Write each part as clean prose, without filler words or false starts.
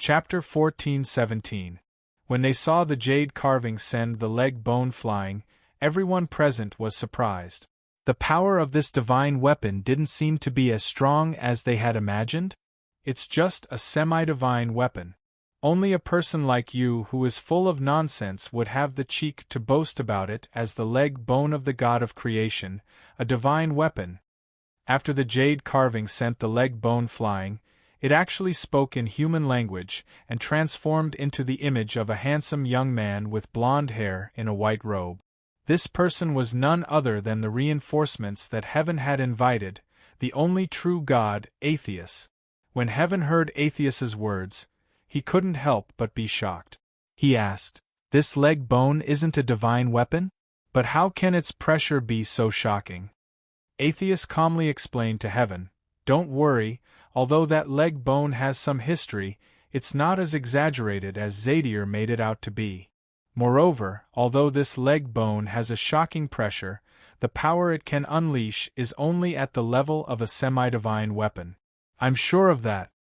Chapter 14:17. When they saw the jade carving send the leg bone flying, everyone present was surprised. The power of this divine weapon didn't seem to be as strong as they had imagined. It's just a semi-divine weapon. Only a person like you who is full of nonsense would have the cheek to boast about it as the leg bone of the god of creation, a divine weapon. After the jade carving sent the leg bone flying, it actually spoke in human language and transformed into the image of a handsome young man with blonde hair in a white robe. This person was none other than the reinforcements that heaven had invited, the only true god, Atheus. When heaven heard Atheus's words, he couldn't help but be shocked. He asked, "This leg bone isn't a divine weapon? But how can its pressure be so shocking?" Atheus calmly explained to heaven, "Don't worry, although that leg bone has some history, it's not as exaggerated as Zadir made it out to be. Moreover, although this leg bone has a shocking pressure, the power it can unleash is only at the level of a semi-divine weapon. I'm sure of that."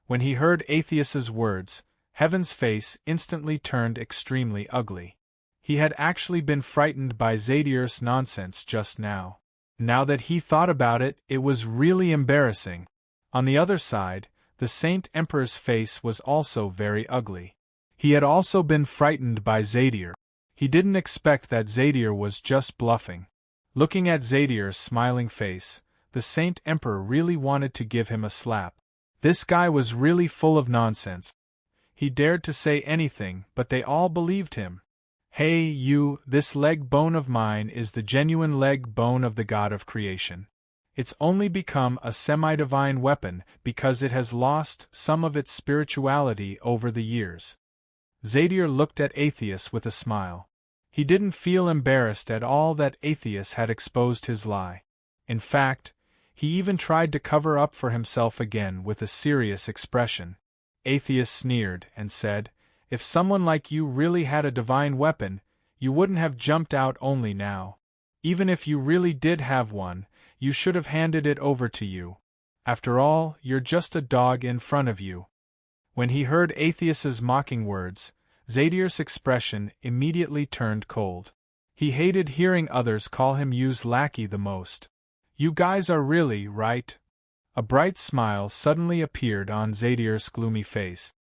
When he heard Atheus's words, heaven's face instantly turned extremely ugly. He had actually been frightened by Zadir's nonsense just now. Now that he thought about it, it was really embarrassing. On the other side, the Saint Emperor's face was also very ugly. He had also been frightened by Zadir. He didn't expect that Zadir was just bluffing. Looking at Zadir's smiling face, the Saint Emperor really wanted to give him a slap. This guy was really full of nonsense. He dared to say anything, but they all believed him. "Hey, you, this leg bone of mine is the genuine leg bone of the god of creation. It's only become a semi-divine weapon because it has lost some of its spirituality over the years." Zadir looked at Atheus with a smile. He didn't feel embarrassed at all that Atheus had exposed his lie. In fact, he even tried to cover up for himself again with a serious expression. Atheus sneered and said, "If someone like you really had a divine weapon, you wouldn't have jumped out only now. Even if you really did have one, you should have handed it over to you. After all, you're just a dog in front of you." When he heard Atheus's mocking words, Zadir's expression immediately turned cold. He hated hearing others call him Yu's lackey the most. "You guys are really right." A bright smile suddenly appeared on Zadir's gloomy face.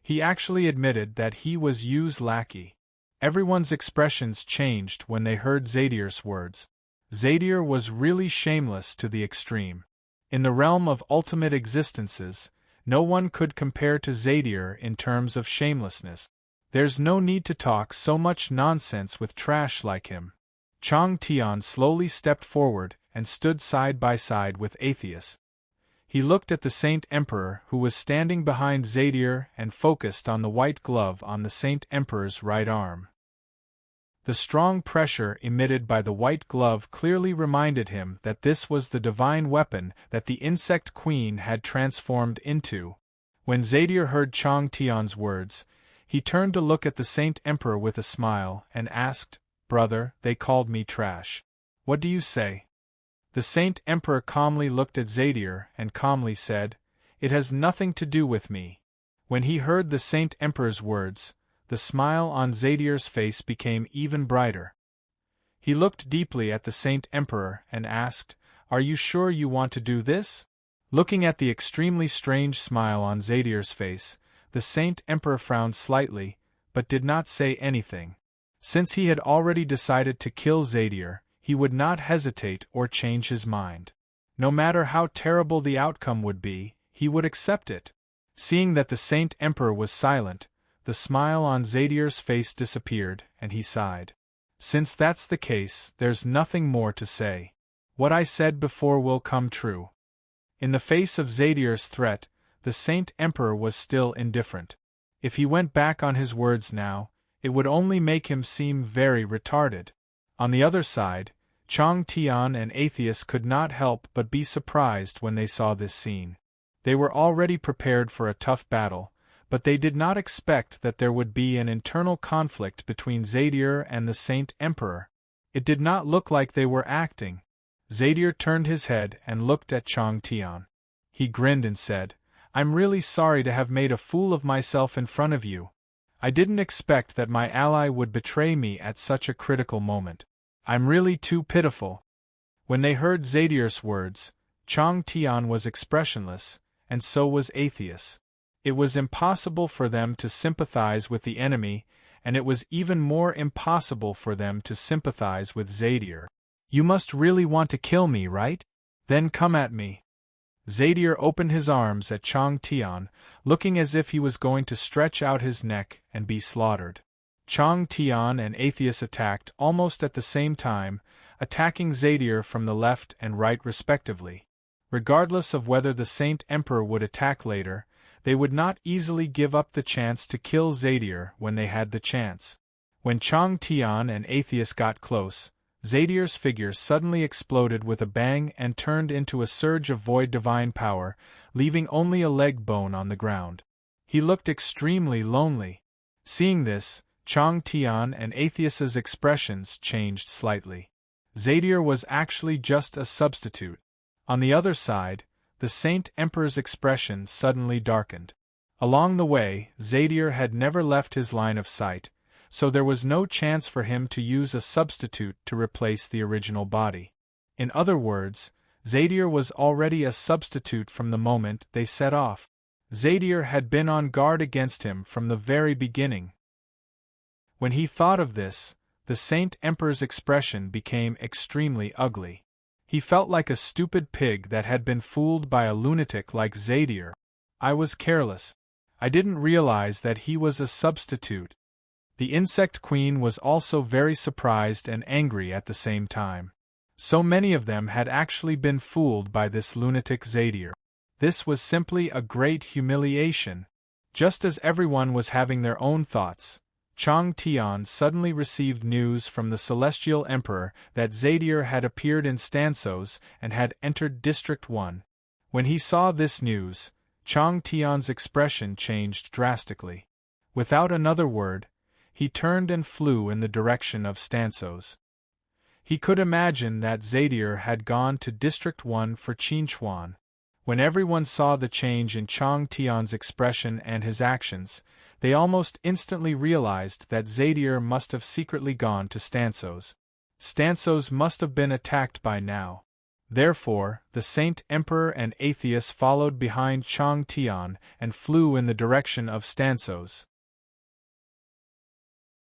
He actually admitted that he was Yu's lackey. Everyone's expressions changed when they heard Zadir's words. Zadir was really shameless to the extreme. In the realm of ultimate existences, no one could compare to Zadir in terms of shamelessness. There's no need to talk so much nonsense with trash like him. Chang Tian slowly stepped forward and stood side by side with Atheus. He looked at the Saint Emperor who was standing behind Zadir and focused on the white glove on the Saint Emperor's right arm. The strong pressure emitted by the white glove clearly reminded him that this was the divine weapon that the insect queen had transformed into. When Zadir heard Chang Tian's words, he turned to look at the Saint Emperor with a smile and asked, "Brother, they called me trash. What do you say?" The Saint Emperor calmly looked at Zadir and calmly said, "It has nothing to do with me." When he heard the Saint Emperor's words, the smile on Zadir's face became even brighter. He looked deeply at the Saint Emperor and asked, "Are you sure you want to do this?" Looking at the extremely strange smile on Zadir's face, the Saint Emperor frowned slightly, but did not say anything. Since he had already decided to kill Zadir, he would not hesitate or change his mind. No matter how terrible the outcome would be, he would accept it. Seeing that the Saint Emperor was silent, the smile on Zadir's face disappeared, and he sighed. "Since that's the case, there's nothing more to say. What I said before will come true." In the face of Zadir's threat, the Saint Emperor was still indifferent. If he went back on his words now, it would only make him seem very retarded. On the other side, Chang Tian and Atheus could not help but be surprised when they saw this scene. They were already prepared for a tough battle, but they did not expect that there would be an internal conflict between Zadir and the Saint Emperor. It did not look like they were acting. Zadir turned his head and looked at Chang Tian. He grinned and said, I'm really sorry to have made a fool of myself in front of you. I didn't expect that my ally would betray me at such a critical moment. I'm really too pitiful." When they heard Zadier's words, Chang Tian was expressionless, and so was Atheus. It was impossible for them to sympathize with the enemy, and it was even more impossible for them to sympathize with Zadier. "You must really want to kill me, right? Then come at me." Zadier opened his arms at Chang Tian, looking as if he was going to stretch out his neck and be slaughtered. Chang Tian and Atheus attacked almost at the same time, attacking Zadier from the left and right respectively. Regardless of whether the Saint Emperor would attack later, they would not easily give up the chance to kill Zadier when they had the chance. When Chang Tian and Atheus got close, Zadier's figure suddenly exploded with a bang and turned into a surge of void divine power, leaving only a leg bone on the ground. He looked extremely lonely. Seeing this, Chang Tian and Atheus's expressions changed slightly. Zadier was actually just a substitute. On the other side, the Saint Emperor's expression suddenly darkened. Along the way, Zadier had never left his line of sight, so there was no chance for him to use a substitute to replace the original body. In other words, Zadier was already a substitute from the moment they set off. Zadier had been on guard against him from the very beginning. When he thought of this, the Saint Emperor's expression became extremely ugly. He felt like a stupid pig that had been fooled by a lunatic like Zadier. "I was careless. I didn't realize that he was a substitute." The Insect Queen was also very surprised and angry at the same time. So many of them had actually been fooled by this lunatic Zadier. This was simply a great humiliation. Just as everyone was having their own thoughts, Chang Tian suddenly received news from the Celestial Emperor that Zadier had appeared in Stansos and had entered District 1. When he saw this news, Chang Tian's expression changed drastically. Without another word, he turned and flew in the direction of Stansos. He could imagine that Zadier had gone to District 1 for Qinchuan. When everyone saw the change in Chang Tian's expression and his actions, they almost instantly realized that Zadier must have secretly gone to Stansos. Stansos must have been attacked by now. Therefore, the Saint Emperor and Atheus followed behind Chang Tian and flew in the direction of Stansos.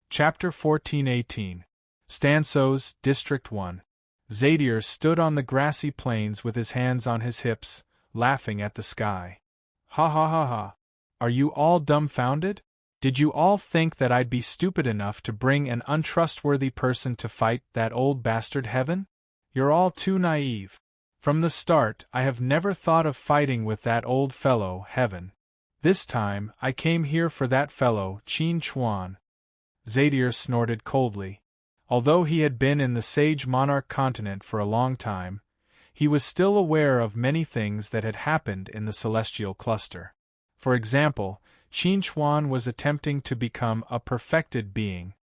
Chapter 1418. Stansos, District 1. Zadier stood on the grassy plains with his hands on his hips, laughing at the sky. "Ha ha ha ha. Are you all dumbfounded? Did you all think that I'd be stupid enough to bring an untrustworthy person to fight that old bastard Heaven? You're all too naive. From the start, I have never thought of fighting with that old fellow, Heaven. This time, I came here for that fellow, Qin Chuan." Zadier snorted coldly. Although he had been in the Sage Monarch continent for a long time, he was still aware of many things that had happened in the celestial cluster. For example, Qin Chuan was attempting to become a perfected being.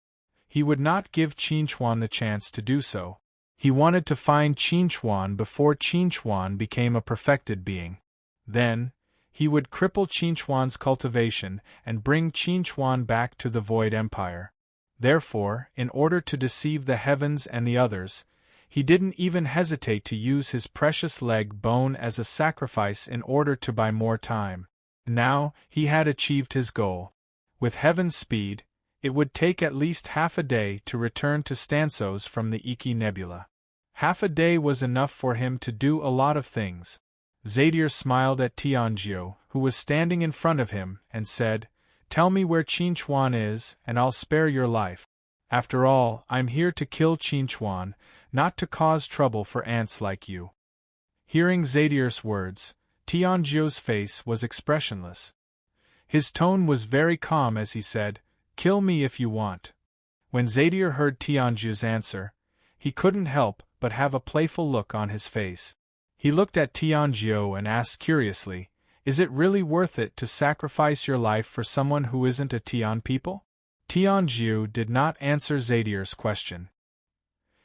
He would not give Qin Chuan the chance to do so. He wanted to find Qin Chuan before Qin Chuan became a perfected being. Then, he would cripple Qin Chuan's cultivation and bring Qin Chuan back to the Void Empire. Therefore, in order to deceive the heavens and the others, he didn't even hesitate to use his precious leg bone as a sacrifice in order to buy more time. Now, he had achieved his goal. With heaven's speed, it would take at least half a day to return to Stansos from the Iki Nebula. Half a day was enough for him to do a lot of things. Zadier smiled at Tianjiu, who was standing in front of him, and said, "Tell me where Qin Chuan is, and I'll spare your life. After all, I'm here to kill Qin Chuan, not to cause trouble for ants like you." Hearing Zadier's words, Tianjiu's face was expressionless. His tone was very calm as he said, "Kill me if you want." When Zadier heard Tianjiu's answer, he couldn't help but have a playful look on his face. He looked at Tianjiu and asked curiously, "Is it really worth it to sacrifice your life for someone who isn't a Tian people?" Tianjiu did not answer Zadier's question.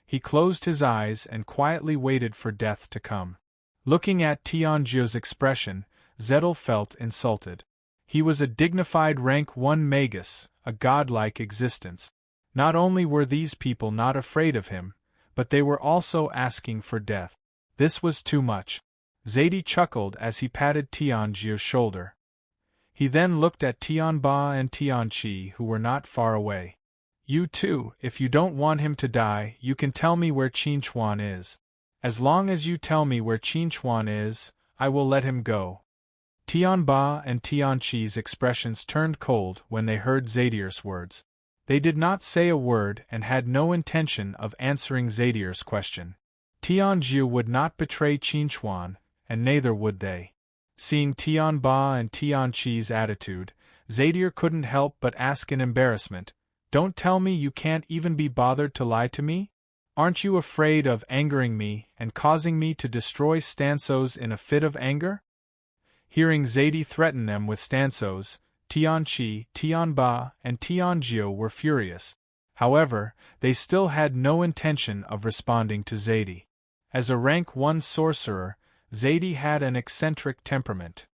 He closed his eyes and quietly waited for death to come. Looking at Tianjiu's expression, Zettel felt insulted. He was a dignified rank 1 magus, a godlike existence. Not only were these people not afraid of him, but they were also asking for death. This was too much. Zadie chuckled as he patted Tianji's shoulder. He then looked at Tianba and Tianqi, who were not far away. You too, if you don't want him to die, you can tell me where Qinchuan is. As long as you tell me where Qinchuan is, I will let him go. Tianba and Tianqi's expressions turned cold when they heard Zadier's words. They did not say a word and had no intention of answering Zadier's question. Tianjiu would not betray Qinchuan, and neither would they. Seeing Tianba and Tianqi's attitude, Zadier couldn't help but ask in embarrassment, "Don't tell me you can't even be bothered to lie to me? Aren't you afraid of angering me and causing me to destroy stanzos in a fit of anger?" Hearing Zadie threaten them with stanzos, Tianqi, Tianba, and Tianjiu were furious. However, they still had no intention of responding to Zadie. As a rank 1 sorcerer, Zadie had an eccentric temperament.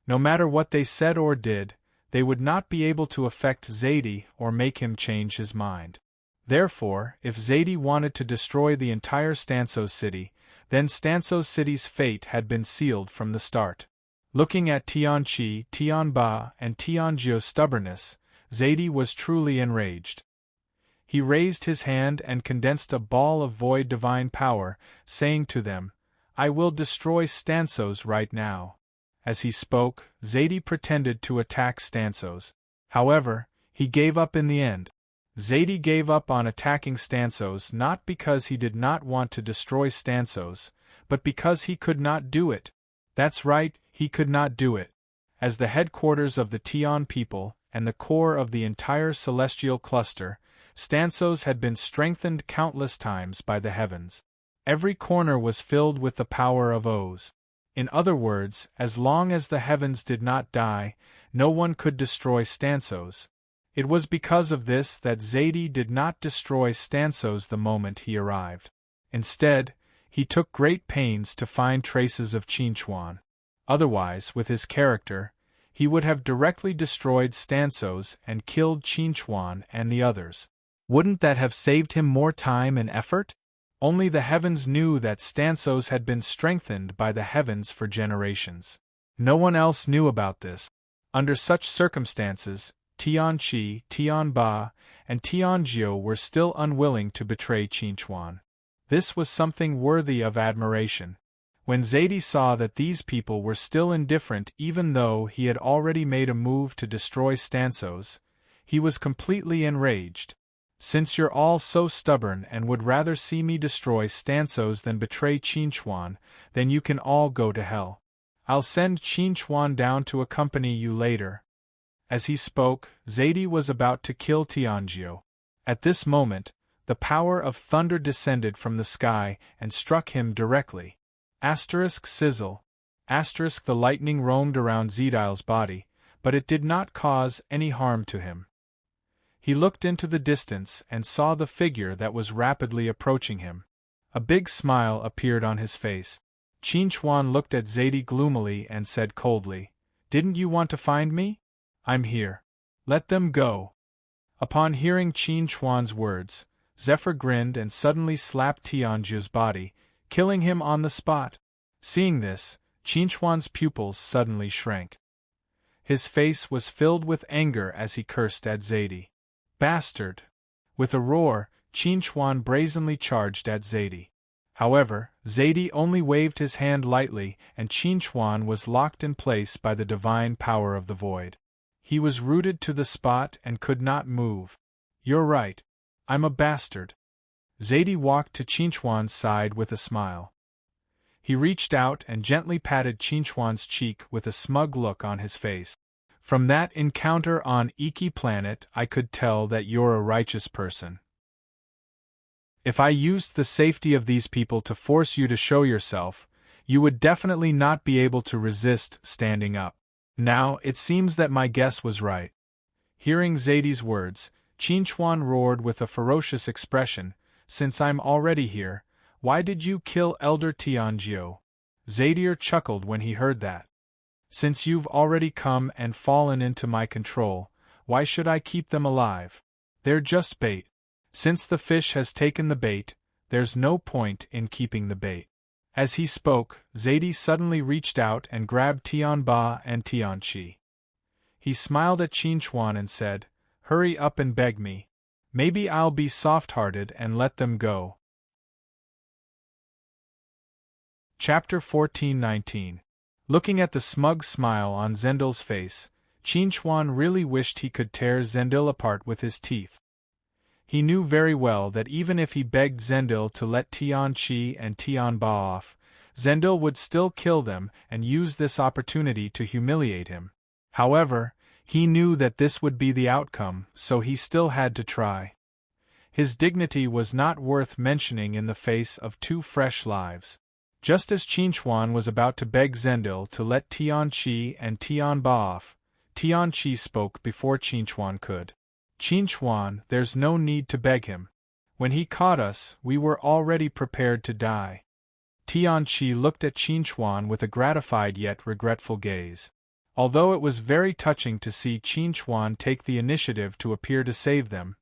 No matter what they said or did, they would not be able to affect Zadie or make him change his mind. Therefore, if Zadie wanted to destroy the entire Stanzos city, then Stanzos city's fate had been sealed from the start. Looking at Tianqi, Tianba, and Tianjiu's stubbornness, Zadie was truly enraged. He raised his hand and condensed a ball of void divine power, saying to them, "I will destroy Stanzos right now." As he spoke, Zadie pretended to attack Stanzos. However, he gave up in the end. Zadie gave up on attacking Stanzos not because he did not want to destroy Stanzos, but because he could not do it. That's right, he could not do it. As the headquarters of the Tian people, and the core of the entire celestial cluster, Stanzos had been strengthened countless times by the heavens. Every corner was filled with the power of Oz. In other words, as long as the heavens did not die, no one could destroy Stanzos. It was because of this that Zadie did not destroy Stanzos the moment he arrived. Instead, he took great pains to find traces of Qinchuan. Otherwise, with his character, he would have directly destroyed Stanzos and killed Qinchuan and the others. Wouldn't that have saved him more time and effort? Only the heavens knew that Stanzos had been strengthened by the heavens for generations. No one else knew about this. Under such circumstances, Tianqi, Tianba, and Tianjiu were still unwilling to betray Qinchuan. This was something worthy of admiration. When Zadie saw that these people were still indifferent even though he had already made a move to destroy Stanzos, he was completely enraged. "Since you're all so stubborn and would rather see me destroy Stanzos than betray Qinchuan, then you can all go to hell. I'll send Qinchuan down to accompany you later." As he spoke, Zadie was about to kill Tianjiu. At this moment, the power of thunder descended from the sky and struck him directly. Sizzle. The lightning roamed around Zedile's body, but it did not cause any harm to him. He looked into the distance and saw the figure that was rapidly approaching him. A big smile appeared on his face. Qinchuan looked at Zadie gloomily and said coldly, "Didn't you want to find me? I'm here. Let them go." Upon hearing Qinchuan's words, Zephyr grinned and suddenly slapped Tianjiu's body, killing him on the spot. Seeing this, Qinchuan's pupils suddenly shrank. His face was filled with anger as he cursed at Zadie. "Bastard!" With a roar, Qinchuan brazenly charged at Zadie. However, Zadie only waved his hand lightly and Qinchuan was locked in place by the divine power of the void. He was rooted to the spot and could not move. "You're right. I'm a bastard." Zadie walked to Qinchuan's side with a smile. He reached out and gently patted Qinchuan's cheek with a smug look on his face. "From that encounter on Iki Planet, I could tell that you're a righteous person. If I used the safety of these people to force you to show yourself, you would definitely not be able to resist standing up. Now, it seems that my guess was right." Hearing Zadie's words, Qinchuan roared with a ferocious expression, "Since I'm already here, why did you kill Elder Tianjiu?" Zadir chuckled when he heard that. Since you've already come and fallen into my control, why should I keep them alive? They're just bait. Since the fish has taken the bait, there's no point in keeping the bait. As he spoke, Zaidi suddenly reached out and grabbed Tianba and Tianqi. He smiled at Qinchuan and said, "Hurry up and beg me. Maybe I'll be soft-hearted and let them go." Chapter 14:19. Looking at the smug smile on Zendil's face, Qinchuan really wished he could tear Zendil apart with his teeth. He knew very well that even if he begged Zendil to let Tianqi and Tianba off, Zendil would still kill them and use this opportunity to humiliate him. However, he knew that this would be the outcome, so he still had to try. His dignity was not worth mentioning in the face of 2 fresh lives. Just as Qinchuan was about to beg Zendil to let Tianqi and Tianba off, Tianqi spoke before Qinchuan could. "Qinchuan, there's no need to beg him. When he caught us, we were already prepared to die." Tianqi looked at Qinchuan with a gratified yet regretful gaze. Although it was very touching to see Qinchuan take the initiative to appear to save them,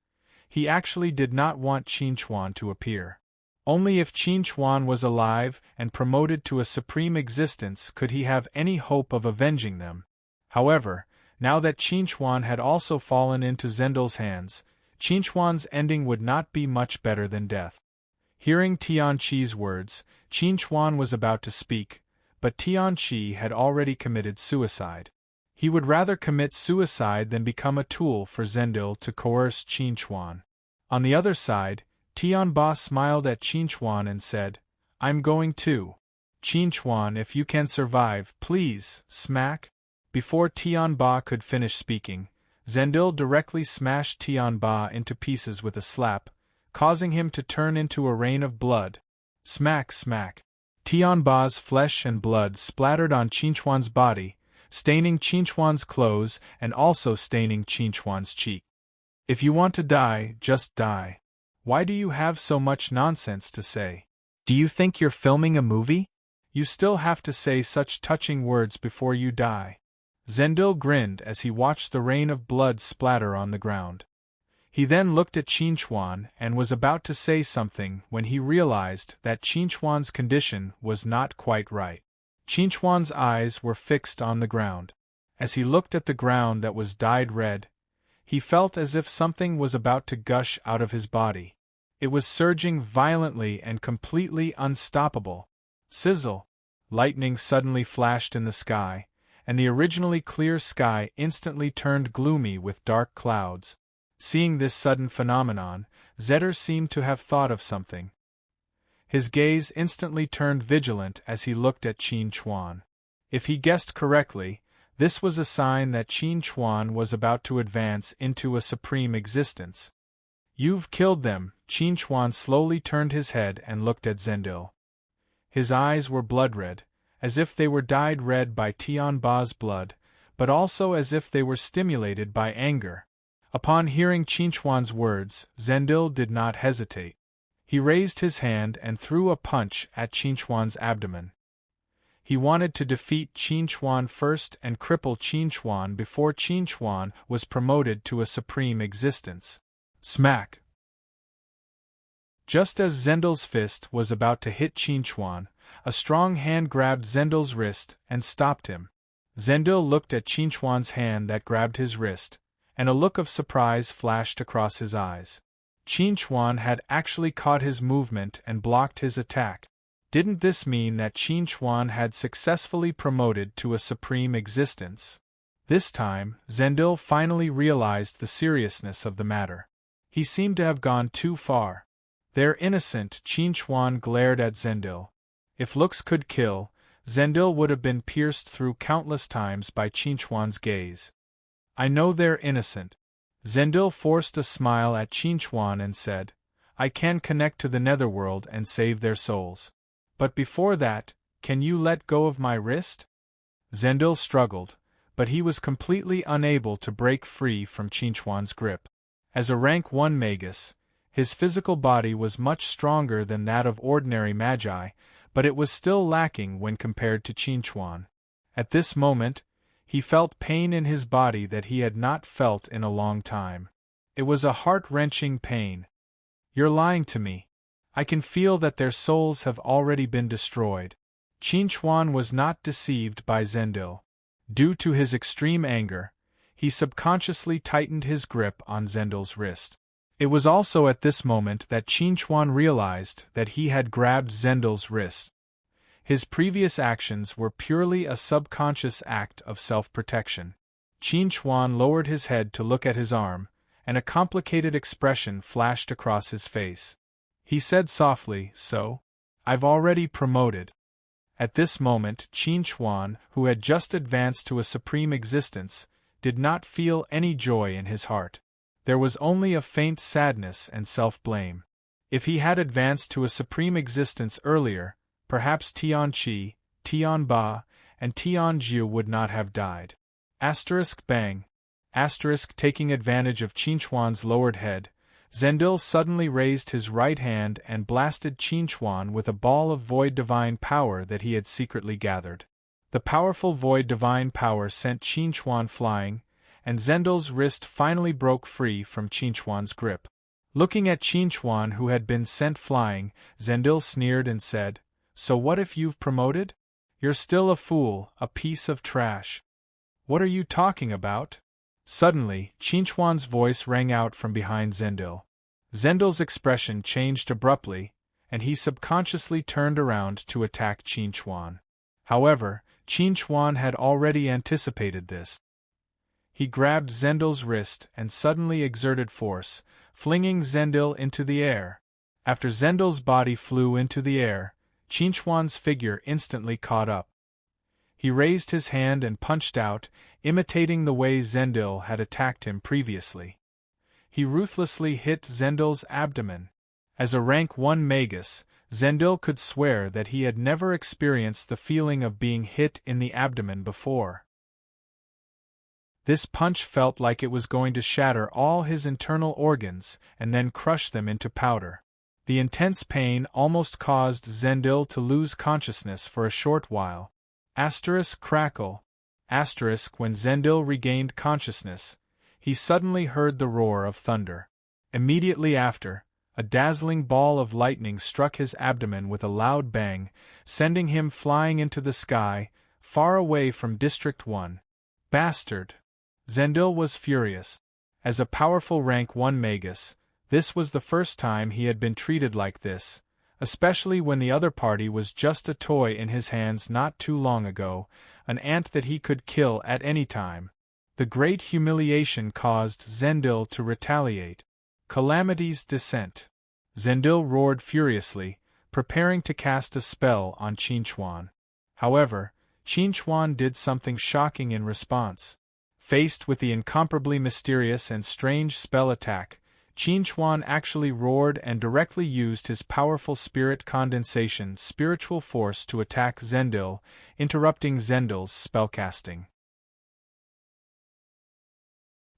he actually did not want Qinchuan to appear. Only if Qinchuan was alive and promoted to a supreme existence could he have any hope of avenging them. However, now that Qinchuan had also fallen into Zendil's hands, Qinchuan's ending would not be much better than death. Hearing Tianqi's words, Qinchuan was about to speak, but Tianqi had already committed suicide. He would rather commit suicide than become a tool for Zendil to coerce Qinchuan. On the other side, Tianba smiled at Qinchuan and said, "I'm going too. Qinchuan, if you can survive, please, smack." Before Tianba could finish speaking, Zendil directly smashed Tianba into pieces with a slap, causing him to turn into a rain of blood. Smack, smack. Tianba's flesh and blood splattered on Qinchuan's body, staining Qinchuan's clothes and also staining Qinchuan's cheek. "If you want to die, just die. Why do you have so much nonsense to say? Do you think you're filming a movie? You still have to say such touching words before you die." Zendil grinned as he watched the rain of blood splatter on the ground. He then looked at Qinchuan and was about to say something when he realized that Qinchuan's condition was not quite right. Qinchuan's eyes were fixed on the ground. As he looked at the ground that was dyed red, he felt as if something was about to gush out of his body. It was surging violently and completely unstoppable. Sizzle! Lightning suddenly flashed in the sky, and the originally clear sky instantly turned gloomy with dark clouds. Seeing this sudden phenomenon, Zedder seemed to have thought of something. His gaze instantly turned vigilant as he looked at Qinchuan. If he guessed correctly, this was a sign that Qinchuan was about to advance into a supreme existence. "You've killed them." Qinchuan slowly turned his head and looked at Zendil. His eyes were blood-red, as if they were dyed red by Tianba's blood, but also as if they were stimulated by anger. Upon hearing Qinchuan's words, Zendil did not hesitate. He raised his hand and threw a punch at Qinchuan's abdomen. He wanted to defeat Qinchuan first and cripple Qinchuan before Qinchuan was promoted to a supreme existence. Smack! Just as Zendil's fist was about to hit Qinchuan, a strong hand grabbed Zendil's wrist and stopped him. Zendil looked at Qinchuan's hand that grabbed his wrist, and a look of surprise flashed across his eyes. Qinchuan had actually caught his movement and blocked his attack. Didn't this mean that Qinchuan had successfully promoted to a supreme existence? This time, Zendil finally realized the seriousness of the matter. He seemed to have gone too far. "They're innocent," Qinchuan glared at Zendil. If looks could kill, Zendil would have been pierced through countless times by Qinchuan's gaze. "I know they're innocent." Zendil forced a smile at Qinchuan and said, "I can connect to the netherworld and save their souls. But before that, can you let go of my wrist?" Zendil struggled, but he was completely unable to break free from Qinchuan's grip. As a rank 1 magus, his physical body was much stronger than that of ordinary magi, but it was still lacking when compared to Qinchuan. At this moment, he felt pain in his body that he had not felt in a long time. It was a heart-wrenching pain. "You're lying to me. I can feel that their souls have already been destroyed." Qinchuan was not deceived by Zendil. Due to his extreme anger, he subconsciously tightened his grip on Zendil's wrist. It was also at this moment that Qinchuan realized that he had grabbed Zendil's wrist. His previous actions were purely a subconscious act of self-protection. Qinchuan lowered his head to look at his arm, and a complicated expression flashed across his face. He said softly, "So? I've already promoted." At this moment, Qinchuan, who had just advanced to a supreme existence, did not feel any joy in his heart. There was only a faint sadness and self-blame. If he had advanced to a supreme existence earlier, perhaps Tianqi, Tianba, and Tianju would not have died. Bang. Taking advantage of Qinchuan's lowered head, Zendil suddenly raised his right hand and blasted Qinchuan with a ball of void divine power that he had secretly gathered. The powerful void divine power sent Qinchuan flying, and Zendil's wrist finally broke free from Qinchuan's grip. Looking at Qinchuan, who had been sent flying, Zendil sneered and said, "So what if you've promoted? You're still a fool, a piece of trash." "What are you talking about?" Suddenly, Qinchuan's voice rang out from behind Zendil. Zendil's expression changed abruptly, and he subconsciously turned around to attack Qinchuan. However, Qinchuan had already anticipated this. He grabbed Zendil's wrist and suddenly exerted force, flinging Zendil into the air. After Zendil's body flew into the air, Qinchuan's figure instantly caught up. He raised his hand and punched out, imitating the way Zendil had attacked him previously. He ruthlessly hit Zendil's abdomen. As a rank 1 magus, Zendil could swear that he had never experienced the feeling of being hit in the abdomen before. This punch felt like it was going to shatter all his internal organs and then crush them into powder. The intense pain almost caused Zendil to lose consciousness for a short while. Crackle. When Zendil regained consciousness, he suddenly heard the roar of thunder. Immediately after, a dazzling ball of lightning struck his abdomen with a loud bang, sending him flying into the sky, far away from District 1. Bastard! Zendil was furious. As a powerful rank 1 magus, this was the first time he had been treated like this, especially when the other party was just a toy in his hands not too long ago, an ant that he could kill at any time. The great humiliation caused Zendil to retaliate. Calamity's descent. Zendil roared furiously, preparing to cast a spell on Qinchuan. However, Qinchuan did something shocking in response. Faced with the incomparably mysterious and strange spell attack, Qinchuan actually roared and directly used his powerful spirit condensation spiritual force to attack Zendil, interrupting Zendil's spellcasting.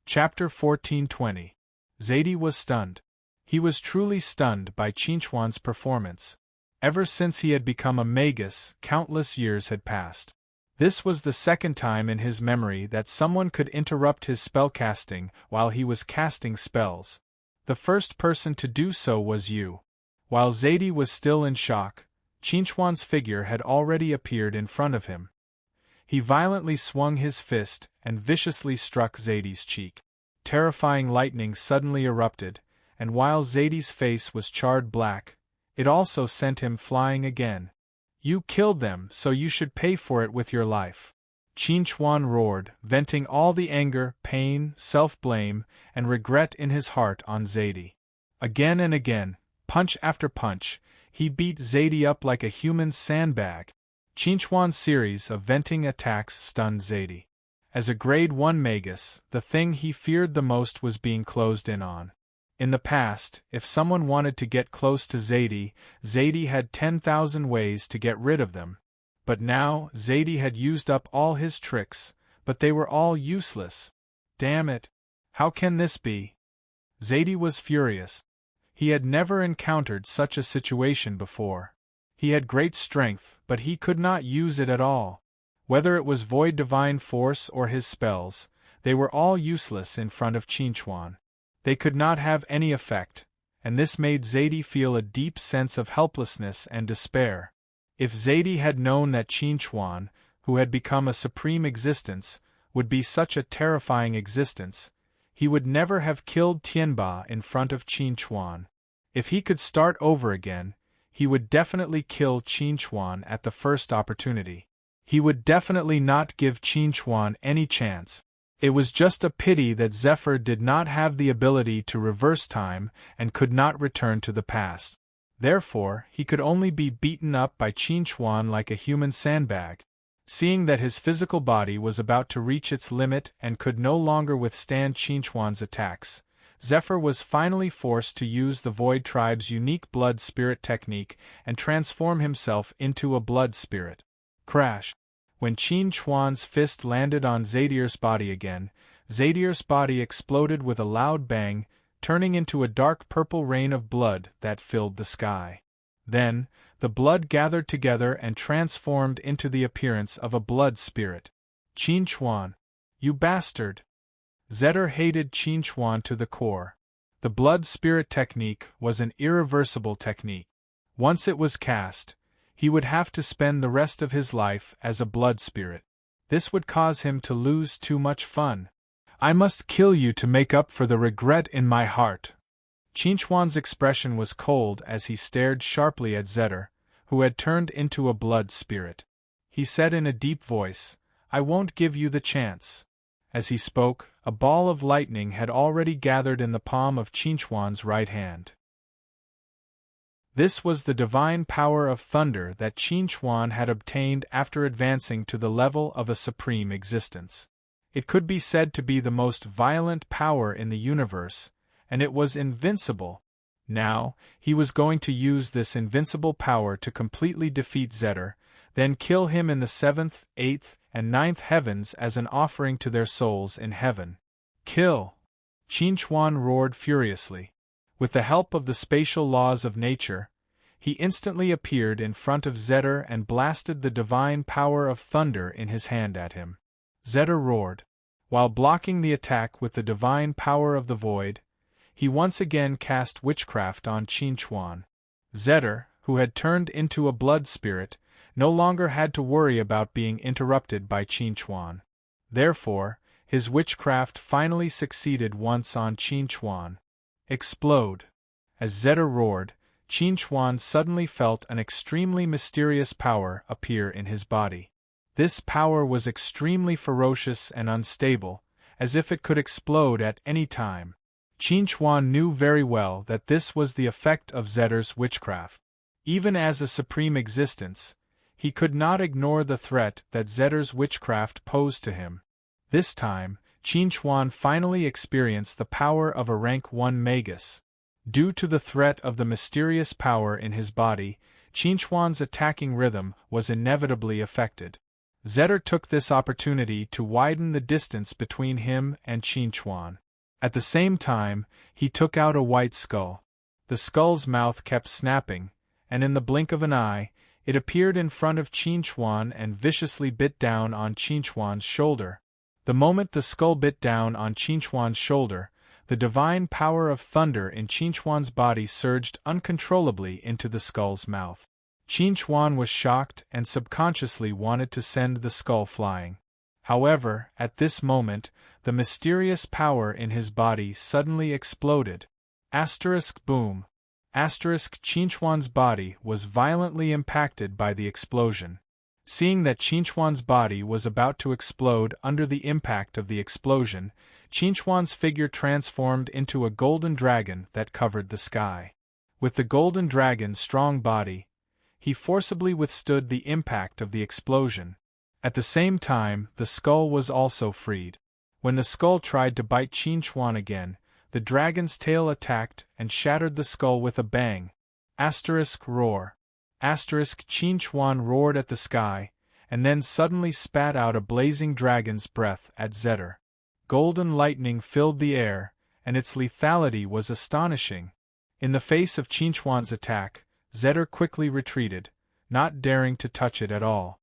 Chapter 1420. Zadie was stunned. He was truly stunned by Qinchuan's performance. Ever since he had become a magus, countless years had passed. This was the second time in his memory that someone could interrupt his spellcasting while he was casting spells. The first person to do so was you. While Zadie was still in shock, Qinchuan's figure had already appeared in front of him. He violently swung his fist and viciously struck Zadie's cheek. Terrifying lightning suddenly erupted, and while Zadie's face was charred black, it also sent him flying again. "You killed them, so you should pay for it with your life." Qinchuan roared, venting all the anger, pain, self-blame, and regret in his heart on Zadie. Again and again, punch after punch, he beat Zadie up like a human sandbag. Qinchuan's series of venting attacks stunned Zadie. As a grade 1 magus, the thing he feared the most was being closed in on. In the past, if someone wanted to get close to Zadie, Zadie had 10,000 ways to get rid of them. But now, Zadie had used up all his tricks, but they were all useless. Damn it! How can this be? Zadie was furious. He had never encountered such a situation before. He had great strength, but he could not use it at all. Whether it was void divine force or his spells, they were all useless in front of Qinchuan. They could not have any effect, and this made Zadie feel a deep sense of helplessness and despair. If Zadie had known that Qinchuan, who had become a supreme existence, would be such a terrifying existence, he would never have killed Tianba in front of Qinchuan. If he could start over again, he would definitely kill Qinchuan at the first opportunity. He would definitely not give Qinchuan any chance. It was just a pity that Zephyr did not have the ability to reverse time and could not return to the past. Therefore, he could only be beaten up by Qinchuan like a human sandbag. Seeing that his physical body was about to reach its limit and could no longer withstand Qinchuan's attacks, Zephyr was finally forced to use the Void Tribe's unique blood spirit technique and transform himself into a blood spirit. Crash! When Qinchuan's fist landed on Zadier's body again, Zadier's body exploded with a loud bang, turning into a dark purple rain of blood that filled the sky. Then, the blood gathered together and transformed into the appearance of a blood spirit. Qinchuan! You bastard! Zedder hated Qinchuan to the core. The blood spirit technique was an irreversible technique. Once it was cast, he would have to spend the rest of his life as a blood spirit. This would cause him to lose too much fun. I must kill you to make up for the regret in my heart. Qinchuan's expression was cold as he stared sharply at Zedder, who had turned into a blood spirit. He said in a deep voice, I won't give you the chance. As he spoke, a ball of lightning had already gathered in the palm of Qinchuan's right hand. This was the divine power of thunder that Qinchuan had obtained after advancing to the level of a supreme existence. It could be said to be the most violent power in the universe, and it was invincible. Now, he was going to use this invincible power to completely defeat Zedder, then kill him in the 7th, 8th, and 9th heavens as an offering to their souls in heaven. Kill! Qinchuan roared furiously. With the help of the spatial laws of nature, he instantly appeared in front of Zedder and blasted the divine power of thunder in his hand at him. Zedder roared. While blocking the attack with the divine power of the void, he once again cast witchcraft on Qinchuan. Zedder, who had turned into a blood spirit, no longer had to worry about being interrupted by Qinchuan. Therefore, his witchcraft finally succeeded once on Qinchuan. Explode! As Zedder roared, Qinchuan suddenly felt an extremely mysterious power appear in his body. This power was extremely ferocious and unstable, as if it could explode at any time. Qinchuan knew very well that this was the effect of Zedder's witchcraft. Even as a supreme existence, he could not ignore the threat that Zedder's witchcraft posed to him. This time, Qinchuan finally experienced the power of a rank 1 magus. Due to the threat of the mysterious power in his body, Qinchuan's attacking rhythm was inevitably affected. Zedder took this opportunity to widen the distance between him and Qinchuan. At the same time, he took out a white skull. The skull's mouth kept snapping, and in the blink of an eye, it appeared in front of Qinchuan and viciously bit down on Qinchuan's shoulder. The moment the skull bit down on Qinchuan's shoulder, the divine power of thunder in Qinchuan's body surged uncontrollably into the skull's mouth. Qinchuan was shocked and subconsciously wanted to send the skull flying. However, at this moment, the mysterious power in his body suddenly exploded. Boom! Qinchuan's body was violently impacted by the explosion. Seeing that Qinchuan's body was about to explode under the impact of the explosion, Qinchuan's figure transformed into a golden dragon that covered the sky. With the golden dragon's strong body, he forcibly withstood the impact of the explosion. At the same time, the skull was also freed. When the skull tried to bite Qinchuan again, the dragon's tail attacked and shattered the skull with a bang. Roar. Qinchuan roared at the sky, and then suddenly spat out a blazing dragon's breath at Zedder. Golden lightning filled the air, and its lethality was astonishing. In the face of Qinchuan's attack, Zedder quickly retreated, not daring to touch it at all.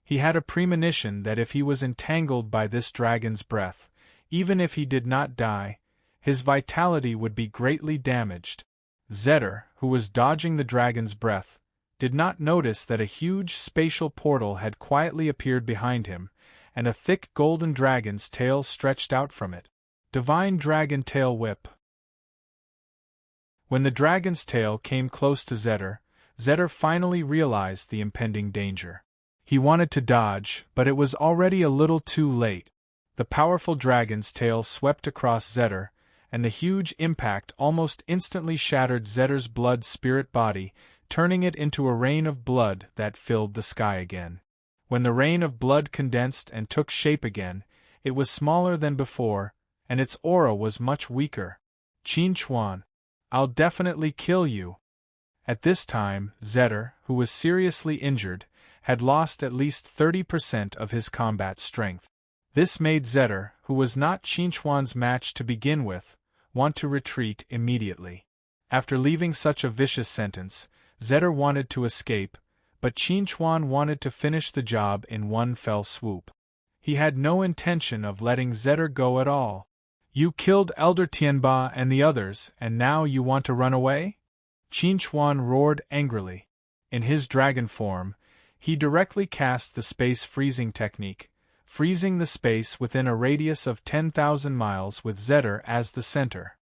He had a premonition that if he was entangled by this dragon's breath, even if he did not die, his vitality would be greatly damaged. Zeder, who was dodging the dragon's breath, did not notice that a huge spatial portal had quietly appeared behind him, and a thick golden dragon's tail stretched out from it. Divine Dragon Tail Whip. When the dragon's tail came close to Zeder, Zeder finally realized the impending danger. He wanted to dodge, but it was already a little too late. The powerful dragon's tail swept across Zeder, and the huge impact almost instantly shattered Zeder's blood-spirit body, turning it into a rain of blood that filled the sky again. When the rain of blood condensed and took shape again, it was smaller than before, and its aura was much weaker. Qin Chuan, I'll definitely kill you. At this time, Zeder, who was seriously injured, had lost at least 30% of his combat strength. This made Zeder, who was not Qin Chuan's match to begin with, want to retreat immediately. After leaving such a vicious sentence, Zeder wanted to escape, but Qin Chuan wanted to finish the job in one fell swoop. He had no intention of letting Zeder go at all. You killed Elder Tianba and the others, and now you want to run away? Qin Chuan roared angrily. In his dragon form, he directly cast the space freezing technique, freezing the space within a radius of 10,000 miles with Zeder as the center.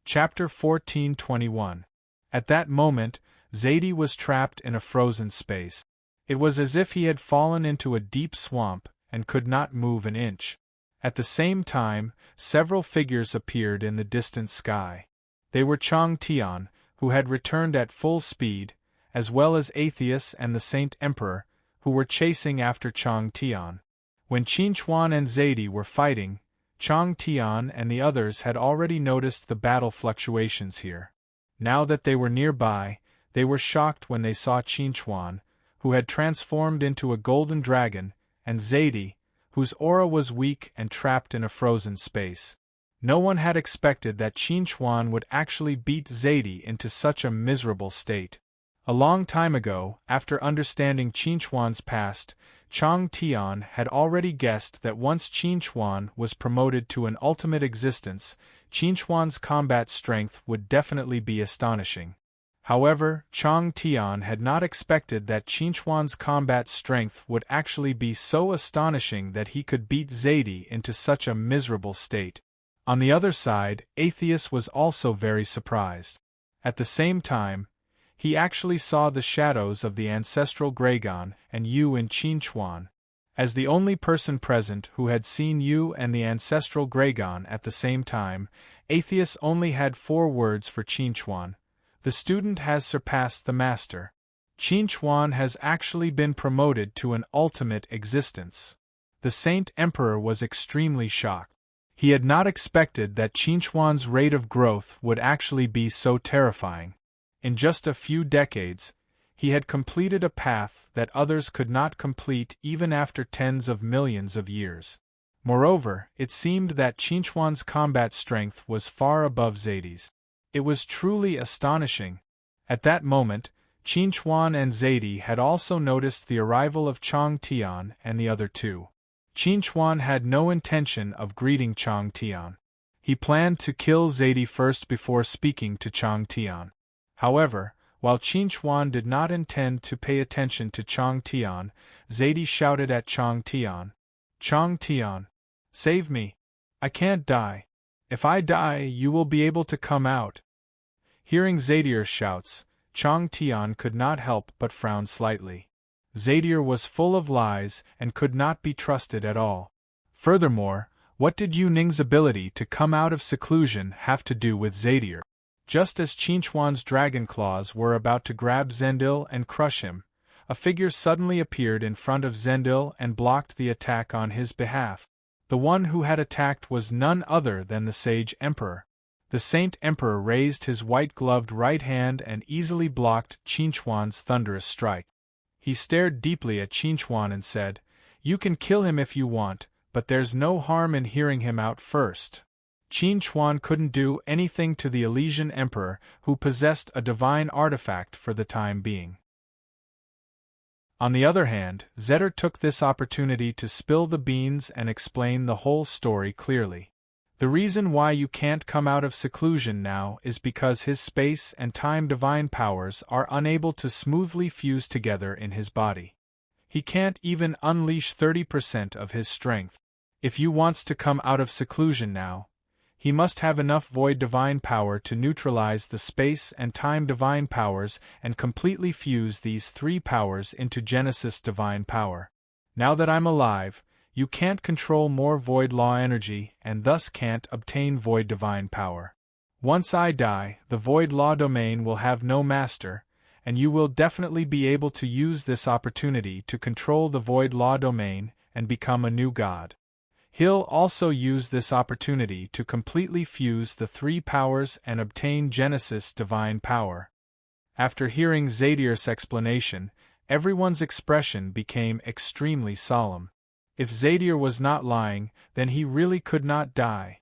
Chapter 14:21. At that moment, Zadie was trapped in a frozen space. It was as if he had fallen into a deep swamp and could not move an inch. At the same time, several figures appeared in the distant sky. They were Chang Tian, who had returned at full speed, as well as Atheus and the Saint Emperor, who were chasing after Chang Tian. When Qin Chuan and Zadie were fighting, Chang Tian and the others had already noticed the battle fluctuations here. Now that they were nearby, they were shocked when they saw Qin Chuan, who had transformed into a golden dragon, and Zadie, whose aura was weak and trapped in a frozen space. No one had expected that Qin Chuan would actually beat Zadie into such a miserable state. A long time ago, after understanding Qin Chuan's past, Chang Tian had already guessed that once Qin Chuan was promoted to an ultimate existence, Qin Chuan's combat strength would definitely be astonishing. However, Chang Tian had not expected that Qin Chuan's combat strength would actually be so astonishing that he could beat Zadie into such a miserable state. On the other side, Atheus was also very surprised. At the same time, he actually saw the shadows of the ancestral Gragon and Yu in Qin Chuan. As the only person present who had seen Yu and the ancestral Gragon at the same time, Atheus only had 4 words for Qin Chuan. The student has surpassed the master. Qin Chuan has actually been promoted to an ultimate existence. The Saint Emperor was extremely shocked. He had not expected that Qin Chuan's rate of growth would actually be so terrifying. In just a few decades, he had completed a path that others could not complete even after tens of millions of years. Moreover, it seemed that Qin Chuan's combat strength was far above Zadie's. It was truly astonishing. At that moment, Qin Chuan and Zadie had also noticed the arrival of Chang Tian and the other two. Qin Chuan had no intention of greeting Chang Tian. He planned to kill Zadie first before speaking to Chang Tian. However, while Qin Chuan did not intend to pay attention to Chang Tian, Zadie shouted at Chang Tian, "Chang Tian, save me! I can't die. If I die, you will be able to come out." Hearing Zadier's shouts, Chang Tian could not help but frown slightly. Zadier was full of lies and could not be trusted at all. Furthermore, what did Yu Ning's ability to come out of seclusion have to do with Zadier? Just as Qin Chuan's dragon claws were about to grab Zendil and crush him, a figure suddenly appeared in front of Zendil and blocked the attack on his behalf. The one who had attacked was none other than the Sage Emperor. The Saint Emperor raised his white-gloved right hand and easily blocked Qin Chuan's thunderous strike. He stared deeply at Qin Chuan and said, "You can kill him if you want, but there's no harm in hearing him out first." Qin Chuan couldn't do anything to the Elysian Emperor, who possessed a divine artifact for the time being. On the other hand, Zetter took this opportunity to spill the beans and explain the whole story clearly. The reason why you can't come out of seclusion now is because his space and time divine powers are unable to smoothly fuse together in his body. He can't even unleash 30% of his strength. If you wants to come out of seclusion now, he must have enough void divine power to neutralize the space and time divine powers and completely fuse these three powers into Genesis divine power. Now that I'm alive, you can't control more void law energy and thus can't obtain void divine power. Once I die, the void law domain will have no master, and you will definitely be able to use this opportunity to control the void law domain and become a new god. He'll also use this opportunity to completely fuse the three powers and obtain Genesis divine power. After hearing Zadier's explanation, everyone's expression became extremely solemn. If Zadier was not lying, then he really could not die.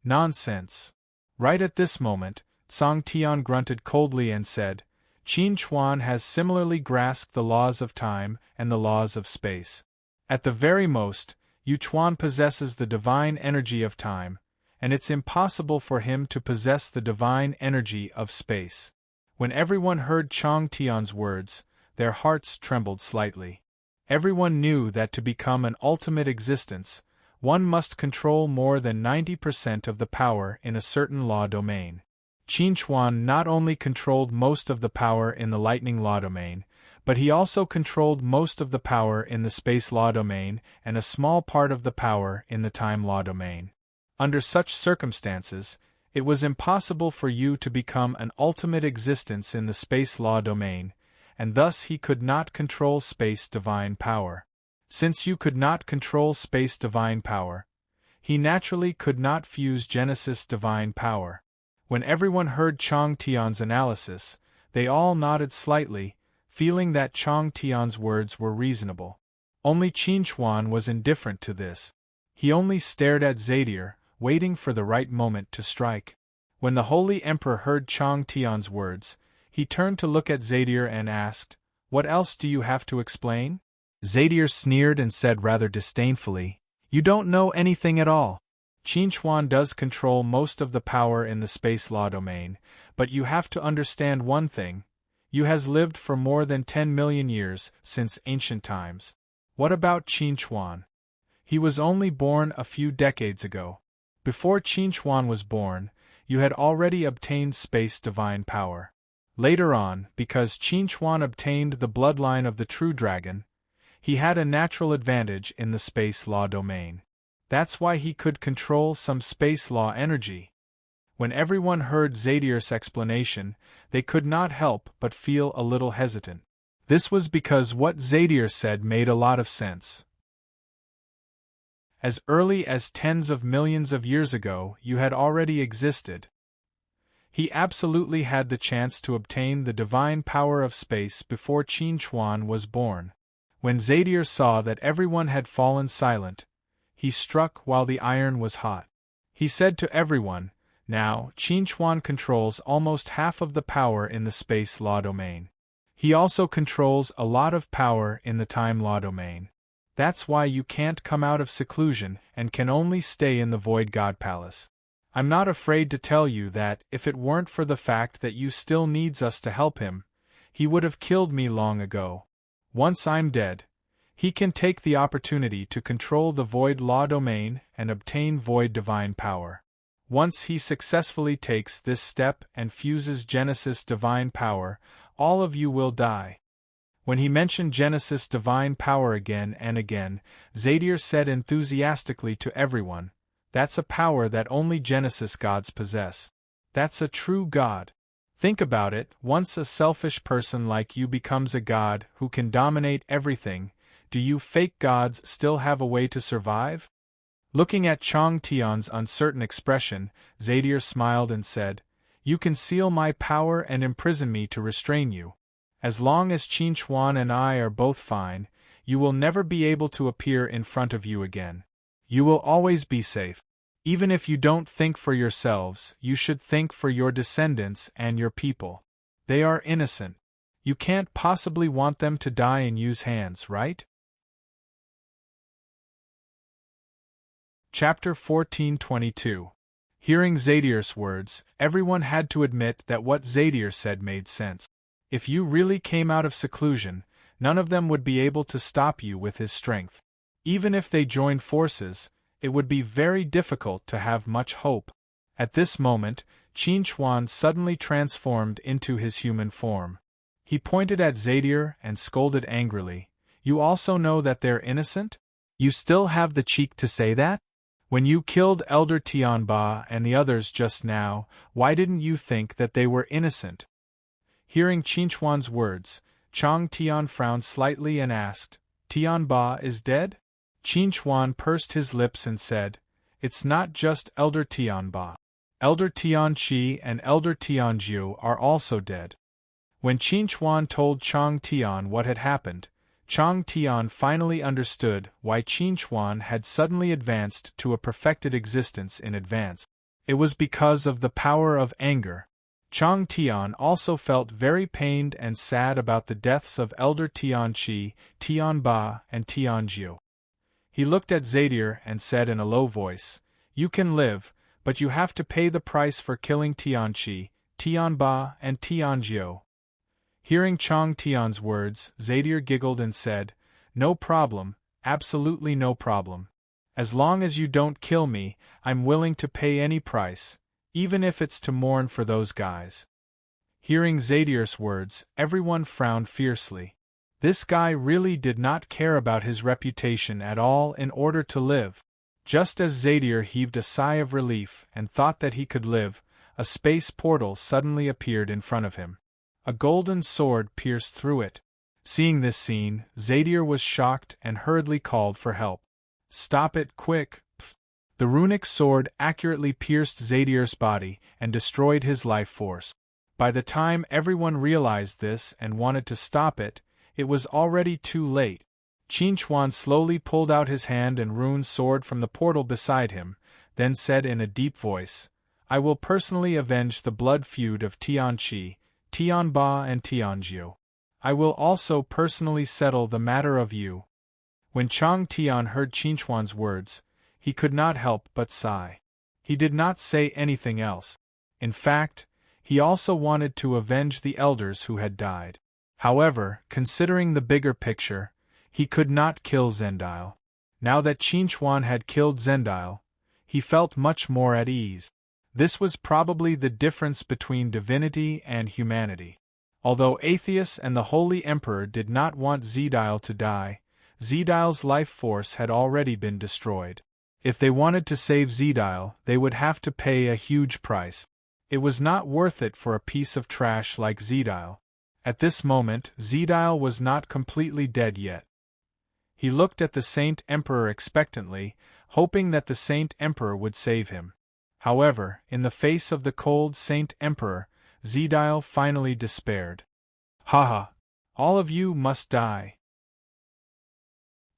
Nonsense. Right at this moment, Song Tian grunted coldly and said, Qin Chuan has similarly grasped the laws of time and the laws of space. At the very most, Yu Chuan possesses the divine energy of time, and it's impossible for him to possess the divine energy of space. When everyone heard Chong Tian's words, their hearts trembled slightly. Everyone knew that to become an ultimate existence, one must control more than 90% of the power in a certain law domain. Qin Chuan not only controlled most of the power in the lightning law domain, but he also controlled most of the power in the space law domain and a small part of the power in the time law domain. Under such circumstances, it was impossible for you to become an ultimate existence in the space law domain, and thus he could not control space divine power. Since you could not control space divine power, he naturally could not fuse Genesis divine power. When everyone heard Chong Tian's analysis, they all nodded slightly, feeling that Chong Tian's words were reasonable. Only Qin Chuan was indifferent to this. He only stared at Zadier, waiting for the right moment to strike. When the Holy Emperor heard Chong Tian's words, he turned to look at Zadier and asked, "What else do you have to explain?" Zadier sneered and said rather disdainfully, "You don't know anything at all. Qin Chuan does control most of the power in the space law domain, but you have to understand one thing. You has lived for more than 10 million years, since ancient times. What about Qin Chuan? He was only born a few decades ago. Before Qin Chuan was born, you had already obtained space divine power. Later on, because Qin Chuan obtained the bloodline of the true dragon, he had a natural advantage in the space law domain. That's why he could control some space law energy." When everyone heard Zadier's explanation, they could not help but feel a little hesitant. This was because what Zadier said made a lot of sense. As early as tens of millions of years ago, you had already existed. He absolutely had the chance to obtain the divine power of space before Qin Chuan was born. When Zadier saw that everyone had fallen silent, he struck while the iron was hot. He said to everyone, "Now, Qin Chuan controls almost half of the power in the space law domain. He also controls a lot of power in the time law domain. That's why you can't come out of seclusion and can only stay in the Void God Palace. I'm not afraid to tell you that, if it weren't for the fact that you still needs us to help him, he would have killed me long ago. Once I'm dead, he can take the opportunity to control the Void Law domain and obtain Void Divine power. Once he successfully takes this step and fuses Genesis Divine power, all of you will die." When he mentioned Genesis Divine power again and again, Zadier said enthusiastically to everyone, "That's a power that only Genesis gods possess. That's a true god. Think about it, once a selfish person like you becomes a god who can dominate everything, do you fake gods still have a way to survive?" Looking at Chong Tian's uncertain expression, Zadier smiled and said, "You conceal my power and imprison me to restrain you. As long as Qin Chuan and I are both fine, you will never be able to appear in front of you again. You will always be safe. Even if you don't think for yourselves, you should think for your descendants and your people. They are innocent. You can't possibly want them to die in Yu's hands, right? Chapter 14:22. Hearing Zadier's words, everyone had to admit that what Zadier said made sense. If you really came out of seclusion, none of them would be able to stop you with his strength. Even if they joined forces, it would be very difficult to have much hope. At this moment, Qin Chuan suddenly transformed into his human form. He pointed at Zadier and scolded angrily. You also know that they're innocent? You still have the cheek to say that? When you killed Elder Tianba and the others just now, why didn't you think that they were innocent? Hearing Qin Chuan's words, Chang Tian frowned slightly and asked, Tianba is dead? Qin Chuan pursed his lips and said, It's not just Elder Tianba. Elder Tianqi and Elder Tianjiu are also dead. When Qin Chuan told Chang Tian what had happened, Chang Tian finally understood why Qin Chuan had suddenly advanced to a perfected existence in advance. It was because of the power of anger. Chang Tian also felt very pained and sad about the deaths of Elder Tianqi, Tianba, and Tianjiu. He looked at Zadier and said in a low voice, You can live, but you have to pay the price for killing Tianqi, Tianba, and Tianjiu. Hearing Chang Tian's words, Zadier giggled and said, No problem, absolutely no problem. As long as you don't kill me, I'm willing to pay any price, even if it's to mourn for those guys. Hearing Zadier's words, everyone frowned fiercely. This guy really did not care about his reputation at all in order to live. Just as Zadier heaved a sigh of relief and thought that he could live, a space portal suddenly appeared in front of him. A golden sword pierced through it. Seeing this scene, Zadier was shocked and hurriedly called for help. Stop it, quick! The runic sword accurately pierced Zadier's body and destroyed his life force. By the time everyone realized this and wanted to stop it, it was already too late. Qin Chuan slowly pulled out his hand and Rune's sword from the portal beside him, then said in a deep voice, I will personally avenge the blood feud of Tianqi, Tianba and Tianjiu. I will also personally settle the matter of Yu. When Chang Tian heard Qin Chuan's words, he could not help but sigh. He did not say anything else. In fact, he also wanted to avenge the elders who had died. However, considering the bigger picture, he could not kill Zendile. Now that Qin Chuan had killed Zendile, he felt much more at ease. This was probably the difference between divinity and humanity. Although Atheus and the Holy Emperor did not want Zendile to die, Zendile's life force had already been destroyed. If they wanted to save Zendile, they would have to pay a huge price. It was not worth it for a piece of trash like Zendile. At this moment, Zendile was not completely dead yet. He looked at the Saint Emperor expectantly, hoping that the Saint Emperor would save him. However, in the face of the cold Saint Emperor, Zendile finally despaired. Haha! All of you must die.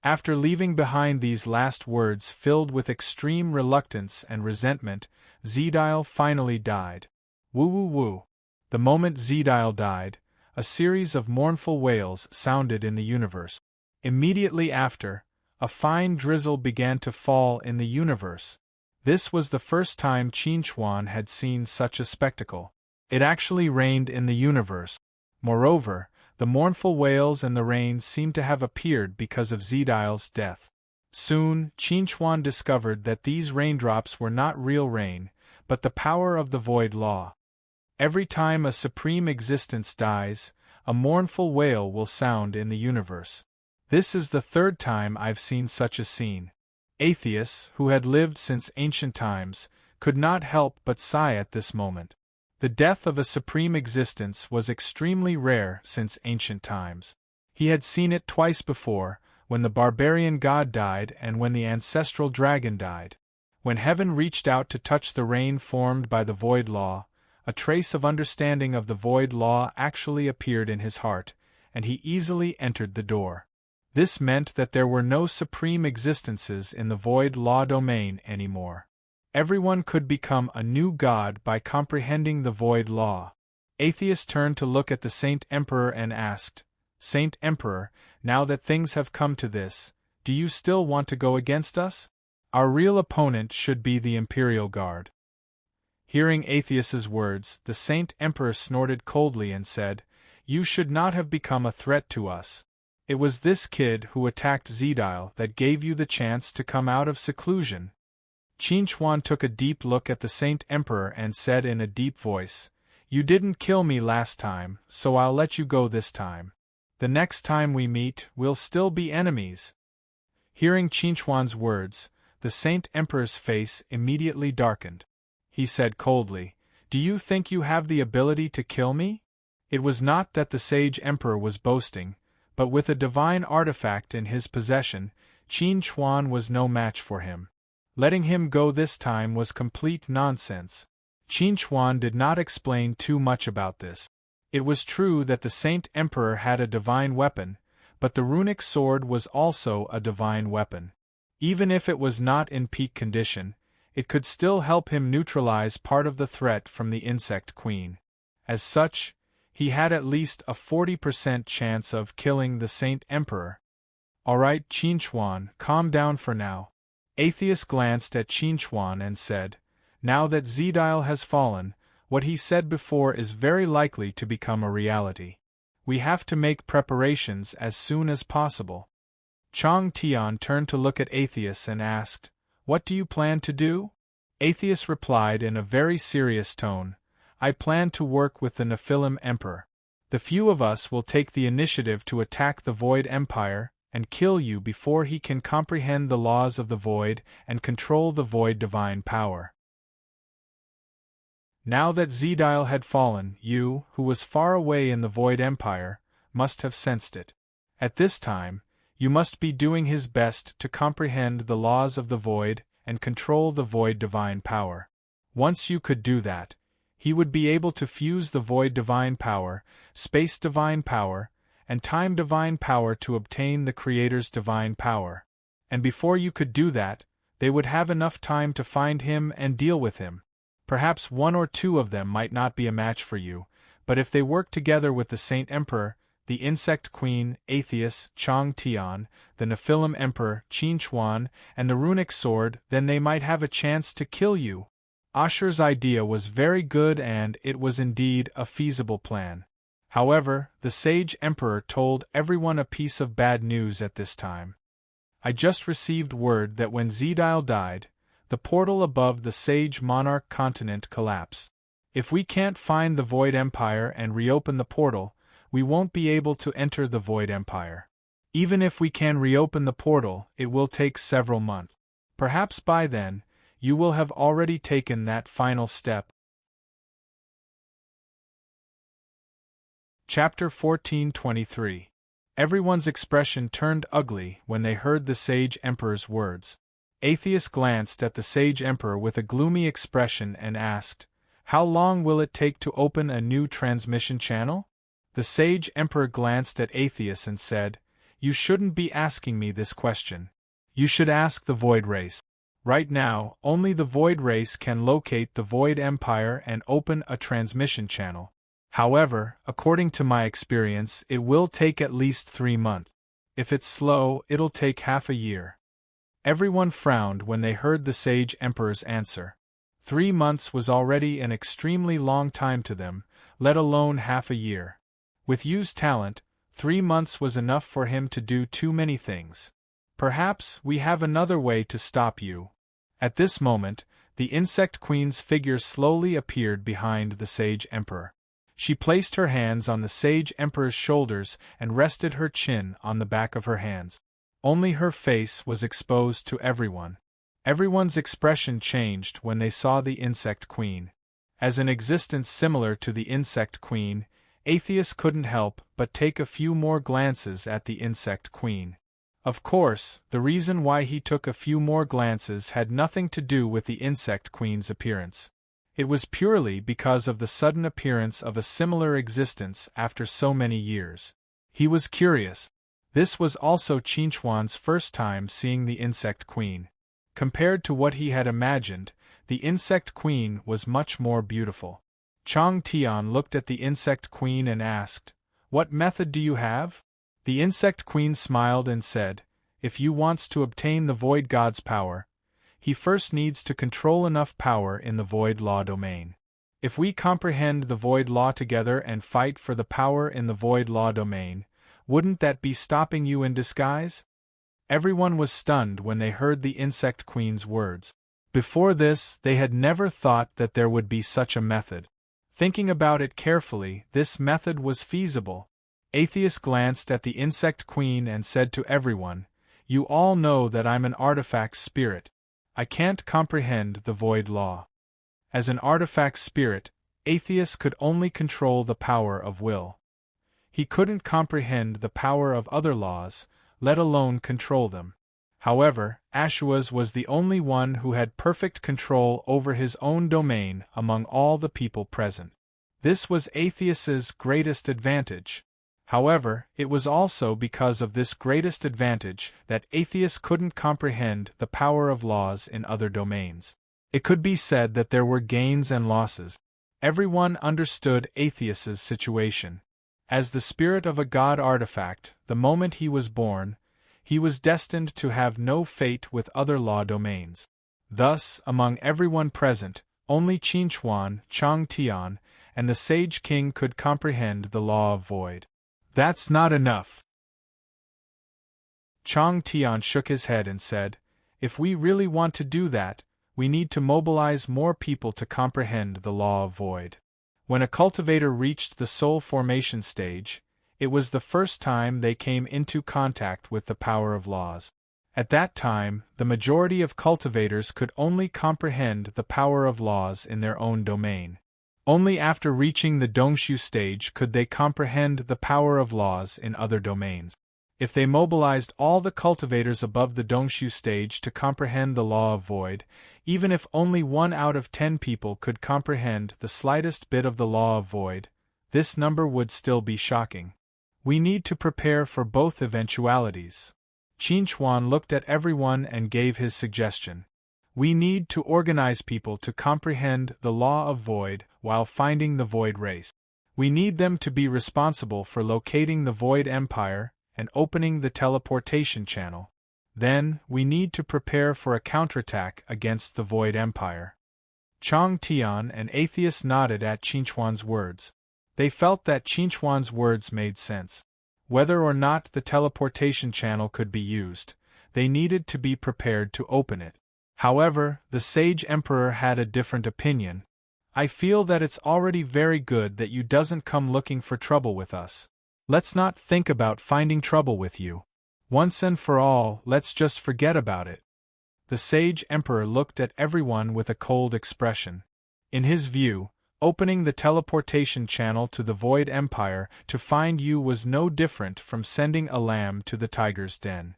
After leaving behind these last words filled with extreme reluctance and resentment, Zendile finally died. Woo woo woo. The moment Zendile died, a series of mournful wails sounded in the universe. Immediately after, a fine drizzle began to fall in the universe. This was the first time Qin Chuan had seen such a spectacle. It actually rained in the universe. Moreover, the mournful wails and the rain seemed to have appeared because of Zendile's death. Soon, Qin Chuan discovered that these raindrops were not real rain, but the power of the void law. Every time a supreme existence dies, a mournful wail will sound in the universe. This is the third time I've seen such a scene. Atheus, who had lived since ancient times, could not help but sigh at this moment. The death of a supreme existence was extremely rare since ancient times. He had seen it twice before, when the barbarian god died and when the ancestral dragon died. When heaven reached out to touch the rain formed by the void law, a trace of understanding of the void law actually appeared in his heart, and he easily entered the door. This meant that there were no supreme existences in the void law domain anymore. Everyone could become a new god by comprehending the void law. Atheist turned to look at the Saint Emperor and asked, "Saint Emperor, now that things have come to this, do you still want to go against us? Our real opponent should be the Imperial Guard." Hearing Atheist's words, the Saint Emperor snorted coldly and said, "You should not have become a threat to us. It was this kid who attacked Zedile that gave you the chance to come out of seclusion." Qin Chuan took a deep look at the Saint Emperor and said in a deep voice, "You didn't kill me last time, so I'll let you go this time. The next time we meet, we'll still be enemies." Hearing Qin Chuan's words, the Saint Emperor's face immediately darkened. He said coldly, "Do you think you have the ability to kill me?" It was not that the Sage Emperor was boasting, but with a divine artifact in his possession, Qin Chuan was no match for him. Letting him go this time was complete nonsense. Qin Chuan did not explain too much about this. It was true that the Saint Emperor had a divine weapon, but the runic sword was also a divine weapon. Even if it was not in peak condition, it could still help him neutralize part of the threat from the Insect Queen. As such, he had at least a 40% chance of killing the Saint Emperor. "Alright, Qin Chuan, calm down for now." Atheist glanced at Qin Chuan and said, "Now that Zedile has fallen, what he said before is very likely to become a reality. We have to make preparations as soon as possible." Chang Tian turned to look at Atheist and asked, "What do you plan to do?" Atheist replied in a very serious tone, "I plan to work with the Nephilim Emperor. The few of us will take the initiative to attack the Void Empire and kill you before he can comprehend the laws of the Void and control the Void divine power." Now that Zedile had fallen, you, who was far away in the Void Empire, must have sensed it. At this time, you must be doing his best to comprehend the laws of the Void and control the Void divine power. Once you could do that, he would be able to fuse the Void divine power, space divine power, and time divine power to obtain the Creator's divine power. And before you could do that, they would have enough time to find him and deal with him. Perhaps one or two of them might not be a match for you, but if they work together with the Saint Emperor, the Insect Queen, Atheist, Chang Tian, the Nephilim Emperor, Qin Chuan, and the Runic Sword, then they might have a chance to kill you. Asher's idea was very good and it was indeed a feasible plan. However, the Sage Emperor told everyone a piece of bad news at this time. "I just received word that when Zedile died, the portal above the Sage Monarch continent collapsed. If we can't find the Void Empire and reopen the portal, we won't be able to enter the Void Empire. Even if we can reopen the portal, it will take several months. Perhaps by then, you will have already taken that final step." Chapter 14:23. Everyone's expression turned ugly when they heard the Sage Emperor's words. Atheist glanced at the Sage Emperor with a gloomy expression and asked, "How long will it take to open a new transmission channel?" The Sage Emperor glanced at Atheist and said, "You shouldn't be asking me this question. You should ask the Void Race. Right now, only the Void Race can locate the Void Empire and open a transmission channel. However, according to my experience, it will take at least 3 months. If it's slow, it'll take half a year." Everyone frowned when they heard the Sage Emperor's answer. 3 months was already an extremely long time to them, let alone half a year. With Yu's talent, 3 months was enough for him to do too many things. "Perhaps we have another way to stop you." At this moment, the Insect Queen's figure slowly appeared behind the Sage Emperor. She placed her hands on the Sage Emperor's shoulders and rested her chin on the back of her hands. Only her face was exposed to everyone. Everyone's expression changed when they saw the Insect Queen. As an existence similar to the Insect Queen, Atheist couldn't help but take a few more glances at the Insect Queen. Of course, the reason why he took a few more glances had nothing to do with the Insect Queen's appearance. It was purely because of the sudden appearance of a similar existence after so many years. He was curious. This was also Qin Chuan's first time seeing the Insect Queen. Compared to what he had imagined, the insect queen was much more beautiful. Chang Tian looked at the insect queen and asked, "What method do you have?" The insect queen smiled and said, "If you wants to obtain the void god's power, he first needs to control enough power in the void law domain. If we comprehend the void law together and fight for the power in the void law domain, wouldn't that be stopping you in disguise?" Everyone was stunned when they heard the insect queen's words. Before this, they had never thought that there would be such a method. Thinking about it carefully, this method was feasible. Atheist glanced at the insect queen and said to everyone, "You all know that I'm an artifact spirit. I can't comprehend the void law. As an artifact spirit, Atheist could only control the power of will. He couldn't comprehend the power of other laws, let alone control them. However, Ashuas was the only one who had perfect control over his own domain among all the people present. This was Atheist's greatest advantage. However, it was also because of this greatest advantage that Atheist couldn't comprehend the power of laws in other domains. It could be said that there were gains and losses. Everyone understood Atheist's situation. As the spirit of a god artifact, the moment he was born, he was destined to have no fate with other law domains. Thus, among everyone present, only Qinchuan, Chang Tian, and the Sage King could comprehend the law of void. That's not enough. Chang Tian shook his head and said, "If we really want to do that, we need to mobilize more people to comprehend the law of void." When a cultivator reached the soul formation stage, it was the first time they came into contact with the power of laws. At that time, the majority of cultivators could only comprehend the power of laws in their own domain. Only after reaching the Dongshu stage could they comprehend the power of laws in other domains. If they mobilized all the cultivators above the Dongshu stage to comprehend the law of void, even if only 1 out of 10 people could comprehend the slightest bit of the law of void, this number would still be shocking. We need to prepare for both eventualities. Qinchuan looked at everyone and gave his suggestion. We need to organize people to comprehend the law of void while finding the void race. We need them to be responsible for locating the void empire and opening the teleportation channel. Then, we need to prepare for a counterattack against the void empire. Chang Tian and Atheist nodded at Qinchuan's words. They felt that Qinchuan's words made sense. Whether or not the teleportation channel could be used, they needed to be prepared to open it. However, the Sage Emperor had a different opinion. "I feel that it's already very good that you doesn't come looking for trouble with us. Let's not think about finding trouble with you. Once and for all, let's just forget about it." The Sage Emperor looked at everyone with a cold expression. In his view, opening the teleportation channel to the Void Empire to find you was no different from sending a lamb to the tiger's den.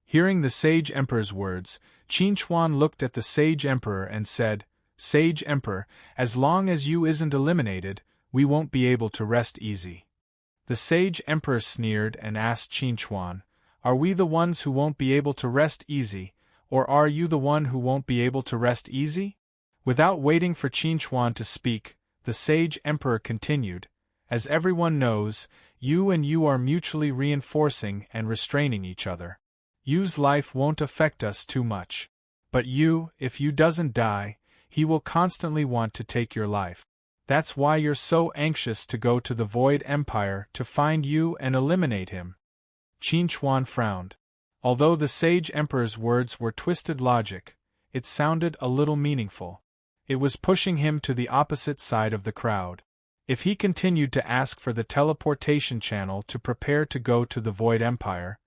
Hearing the Sage Emperor's words, Qinchuan looked at the Sage Emperor and said, "Sage Emperor, as long as you isn't eliminated, we won't be able to rest easy." The Sage Emperor sneered and asked Qinchuan, "Are we the ones who won't be able to rest easy, or are you the one who won't be able to rest easy?" Without waiting for Qinchuan to speak, the Sage Emperor continued, "As everyone knows, you and you are mutually reinforcing and restraining each other. You's life won't affect us too much. But you, if you doesn't die, he will constantly want to take your life. That's why you're so anxious to go to the Void Empire to find you and eliminate him." Qinchuan frowned. Although the Sage Emperor's words were twisted logic, it sounded a little meaningful. It was pushing him to the opposite side of the crowd. If he continued to ask for the teleportation channel to prepare to go to the Void Empire,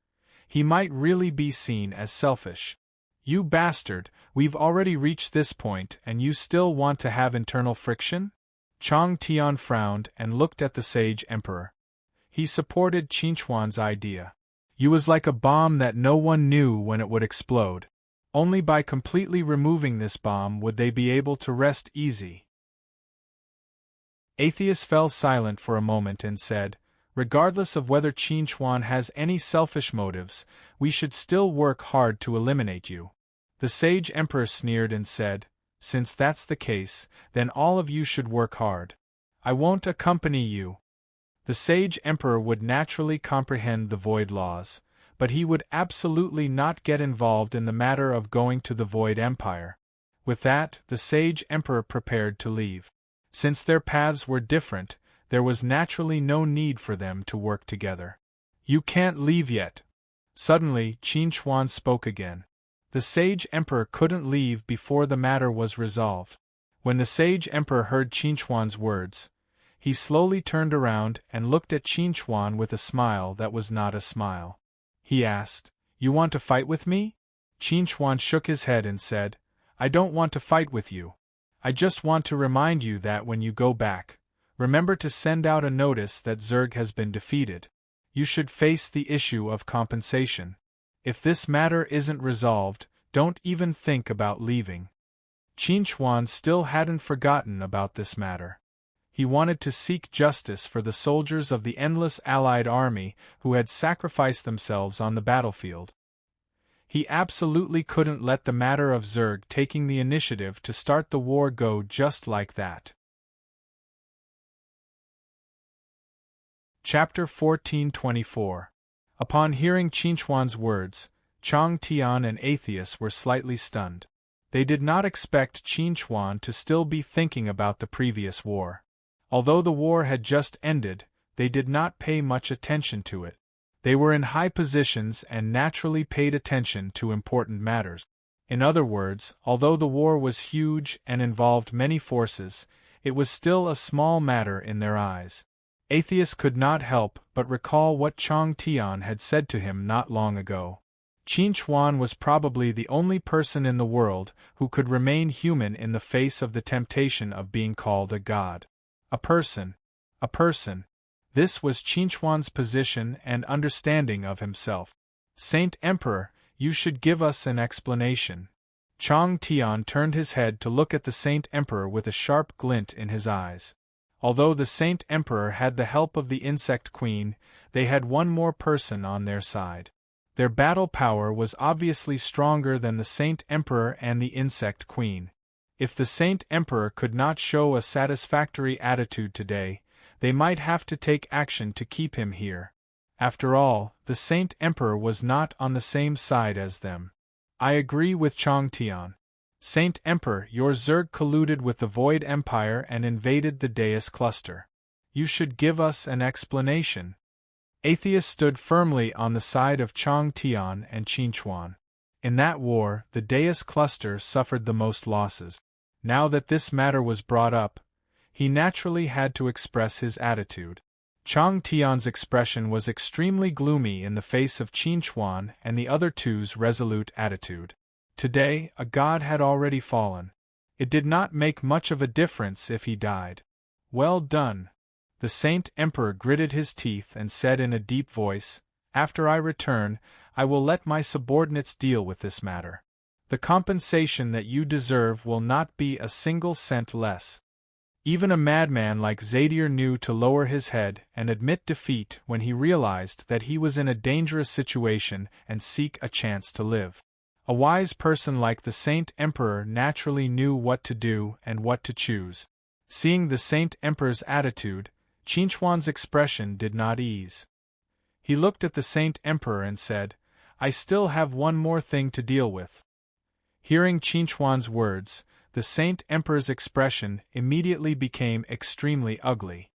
he might really be seen as selfish. "You bastard, we've already reached this point and you still want to have internal friction?" Chang Tian frowned and looked at the Sage Emperor. He supported Qinchuan's idea. You was like a bomb that no one knew when it would explode. Only by completely removing this bomb would they be able to rest easy. Atheist fell silent for a moment and said, "Regardless of whether Qinchuan has any selfish motives, we should still work hard to eliminate you. The sage emperor sneered and said, "Since that's the case, then all of you should work hard. I won't accompany you." The sage emperor would naturally comprehend the void laws, but he would absolutely not get involved in the matter of going to the Void Empire. With that, the sage emperor prepared to leave. Since their paths were different, there was naturally no need for them to work together. "You can't leave yet." Suddenly, Qin Chuan spoke again. The sage emperor couldn't leave before the matter was resolved. When the sage emperor heard Qin Chuan's words, he slowly turned around and looked at Qin Chuan with a smile that was not a smile. He asked, "You want to fight with me?" Qin Chuan shook his head and said, "I don't want to fight with you. I just want to remind you that when you go back, remember to send out a notice that Zerg has been defeated. You should face the issue of compensation. If this matter isn't resolved, don't even think about leaving." Qin Chuan still hadn't forgotten about this matter. He wanted to seek justice for the soldiers of the endless allied army who had sacrificed themselves on the battlefield. He absolutely couldn't let the matter of Zerg taking the initiative to start the war go just like that. Chapter 1424. Upon hearing Qin Chuan's words, Chang Tian and Atheus were slightly stunned. They did not expect Qin Chuan to still be thinking about the previous war. Although the war had just ended, they did not pay much attention to it. They were in high positions and naturally paid attention to important matters. In other words, although the war was huge and involved many forces, it was still a small matter in their eyes. Atheus could not help but recall what Chang Tian had said to him not long ago. Qin Chuan was probably the only person in the world who could remain human in the face of the temptation of being called a god. A person. This was Qin Chuan's position and understanding of himself. "Saint Emperor, you should give us an explanation." Chang Tian turned his head to look at the Saint Emperor with a sharp glint in his eyes. Although the Saint Emperor had the help of the Insect Queen, they had one more person on their side. Their battle power was obviously stronger than the Saint Emperor and the Insect Queen. If the Saint Emperor could not show a satisfactory attitude today, they might have to take action to keep him here. After all, the Saint Emperor was not on the same side as them. "I agree with Chang Tian. Saint Emperor, your Zerg colluded with the Void Empire and invaded the Deus Cluster. You should give us an explanation." Atheus stood firmly on the side of Chang Tian and Qin Chuan. In that war, the Deus Cluster suffered the most losses. Now that this matter was brought up, he naturally had to express his attitude. Chang Tian's expression was extremely gloomy in the face of Qin Chuan and the other two's resolute attitude. Today, a god had already fallen. It did not make much of a difference if he died. "Well done." The Saint Emperor gritted his teeth and said in a deep voice, "After I return, I will let my subordinates deal with this matter. The compensation that you deserve will not be a single cent less." Even a madman like Zadier knew to lower his head and admit defeat when he realized that he was in a dangerous situation and seek a chance to live. A wise person like the Saint Emperor naturally knew what to do and what to choose. Seeing the Saint Emperor's attitude, Qin Chuan's expression did not ease. He looked at the Saint Emperor and said, "I still have one more thing to deal with." Hearing Qin Chuan's words, the Saint Emperor's expression immediately became extremely ugly.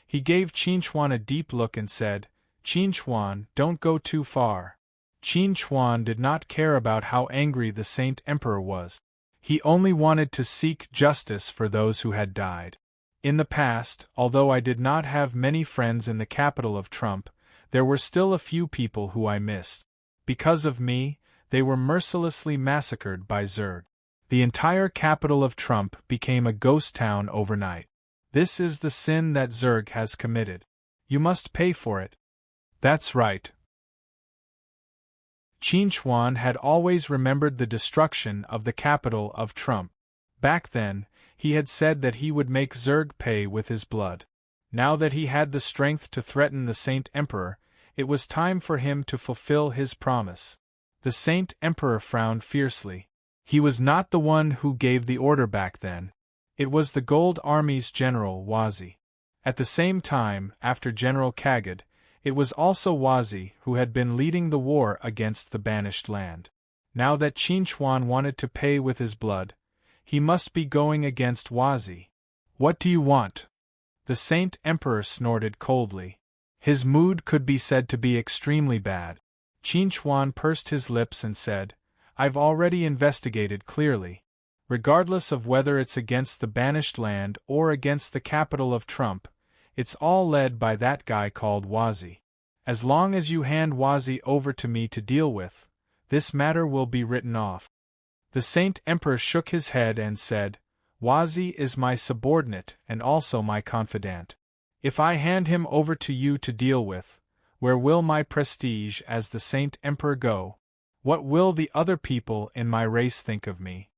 He gave Qin Chuan a deep look and said, "Qin Chuan, don't go too far." Qin Chuan did not care about how angry the Saint Emperor was. He only wanted to seek justice for those who had died. In the past, although I did not have many friends in the capital of Trump, there were still a few people who I missed. Because of me, they were mercilessly massacred by Zerg. The entire capital of Trump became a ghost town overnight. This is the sin that Zerg has committed. You must pay for it. That's right. Qin Chuan had always remembered the destruction of the capital of Trump. Back then, he had said that he would make Zerg pay with his blood. Now that he had the strength to threaten the Saint Emperor, it was time for him to fulfill his promise. The Saint Emperor frowned fiercely. He was not the one who gave the order back then. It was the Gold Army's General Wazi. At the same time, after General Kagad, it was also Wazi who had been leading the war against the banished land. Now that Qinchuan wanted to pay with his blood, he must be going against Wazi. What do you want? The Saint Emperor snorted coldly. His mood could be said to be extremely bad. Qinchuan pursed his lips and said, I've already investigated clearly. Regardless of whether it's against the banished land or against the capital of Trump, it's all led by that guy called Wazi. As long as you hand Wazi over to me to deal with, this matter will be written off. The Saint Emperor shook his head and said, Wazi is my subordinate and also my confidant. If I hand him over to you to deal with, where will my prestige as the Saint Emperor go? What will the other people in my race think of me?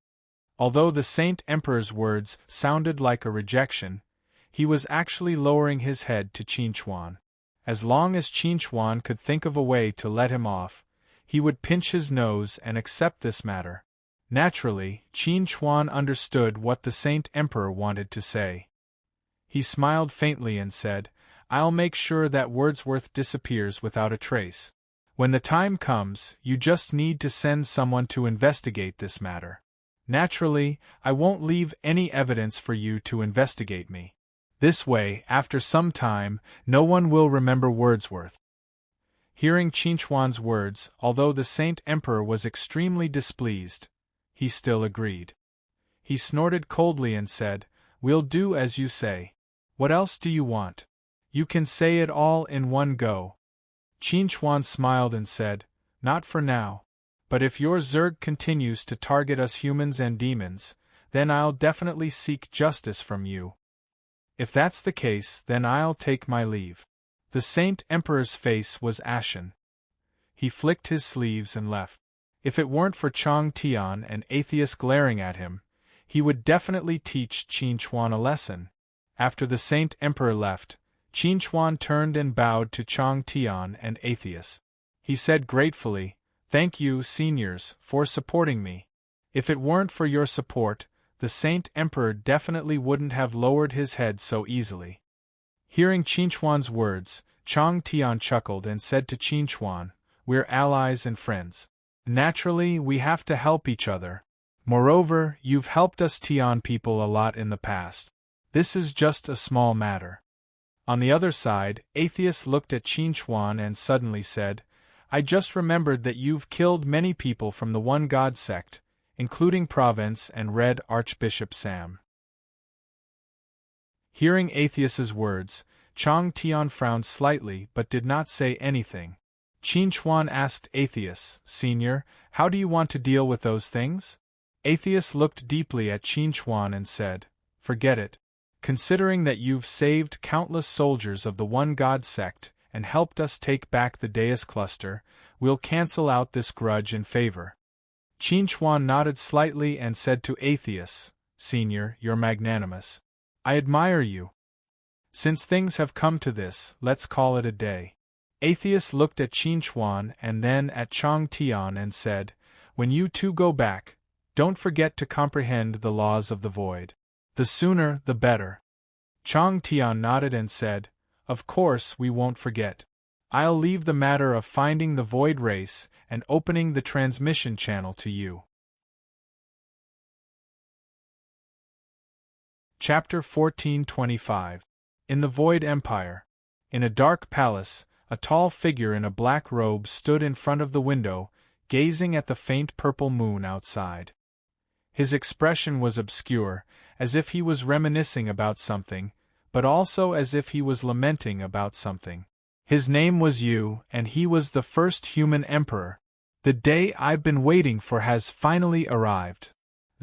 Although the Saint Emperor's words sounded like a rejection, he was actually lowering his head to Qinchuan. As long as Qinchuan could think of a way to let him off, he would pinch his nose and accept this matter. Naturally, Qinchuan understood what the Saint Emperor wanted to say. He smiled faintly and said, I'll make sure that Wordsworth disappears without a trace. When the time comes, you just need to send someone to investigate this matter. Naturally, I won't leave any evidence for you to investigate me. This way, after some time, no one will remember Wordsworth. Hearing Qinchuan's words, although the Saint Emperor was extremely displeased, he still agreed. He snorted coldly and said, We'll do as you say. What else do you want? You can say it all in one go. Qinchuan smiled and said, Not for now. But if your Zerg continues to target us humans and demons, then I'll definitely seek justice from you. If that's the case, then I'll take my leave. The Saint Emperor's face was ashen. He flicked his sleeves and left. If it weren't for Chang Tian and Atheist glaring at him, he would definitely teach Qinchuan a lesson. After the Saint Emperor left, Qinchuan turned and bowed to Chang Tian and Atheist. He said gratefully, Thank you, seniors, for supporting me. If it weren't for your support, the Saint Emperor definitely wouldn't have lowered his head so easily. Hearing Qinchuan's words, Chang Tian chuckled and said to Qinchuan, We're allies and friends. Naturally, we have to help each other. Moreover, you've helped us Tian people a lot in the past. This is just a small matter. On the other side, Atheist looked at Qinchuan and suddenly said, I just remembered that you've killed many people from the One God sect, including Province and Red Archbishop Sam. Hearing Atheist's words, Chang Tian frowned slightly but did not say anything. Qinchuan asked Atheist, Senior, how do you want to deal with those things? Atheist looked deeply at Qinchuan and said, Forget it. Considering that you've saved countless soldiers of the One God sect and helped us take back the Deus cluster, we'll cancel out this grudge in favor. Qinchuan nodded slightly and said to Atheist, Senior, you're magnanimous. I admire you. Since things have come to this, let's call it a day. Atheist looked at Qinchuan and then at Chang Tian and said, When you two go back, don't forget to comprehend the laws of the void. The sooner, the better. Chang Tian nodded and said, Of course we won't forget. I'll leave the matter of finding the void race and opening the transmission channel to you. Chapter 1425. In the Void Empire. In a dark palace, a tall figure in a black robe stood in front of the window, gazing at the faint purple moon outside. His expression was obscure, as if he was reminiscing about something, but also as if he was lamenting about something. His name was Yu, and he was the first human emperor. The day I've been waiting for has finally arrived.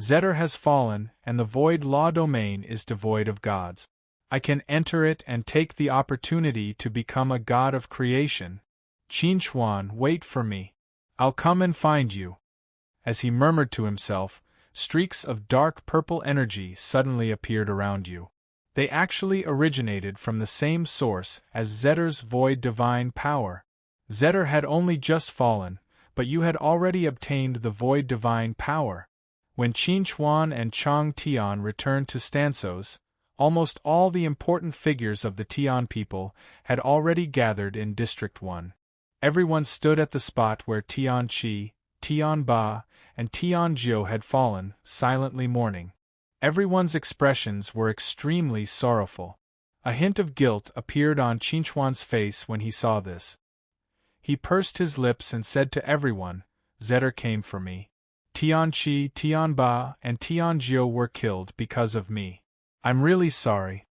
Zetter has fallen, and the void law domain is devoid of gods. I can enter it and take the opportunity to become a god of creation. Qinchuan, wait for me. I'll come and find you. As he murmured to himself, streaks of dark purple energy suddenly appeared around you. They actually originated from the same source as Zetter's void divine power. Zetter had only just fallen, but you had already obtained the void divine power. When Qin Chuan and Chang Tian returned to Stansos, almost all the important figures of the Tian people had already gathered in District 1. Everyone stood at the spot where Tian Qi, Tian Ba, and Tian Jiu had fallen, silently mourning. Everyone's expressions were extremely sorrowful. A hint of guilt appeared on Qinchuan's face when he saw this. He pursed his lips and said to everyone, "Zetter came for me. Tian Qi, Tian Ba, and Tian Jiu were killed because of me. I'm really sorry."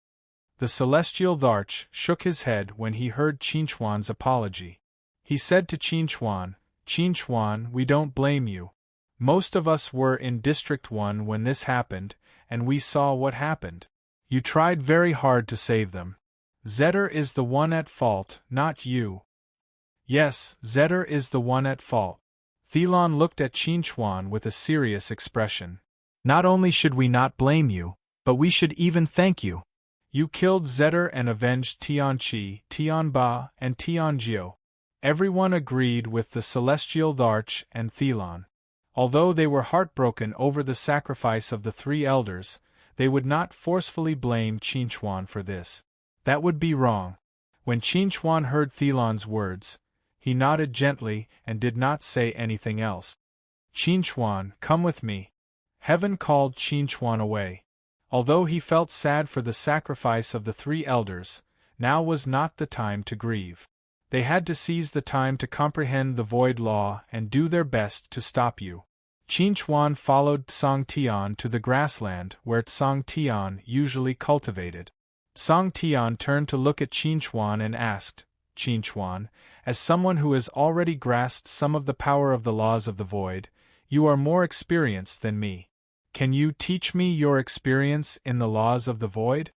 The celestial Dharch shook his head when he heard Qinchuan's apology. He said to Qinchuan, "Qinchuan, we don't blame you. Most of us were in District 1 when this happened, and we saw what happened. You tried very hard to save them. Zetter is the one at fault, not you." "Yes, Zetter is the one at fault." Thelon looked at Qinchuan with a serious expression. "Not only should we not blame you, but we should even thank you. You killed Zetter and avenged Tian Qi, Tian Ba, and Tian Jiu." Everyone agreed with the celestial Dharch and Thelon. Although they were heartbroken over the sacrifice of the three elders, they would not forcefully blame Qinchuan for this. That would be wrong. When Qinchuan heard Thelon's words, he nodded gently and did not say anything else. "Qinchuan, come with me." Heaven called Qinchuan away. Although he felt sad for the sacrifice of the three elders, now was not the time to grieve. They had to seize the time to comprehend the void law and do their best to stop you. Qinchuan followed Tsang Tian to the grassland where Tsang Tian usually cultivated. Tsang Tian turned to look at Qinchuan and asked, "Qinchuan, as someone who has already grasped some of the power of the laws of the void, you are more experienced than me. Can you teach me your experience in the laws of the void?"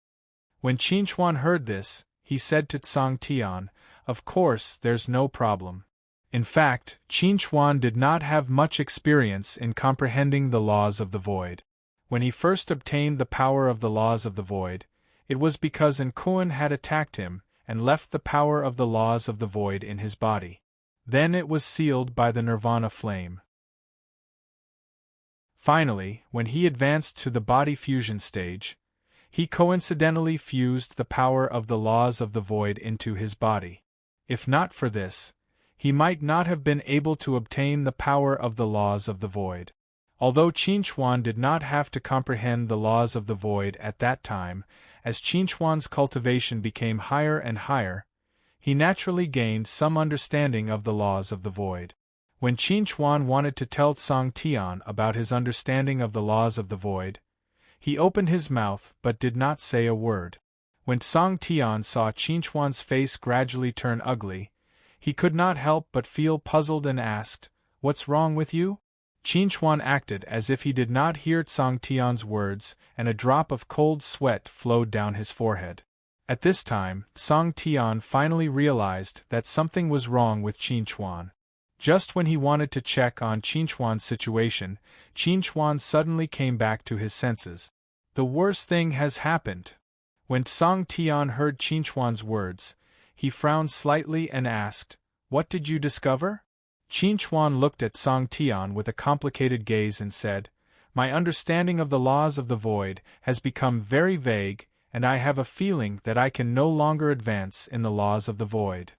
When Qinchuan heard this, he said to Tsang Tian, "Of course, there's no problem." In fact, Qinchuan did not have much experience in comprehending the laws of the void. When he first obtained the power of the laws of the void, it was because Nkuan had attacked him and left the power of the laws of the void in his body. Then it was sealed by the nirvana flame. Finally, when he advanced to the body fusion stage, he coincidentally fused the power of the laws of the void into his body. If not for this, he might not have been able to obtain the power of the laws of the void. Although Qinchuan did not have to comprehend the laws of the void at that time, as Qinchuan's cultivation became higher and higher, he naturally gained some understanding of the laws of the void. When Qinchuan wanted to tell Tsang Tian about his understanding of the laws of the void, he opened his mouth but did not say a word. When Tsang Tian saw Qinchuan's face gradually turn ugly, he could not help but feel puzzled and asked, "What's wrong with you?" Qinchuan acted as if he did not hear Tsang Tian's words, and a drop of cold sweat flowed down his forehead. At this time, Tsang Tian finally realized that something was wrong with Qinchuan. Just when he wanted to check on Qinchuan's situation, Qinchuan suddenly came back to his senses. "The worst thing has happened." When Tsang Tian heard Qinchuan's words, he frowned slightly and asked, "What did you discover?" Qinchuan looked at Tsang Tian with a complicated gaze and said, "My understanding of the laws of the void has become very vague, and I have a feeling that I can no longer advance in the laws of the void."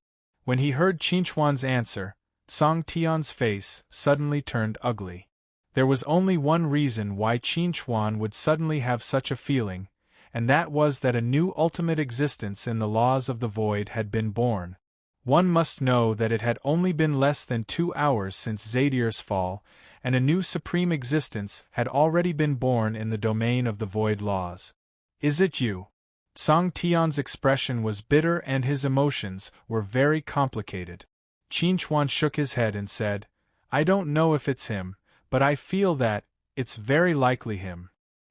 When he heard Qinchuan's answer, Tsang Tian's face suddenly turned ugly. There was only one reason why Qinchuan would suddenly have such a feeling, and that was that a new ultimate existence in the laws of the void had been born. One must know that it had only been less than 2 hours since Zadir's fall, and a new supreme existence had already been born in the domain of the void laws. "Is it you?" Tsang Tian's expression was bitter and his emotions were very complicated. Qinchuan shook his head and said, "I don't know if it's him, but I feel that it's very likely him.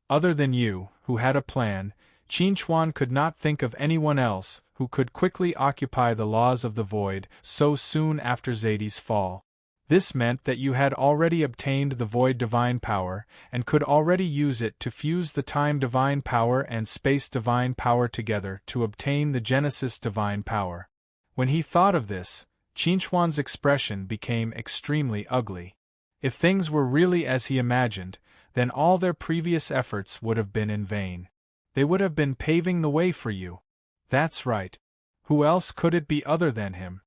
Other than you, who had a plan, Qinchuan could not think of anyone else who could quickly occupy the laws of the void so soon after Zady's fall. This meant that you had already obtained the void divine power and could already use it to fuse the time divine power and space divine power together to obtain the Genesis divine power." When he thought of this, Qinchuan's expression became extremely ugly. If things were really as he imagined, then all their previous efforts would have been in vain. They would have been paving the way for you. That's right. Who else could it be other than him?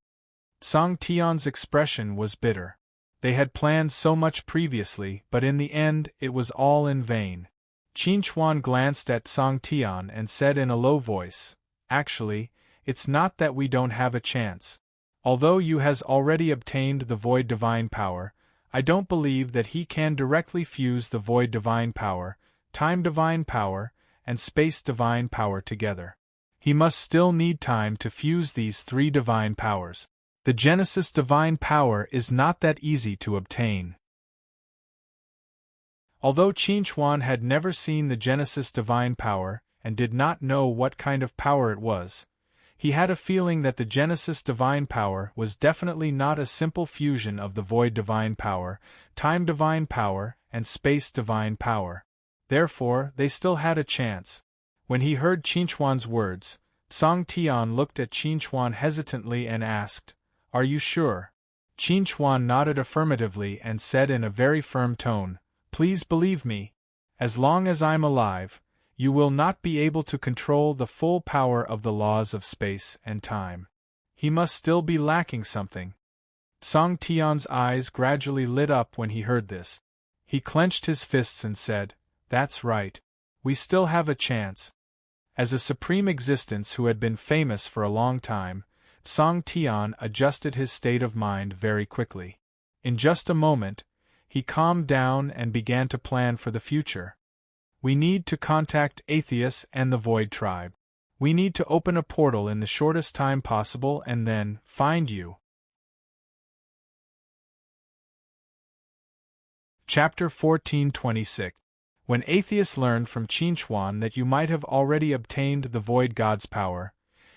Song Tian's expression was bitter. They had planned so much previously, but in the end it was all in vain. Qin Chuan glanced at Song Tian and said in a low voice, "Actually, it's not that we don't have a chance. Although you has already obtained the void divine power, I don't believe that he can directly fuse the void divine power, time divine power, and space divine power together. He must still need time to fuse these three divine powers. The Genesis divine power is not that easy to obtain." Although Qin Chuan had never seen the Genesis divine power and did not know what kind of power it was, he had a feeling that the Genesis divine power was definitely not a simple fusion of the void divine power, time divine power, and space divine power. Therefore, they still had a chance. When he heard Qin Chuan's words, Song Tian looked at Qin Chuan hesitantly and asked, "Are you sure?" Qin Chuan nodded affirmatively and said in a very firm tone, "Please believe me. As long as I'm alive, you will not be able to control the full power of the laws of space and time." He must still be lacking something. Song Tian's eyes gradually lit up when he heard this. He clenched his fists and said, "That's right. We still have a chance." As a supreme existence who had been famous for a long time, Song Tian adjusted his state of mind very quickly. In just a moment, he calmed down and began to plan for the future. "We need to contact Atheus and the Void Tribe. We need to open a portal in the shortest time possible and then find you." Chapter 14:26. When Atheus learned from Qin Chuan that you might have already obtained the Void God's power,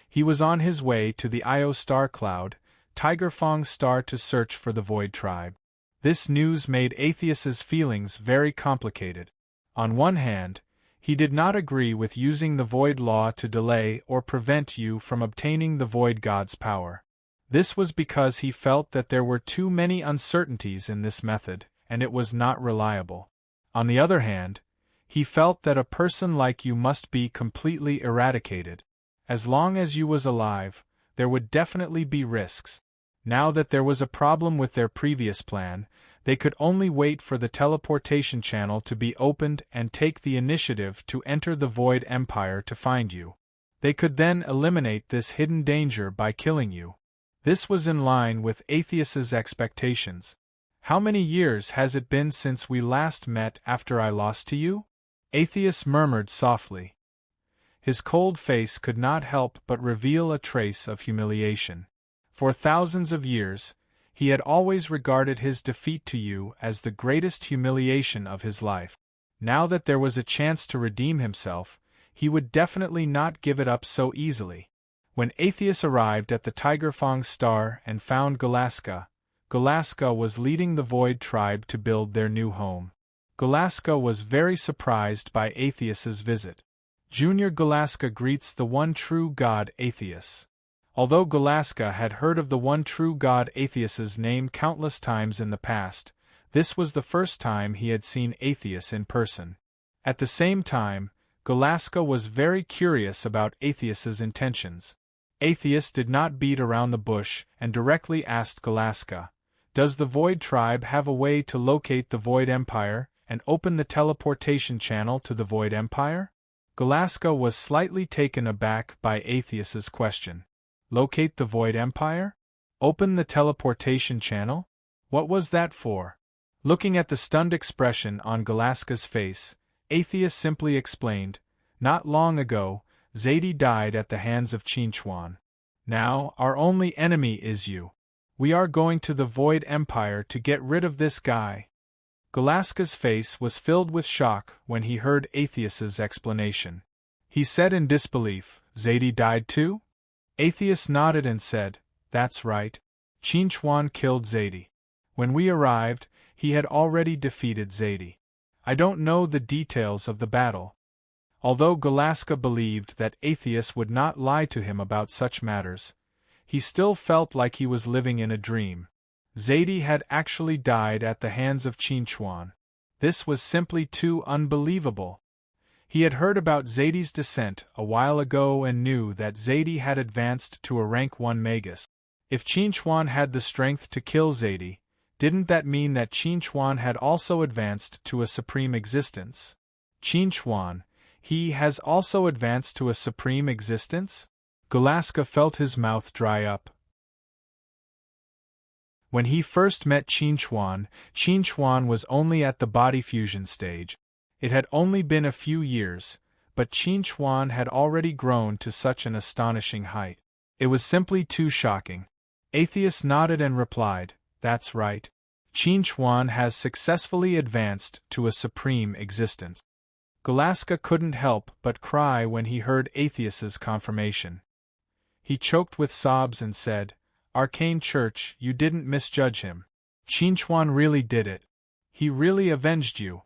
he was on his way to the Io star cloud, Tiger Fong's star, to search for the Void Tribe. This news made Atheus's feelings very complicated. On one hand, he did not agree with using the Void Law to delay or prevent you from obtaining the Void God's power. This was because he felt that there were too many uncertainties in this method, and it was not reliable. On the other hand, he felt that a person like you must be completely eradicated. As long as you was alive, there would definitely be risks. Now that there was a problem with their previous plan, they could only wait for the teleportation channel to be opened and take the initiative to enter the Void Empire to find you. They could then eliminate this hidden danger by killing you. This was in line with Atheus's expectations. "How many years has it been since we last met after I lost to you?" Atheus murmured softly. His cold face could not help but reveal a trace of humiliation. For thousands of years, he had always regarded his defeat to you as the greatest humiliation of his life. Now that there was a chance to redeem himself, he would definitely not give it up so easily. When Atheus arrived at the Tiger Fong star and found Galaska was leading the Void Tribe to build their new home. Galaska was very surprised by Atheus's visit. Junior Galaska greets the one true God Atheus. Although Galaska had heard of the one true God Atheus's name countless times in the past, this was the first time he had seen Atheus in person. At the same time, Galaska was very curious about Atheus's intentions. Atheus did not beat around the bush and directly asked Galaska, "Does the Void Tribe have a way to locate the Void Empire and open the teleportation channel to the Void Empire?" Galaska was slightly taken aback by Atheus's question. Locate the Void Empire? Open the teleportation channel? What was that for? Looking at the stunned expression on Galaska's face, Atheus simply explained, "Not long ago, Zadie died at the hands of Qin Chuan. Now, our only enemy is you. We are going to the Void Empire to get rid of this guy." Galaska's face was filled with shock when he heard Atheus's explanation. He said in disbelief, "Zadie died too?" Atheus nodded and said, "That's right. Qin Chuan killed Zadie. When we arrived, he had already defeated Zadie. I don't know the details of the battle." Although Galaska believed that Atheus would not lie to him about such matters, he still felt like he was living in a dream. Zadie had actually died at the hands of Qin Chuan. This was simply too unbelievable. He had heard about Zadie's descent a while ago and knew that Zadie had advanced to a rank 1 magus. If Qin Chuan had the strength to kill Zadie, didn't that mean that Qin Chuan had also advanced to a supreme existence? Qin Chuan, he has also advanced to a supreme existence? Galaska felt his mouth dry up. When he first met Qin Chuan was only at the body fusion stage. It had only been a few years, but Qin Chuan had already grown to such an astonishing height. It was simply too shocking. Atheist nodded and replied, "That's right. Qin Chuan has successfully advanced to a supreme existence." Galaska couldn't help but cry when he heard Atheist's confirmation. He choked with sobs and said, "Arcane Church, you didn't misjudge him. Qin Chuan really did it. He really avenged you."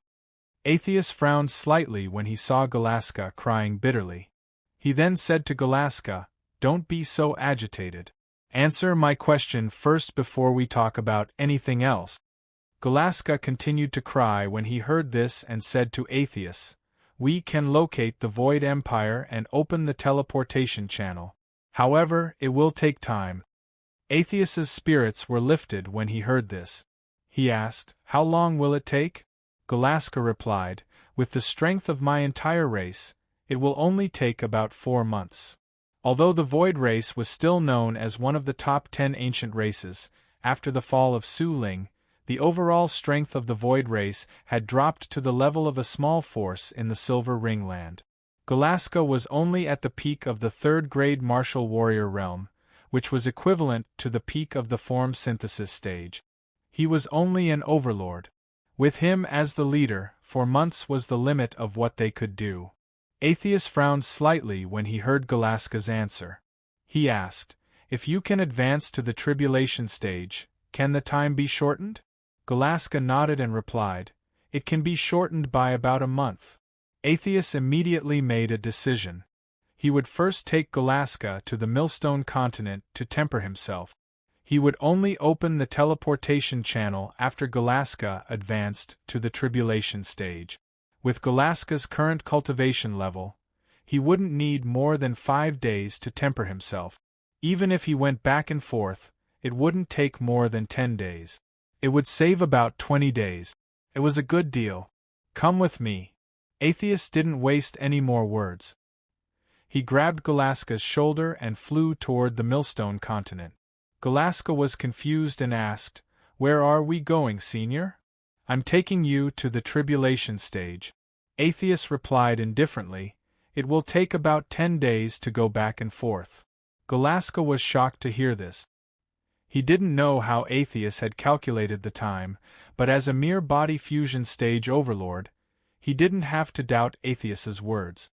Atheist frowned slightly when he saw Galaska crying bitterly. He then said to Galaska, "Don't be so agitated. Answer my question first before we talk about anything else." Galaska continued to cry when he heard this and said to Atheist, "We can locate the Void Empire and open the teleportation channel. However, it will take time." Atheist's spirits were lifted when he heard this. He asked, "How long will it take?" Galaska replied, "With the strength of my entire race, it will only take about 4 months." Although the Void race was still known as one of the top 10 ancient races, after the fall of Su Ling, the overall strength of the Void race had dropped to the level of a small force in the Silver Ring land. Galaska was only at the peak of the 3rd-grade martial warrior realm, which was equivalent to the peak of the form synthesis stage. He was only an overlord. With him as the leader, 4 months was the limit of what they could do. Atheist frowned slightly when he heard Galaska's answer. He asked, "If you can advance to the tribulation stage, can the time be shortened?" Galaska nodded and replied, "It can be shortened by about a month." Atheist immediately made a decision. He would first take Galaska to the Millstone continent to temper himself. He would only open the teleportation channel after Galaska advanced to the tribulation stage. With Galaska's current cultivation level, he wouldn't need more than 5 days to temper himself. Even if he went back and forth, it wouldn't take more than 10 days. It would save about 20 days. It was a good deal. "Come with me." Atheist didn't waste any more words. He grabbed Galaska's shoulder and flew toward the Millstone continent. Galaska was confused and asked, "Where are we going, Senior?" "I'm taking you to the tribulation stage." Atheist replied indifferently, "It will take about 10 days to go back and forth." Galaska was shocked to hear this. He didn't know how Atheist had calculated the time, but as a mere body fusion stage overlord, he didn't have to doubt Atheist's words.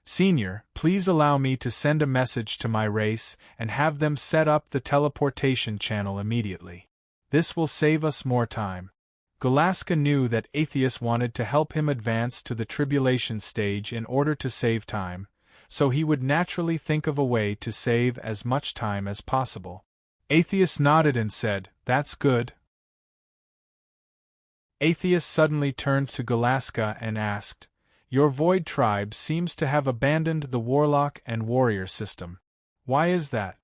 "Senior, please allow me to send a message to my race and have them set up the teleportation channel immediately. This will save us more time." Galaska knew that Atheist wanted to help him advance to the tribulation stage in order to save time, so he would naturally think of a way to save as much time as possible. Atheist nodded and said, "That's good." Atheist suddenly turned to Galaska and asked, "Your Void tribe seems to have abandoned the Warlock and Warrior system. Why is that?"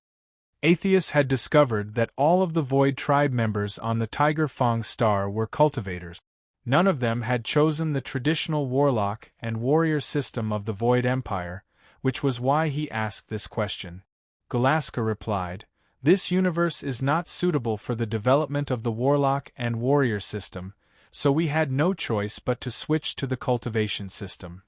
Atheist had discovered that all of the Void tribe members on the Tiger Fong star were cultivators. None of them had chosen the traditional Warlock and Warrior system of the Void Empire, which was why he asked this question. Galaska replied, "This universe is not suitable for the development of the Warlock and Warrior system, so we had no choice but to switch to the cultivation system."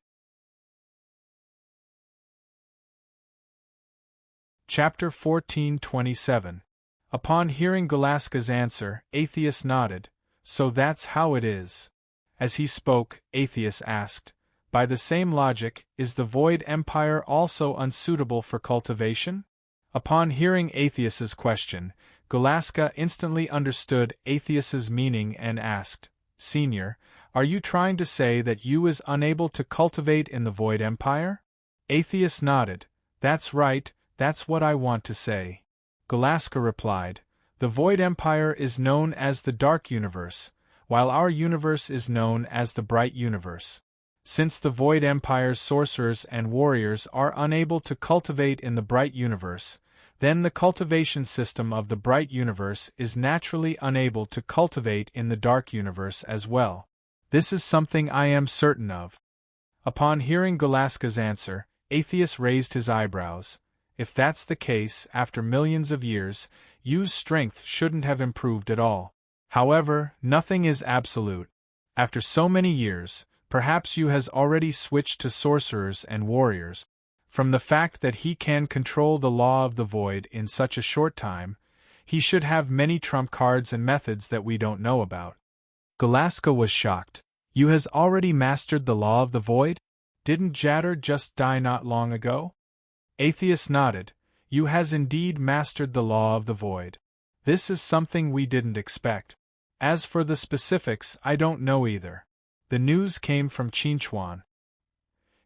Chapter 14:27. Upon hearing Galaska's answer, Atheist nodded, "So that's how it is." As he spoke, Atheist asked, "By the same logic, is the Void Empire also unsuitable for cultivation?" Upon hearing Atheist's question, Galaska instantly understood Atheist's meaning and asked, "Senior, are you trying to say that you is unable to cultivate in the Void Empire?" Atheist nodded, "That's right, that's what I want to say." Galaska replied, "The Void Empire is known as the Dark Universe, while our universe is known as the Bright Universe. Since the Void Empire's sorcerers and warriors are unable to cultivate in the Bright Universe, then the cultivation system of the Bright Universe is naturally unable to cultivate in the Dark Universe as well. This is something I am certain of. Upon hearing Galaska's answer, Atheus raised his eyebrows. If that's the case, after millions of years, Yu's strength shouldn't have improved at all. However, nothing is absolute. After so many years, perhaps Yu has already switched to sorcerers and warriors. From the fact that he can control the law of the void in such a short time, he should have many trump cards and methods that we don't know about. Galaska was shocked. Yu has already mastered the law of the void? Didn't Jadder just die not long ago? Atheus nodded. Yu has indeed mastered the law of the void. This is something we didn't expect. As for the specifics, I don't know either. The news came from Qinchuan.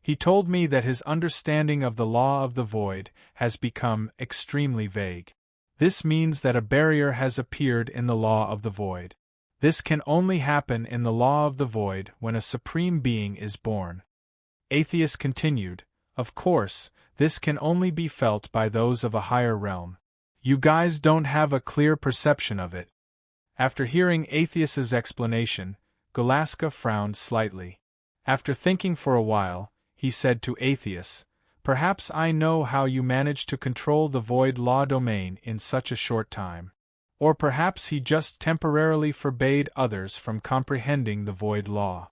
He told me that his understanding of the law of the void has become extremely vague. This means that a barrier has appeared in the law of the void. This can only happen in the law of the void when a supreme being is born. Atheus continued, of course, this can only be felt by those of a higher realm. You guys don't have a clear perception of it. After hearing Atheus's explanation, Galaska frowned slightly. After thinking for a while, he said to Atheus, perhaps I know how you managed to control the void law domain in such a short time. Or perhaps he just temporarily forbade others from comprehending the void law.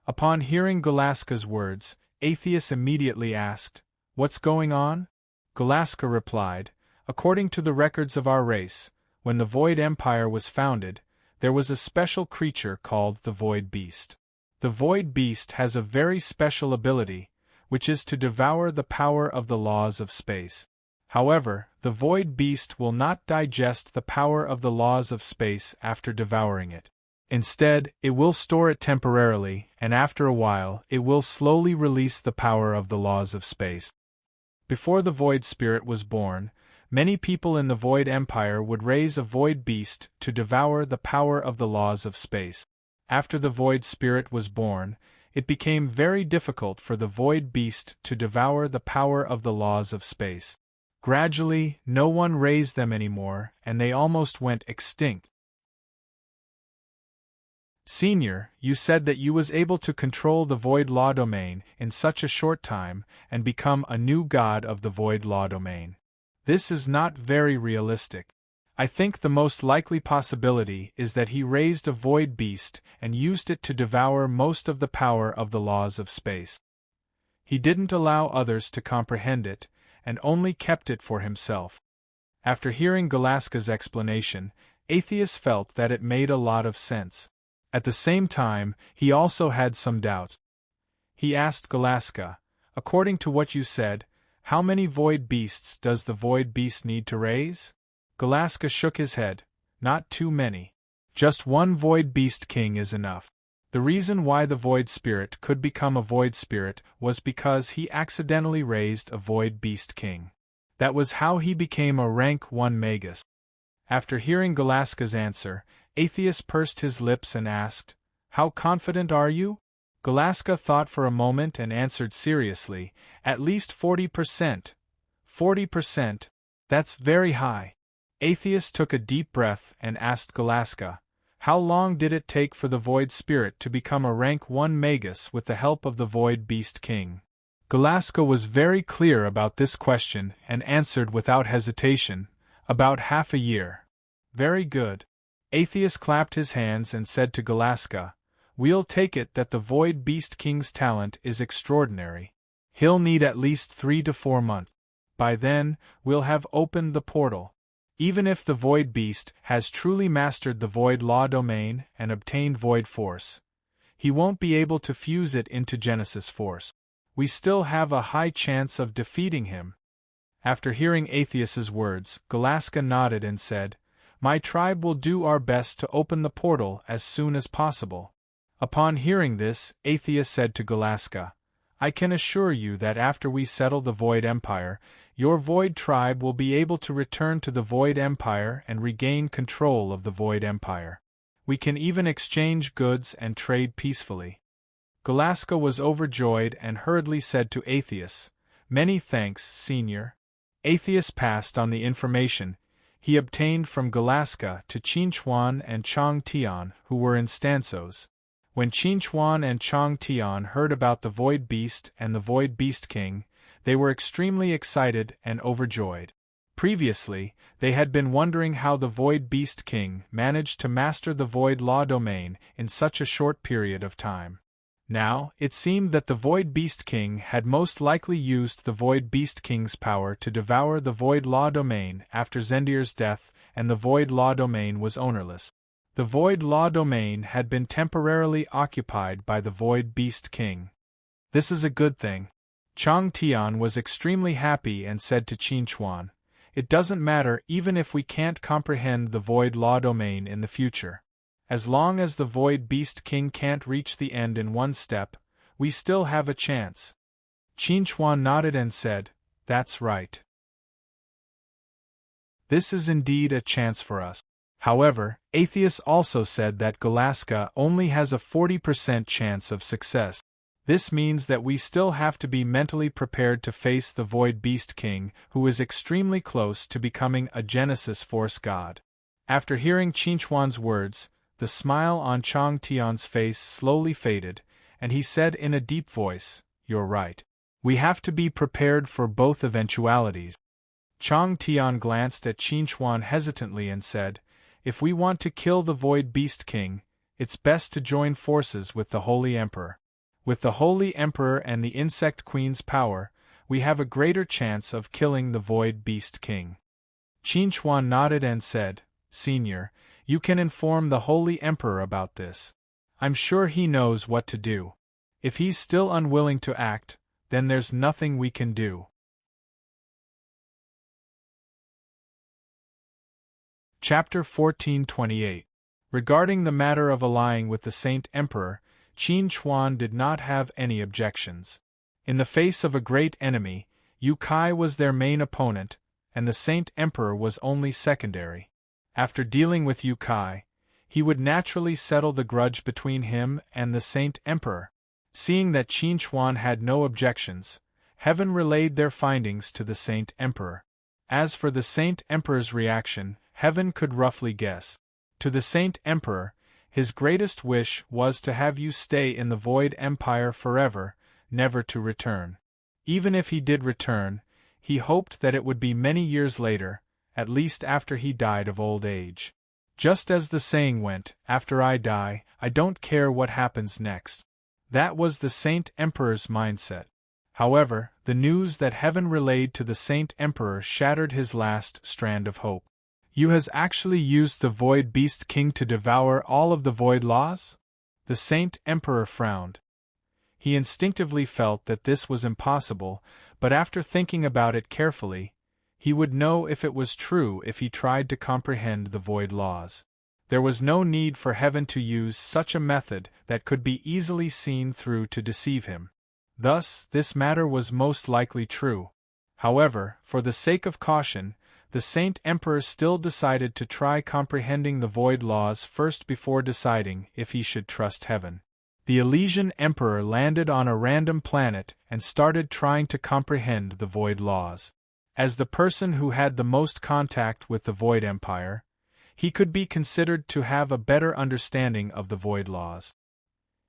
Upon hearing Galaska's words, Atheus immediately asked, what's going on? Galaska replied, according to the records of our race, when the Void Empire was founded, there was a special creature called the Void Beast. The Void Beast has a very special ability, which is to devour the power of the laws of space. However, the Void Beast will not digest the power of the laws of space after devouring it. Instead, it will store it temporarily, and after a while, it will slowly release the power of the laws of space. Before the Void Spirit was born, many people in the Void Empire would raise a Void Beast to devour the power of the laws of space. After the Void Spirit was born, it became very difficult for the Void Beast to devour the power of the laws of space. Gradually, no one raised them anymore, and they almost went extinct. Senior, you said that you was able to control the Void Law Domain in such a short time and become a new god of the Void Law Domain. This is not very realistic. I think the most likely possibility is that he raised a Void Beast and used it to devour most of the power of the laws of space. He didn't allow others to comprehend it, and only kept it for himself. After hearing Galaska's explanation, Atheus felt that it made a lot of sense. At the same time, he also had some doubts. He asked Galaska, according to what you said, how many Void Beasts does the Void Beast need to raise? Galaska shook his head. Not too many. Just one Void Beast King is enough. The reason why the Void Spirit could become a Void Spirit was because he accidentally raised a Void Beast King. That was how he became a rank 1 Magus. After hearing Galaska's answer, Atheus pursed his lips and asked, how confident are you? Galaska thought for a moment and answered seriously, at least 40%. 40%? That's very high. Atheus took a deep breath and asked Galaska, how long did it take for the Void Spirit to become a rank 1 Magus with the help of the Void Beast King? Galaska was very clear about this question and answered without hesitation, about half a year. Very good. Atheus clapped his hands and said to Galaska, we'll take it that the Void Beast King's talent is extraordinary. He'll need at least 3 to 4 months. By then, we'll have opened the portal. Even if the Void Beast has truly mastered the Void Law Domain and obtained Void Force, he won't be able to fuse it into Genesis Force. We still have a high chance of defeating him. After hearing Atheus's words, Galaska nodded and said, my tribe will do our best to open the portal as soon as possible. Upon hearing this, Atheus said to Galaska, I can assure you that after we settle the Void Empire, your Void tribe will be able to return to the Void Empire and regain control of the Void Empire. We can even exchange goods and trade peacefully. Galaska was overjoyed and hurriedly said to Atheus, "Many thanks, Senior." Atheus passed on the information he obtained from Galaska to Qinchuan and Chang Tian, who were in stanzos. When Qinchuan and Chang Tian heard about the Void Beast and the Void Beast King, they were extremely excited and overjoyed. Previously, they had been wondering how the Void Beast King managed to master the Void Law domain in such a short period of time. Now, it seemed that the Void Beast King had most likely used the Void Beast King's power to devour the Void Law domain after Zendir's death, and the Void Law domain was ownerless. The Void Law domain had been temporarily occupied by the Void Beast King. This is a good thing. Chang Tian was extremely happy and said to Qinchuan, "It doesn't matter even if we can't comprehend the Void Law domain in the future. As long as the Void Beast King can't reach the end in one step, we still have a chance." Qinchuan nodded and said, "That's right. This is indeed a chance for us." However, Atheus also said that Galaska only has a 40% chance of success. This means that we still have to be mentally prepared to face the Void Beast King, who is extremely close to becoming a Genesis Force god. After hearing Qinchuan's words, the smile on Chang Tian's face slowly faded, and he said in a deep voice, "You're right. We have to be prepared for both eventualities." Chang Tian glanced at Qinchuan hesitantly and said, "If we want to kill the Void Beast King, it's best to join forces with the Holy Emperor. With the Holy Emperor and the Insect Queen's power, we have a greater chance of killing the Void Beast King." Qinchuan nodded and said, "Senior, you can inform the Holy Emperor about this. I'm sure he knows what to do. If he's still unwilling to act, then there's nothing we can do." Chapter 1428. Regarding the matter of allying with the Saint Emperor, Qinchuan did not have any objections. In the face of a great enemy, Yu Kai was their main opponent, and the Saint Emperor was only secondary. After dealing with Yu Kai, he would naturally settle the grudge between him and the Saint Emperor. Seeing that Qinchuan had no objections, Heaven relayed their findings to the Saint Emperor. As for the Saint Emperor's reaction, Heaven could roughly guess. To the Saint Emperor, his greatest wish was to have you stay in the Void Empire forever, never to return. Even if he did return, he hoped that it would be many years later, at least after he died of old age. Just as the saying went, "After I die, I don't care what happens next." That was the Saint Emperor's mindset. However, the news that Heaven relayed to the Saint Emperor shattered his last strand of hope. "You has actually used the Void Beast King to devour all of the Void Laws?" The Saint Emperor frowned. He instinctively felt that this was impossible, but after thinking about it carefully, he would know if it was true if he tried to comprehend the Void Laws. There was no need for Heaven to use such a method that could be easily seen through to deceive him. Thus, this matter was most likely true. However, for the sake of caution, the Saint Emperor still decided to try comprehending the Void Laws first before deciding if he should trust Heaven. The Elysian Emperor landed on a random planet and started trying to comprehend the Void Laws. As the person who had the most contact with the Void Empire, he could be considered to have a better understanding of the Void Laws.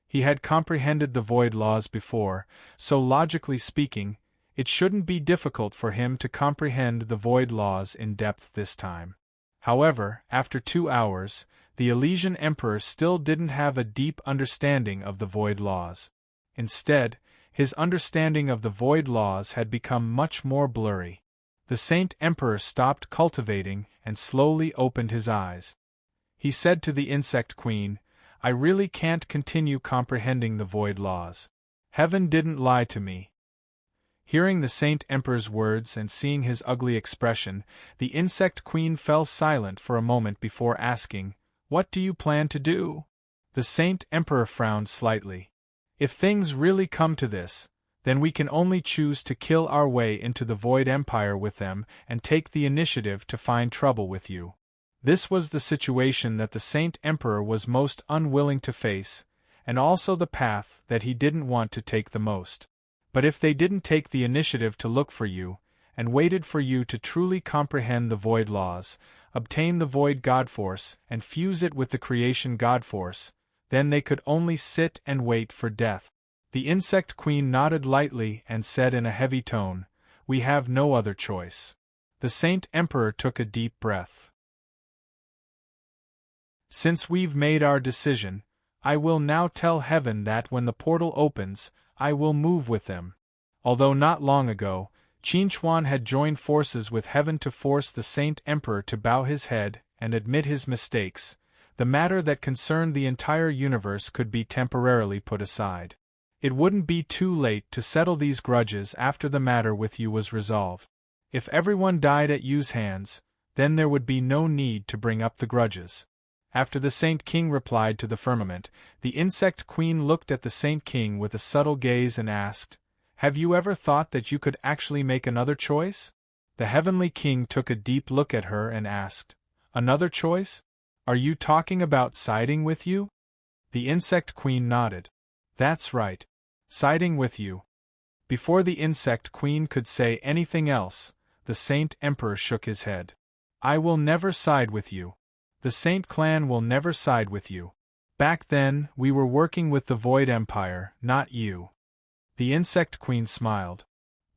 He had comprehended the Void Laws before, so logically speaking, it shouldn't be difficult for him to comprehend the Void Laws in depth this time. However, after 2 hours, the Elysian Emperor still didn't have a deep understanding of the Void Laws. Instead, his understanding of the Void Laws had become much more blurry. The Saint Emperor stopped cultivating and slowly opened his eyes. He said to the Insect Queen, "I really can't continue comprehending the Void Laws. Heaven didn't lie to me." Hearing the Saint Emperor's words and seeing his ugly expression, the Insect Queen fell silent for a moment before asking, "What do you plan to do?" The Saint Emperor frowned slightly. "If things really come to this, then we can only choose to kill our way into the Void Empire with them and take the initiative to find trouble with you. This was the situation that the Saint Emperor was most unwilling to face, and also the path that he didn't want to take the most. But if they didn't take the initiative to look for you, and waited for you to truly comprehend the Void laws, obtain the Void Godforce, and fuse it with the Creation Godforce, then they could only sit and wait for death. The Insect Queen nodded lightly and said in a heavy tone, "We have no other choice." The Saint Emperor took a deep breath. "Since we've made our decision, I will now tell Heaven that when the portal opens, I will move with them." Although not long ago, Qinchuan had joined forces with Heaven to force the Saint Emperor to bow his head and admit his mistakes, the matter that concerned the entire universe could be temporarily put aside. It wouldn't be too late to settle these grudges after the matter with you was resolved. If everyone died at Yu's hands, then there would be no need to bring up the grudges. After the Saint King replied to the firmament, the Insect Queen looked at the Saint King with a subtle gaze and asked, "Have you ever thought that you could actually make another choice?" The Heavenly King took a deep look at her and asked, "Another choice? Are you talking about siding with you?" The Insect Queen nodded. "That's right. Siding with you." Before the Insect Queen could say anything else, the Saint Emperor shook his head. "I will never side with you. The Saint Clan will never side with you. Back then, we were working with the Void Empire, not you." The Insect Queen smiled.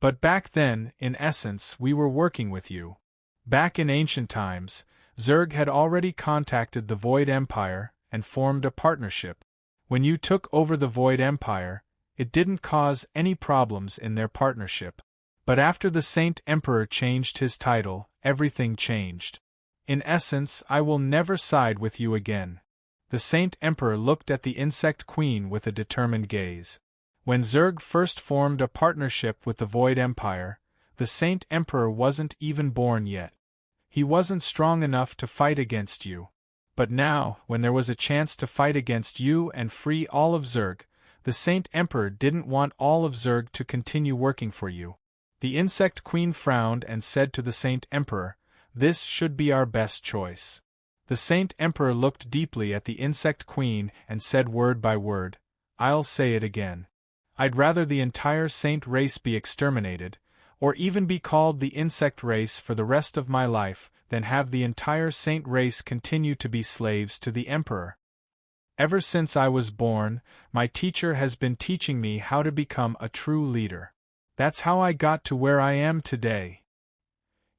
"But back then, in essence, we were working with you. Back in ancient times, Zerg had already contacted the Void Empire and formed a partnership. When you took over the Void Empire, it didn't cause any problems in their partnership. But after the Saint Emperor changed his title, everything changed. In essence, I will never side with you again." The Saint Emperor looked at the Insect Queen with a determined gaze. When Zerg first formed a partnership with the Void Empire, the Saint Emperor wasn't even born yet. He wasn't strong enough to fight against you. But now, when there was a chance to fight against you and free all of Zerg, the Saint Emperor didn't want all of Zerg to continue working for you. The Insect Queen frowned and said to the Saint Emperor, "This should be our best choice." The Saint Emperor looked deeply at the Insect Queen and said word by word, "I'll say it again. I'd rather the entire Saint race be exterminated, or even be called the Insect race for the rest of my life, than have the entire Saint race continue to be slaves to the Emperor. Ever since I was born, my teacher has been teaching me how to become a true leader. That's how I got to where I am today."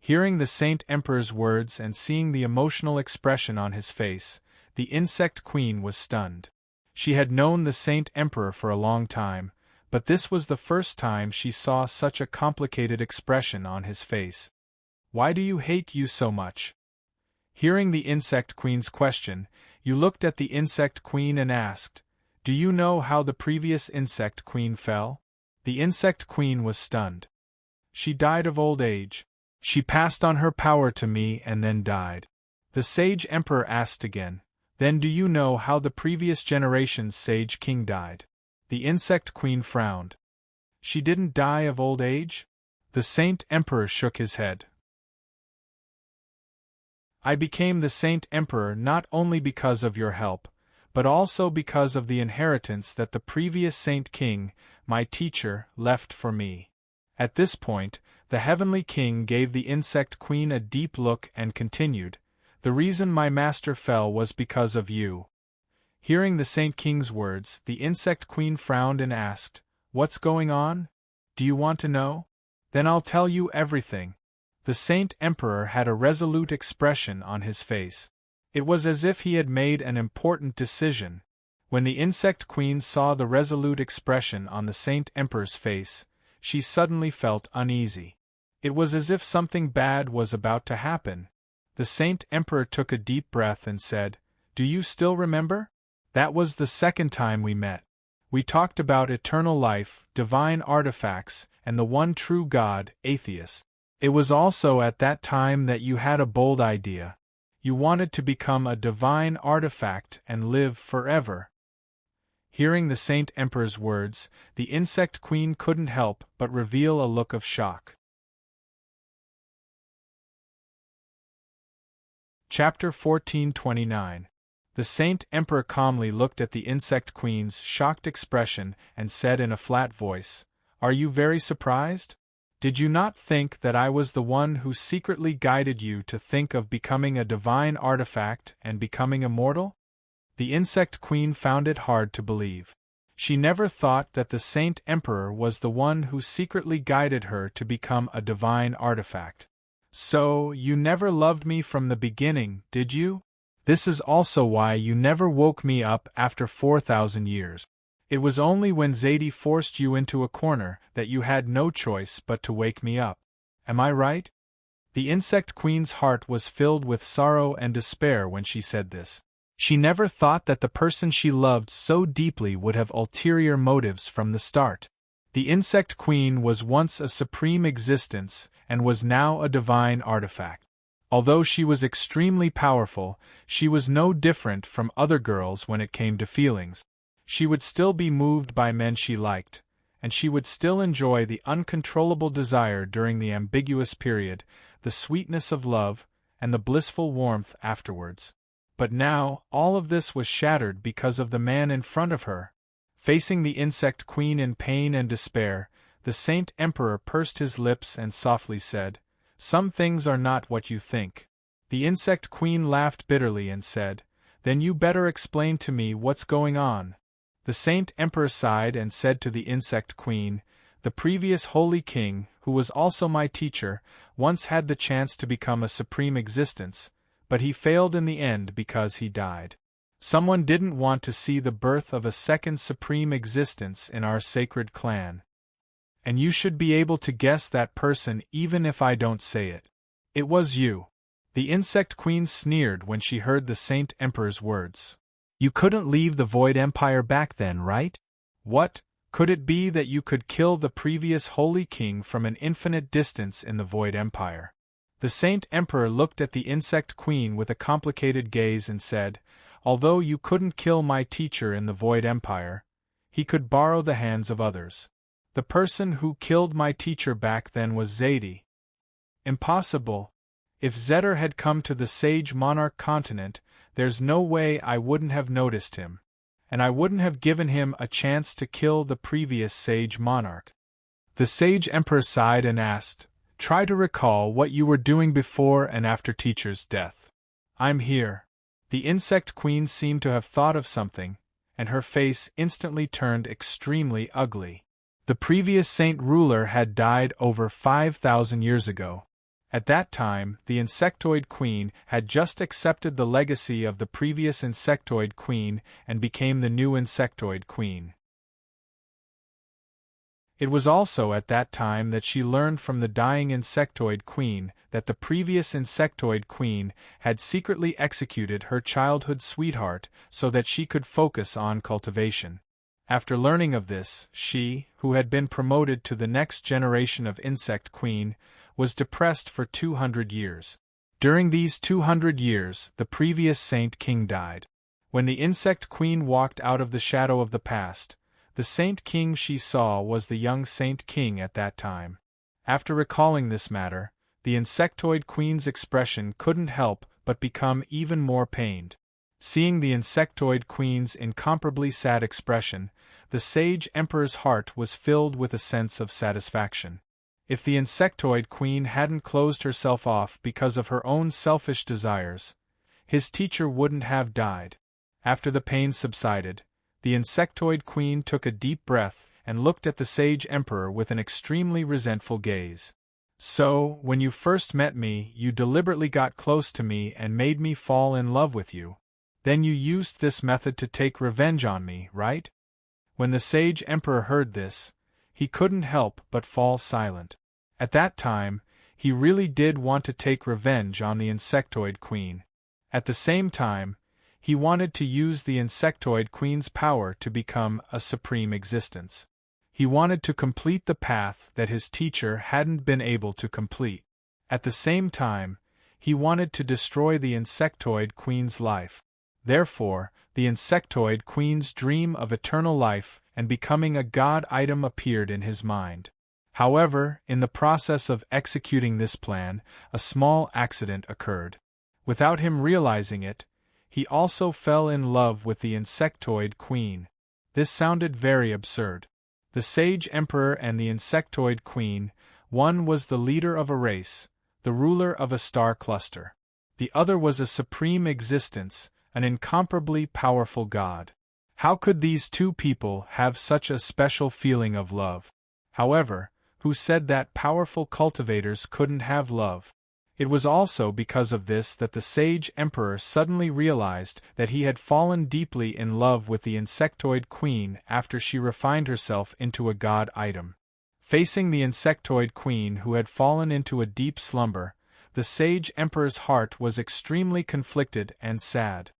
Hearing the Saint Emperor's words and seeing the emotional expression on his face, the Insect Queen was stunned. She had known the Saint Emperor for a long time, but this was the first time she saw such a complicated expression on his face. "Why do you hate you so much?" Hearing the Insect Queen's question, you looked at the Insect Queen and asked, "Do you know how the previous Insect Queen fell?" The Insect Queen was stunned. "She died of old age. She passed on her power to me and then died." The Sage Emperor asked again, "Then do you know how the previous generation's Sage King died?" The Insect Queen frowned. "She didn't die of old age?" The Saint Emperor shook his head. "I became the Saint Emperor not only because of your help, but also because of the inheritance that the previous Saint King, my teacher, left for me." At this point, the Heavenly King gave the Insect Queen a deep look and continued, "The reason my master fell was because of you." Hearing the Saint King's words, the Insect Queen frowned and asked, "What's going on? Do you want to know? Then I'll tell you everything." The Saint Emperor had a resolute expression on his face. It was as if he had made an important decision. When the Insect Queen saw the resolute expression on the Saint Emperor's face, she suddenly felt uneasy. It was as if something bad was about to happen. The Saint Emperor took a deep breath and said, "Do you still remember? That was the second time we met. We talked about eternal life, divine artifacts, and the one true God, Atheist. It was also at that time that you had a bold idea. You wanted to become a divine artifact and live forever." Hearing the Saint Emperor's words, the Insect Queen couldn't help but reveal a look of shock. Chapter 1429. The Saint Emperor calmly looked at the Insect Queen's shocked expression and said in a flat voice, "Are you very surprised? Did you not think that I was the one who secretly guided you to think of becoming a divine artifact and becoming immortal?" The Insect Queen found it hard to believe. She never thought that the Saint Emperor was the one who secretly guided her to become a divine artifact. "So, you never loved me from the beginning, did you? This is also why you never woke me up after 4,000 years. It was only when Zadie forced you into a corner that you had no choice but to wake me up. Am I right?" The Insect Queen's heart was filled with sorrow and despair when she said this. She never thought that the person she loved so deeply would have ulterior motives from the start. The Insect Queen was once a supreme existence and was now a divine artifact. Although she was extremely powerful, she was no different from other girls when it came to feelings. She would still be moved by men she liked, and she would still enjoy the uncontrollable desire during the ambiguous period, the sweetness of love, and the blissful warmth afterwards. But now, all of this was shattered because of the man in front of her. Facing the Insect Queen in pain and despair, the Saint Emperor pursed his lips and softly said, "Some things are not what you think." The Insect Queen laughed bitterly and said, "Then you better explain to me what's going on." The Saint Emperor sighed and said to the Insect Queen, "The previous Holy King, who was also my teacher, once had the chance to become a supreme existence, but he failed in the end because he died. Someone didn't want to see the birth of a second supreme existence in our sacred clan. And you should be able to guess that person even if I don't say it. It was you." The Insect Queen sneered when she heard the Saint Emperor's words. "You couldn't leave the Void Empire back then, right? What, could it be that you could kill the previous Holy King from an infinite distance in the Void Empire?" The Saint Emperor looked at the Insect Queen with a complicated gaze and said, "Although you couldn't kill my teacher in the Void Empire, he could borrow the hands of others. The person who killed my teacher back then was Zadie." "Impossible. If Zedder had come to the Sage Monarch continent, there's no way I wouldn't have noticed him. And I wouldn't have given him a chance to kill the previous Sage Monarch." The Sage Emperor sighed and asked, "Try to recall what you were doing before and after teacher's death." "I'm here." The Insect Queen seemed to have thought of something, and her face instantly turned extremely ugly. The previous Saint Ruler had died over 5,000 years ago. At that time, the Insectoid Queen had just accepted the legacy of the previous Insectoid Queen and became the new Insectoid Queen. It was also at that time that she learned from the dying Insectoid Queen that the previous Insectoid Queen had secretly executed her childhood sweetheart so that she could focus on cultivation. After learning of this, she, who had been promoted to the next generation of Insect Queen, was depressed for 200 years. During these 200 years, the previous Saint King died. When the Insect Queen walked out of the shadow of the past, the Saint King she saw was the young Saint King at that time. After recalling this matter, the Insectoid Queen's expression couldn't help but become even more pained. Seeing the Insectoid Queen's incomparably sad expression, the Sage Emperor's heart was filled with a sense of satisfaction. If the Insectoid Queen hadn't closed herself off because of her own selfish desires, his teacher wouldn't have died. After the pain subsided, the Insectoid Queen took a deep breath and looked at the Sage Emperor with an extremely resentful gaze. "So, when you first met me, you deliberately got close to me and made me fall in love with you. Then you used this method to take revenge on me, right?" When the Sage Emperor heard this, he couldn't help but fall silent. At that time, he really did want to take revenge on the Insectoid Queen. At the same time, he wanted to use the Insectoid Queen's power to become a supreme existence. He wanted to complete the path that his teacher hadn't been able to complete. At the same time, he wanted to destroy the Insectoid Queen's life. Therefore, the Insectoid Queen's dream of eternal life and becoming a god item appeared in his mind. However, in the process of executing this plan, a small accident occurred. Without him realizing it, he also fell in love with the insectoid queen. This sounded very absurd. The sage emperor and the insectoid queen, one was the leader of a race, the ruler of a star cluster. The other was a supreme existence, an incomparably powerful god. How could these two people have such a special feeling of love? However, who said that powerful cultivators couldn't have love? It was also because of this that the sage emperor suddenly realized that he had fallen deeply in love with the insectoid queen after she refined herself into a god item. Facing the insectoid queen who had fallen into a deep slumber, the sage emperor's heart was extremely conflicted and sad.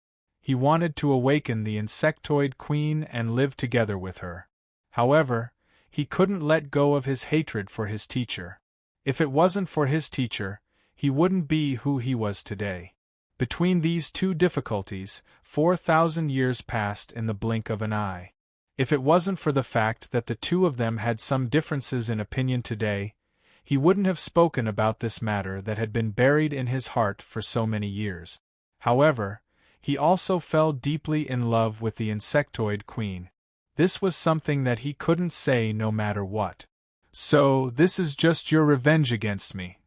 He wanted to awaken the insectoid queen and live together with her. However, he couldn't let go of his hatred for his teacher. If it wasn't for his teacher, he wouldn't be who he was today. Between these two difficulties, 4,000 years passed in the blink of an eye. If it wasn't for the fact that the two of them had some differences in opinion today, he wouldn't have spoken about this matter that had been buried in his heart for so many years. However, he also fell deeply in love with the insectoid queen. This was something that he couldn't say no matter what. So, this is just your revenge against me.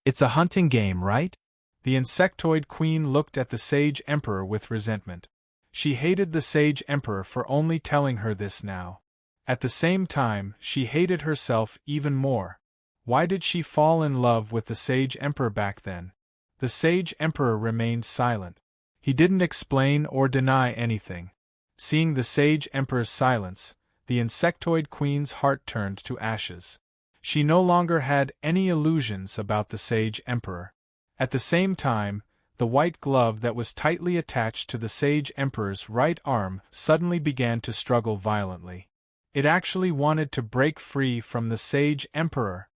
It's a hunting game, right? The insectoid queen looked at the sage emperor with resentment. She hated the sage emperor for only telling her this now. At the same time, she hated herself even more. Why did she fall in love with the sage emperor back then? The sage emperor remained silent. He didn't explain or deny anything. Seeing the sage emperor's silence, the insectoid queen's heart turned to ashes. She no longer had any illusions about the sage emperor. At the same time, the white glove that was tightly attached to the sage emperor's right arm suddenly began to struggle violently. It actually wanted to break free from the sage emperor.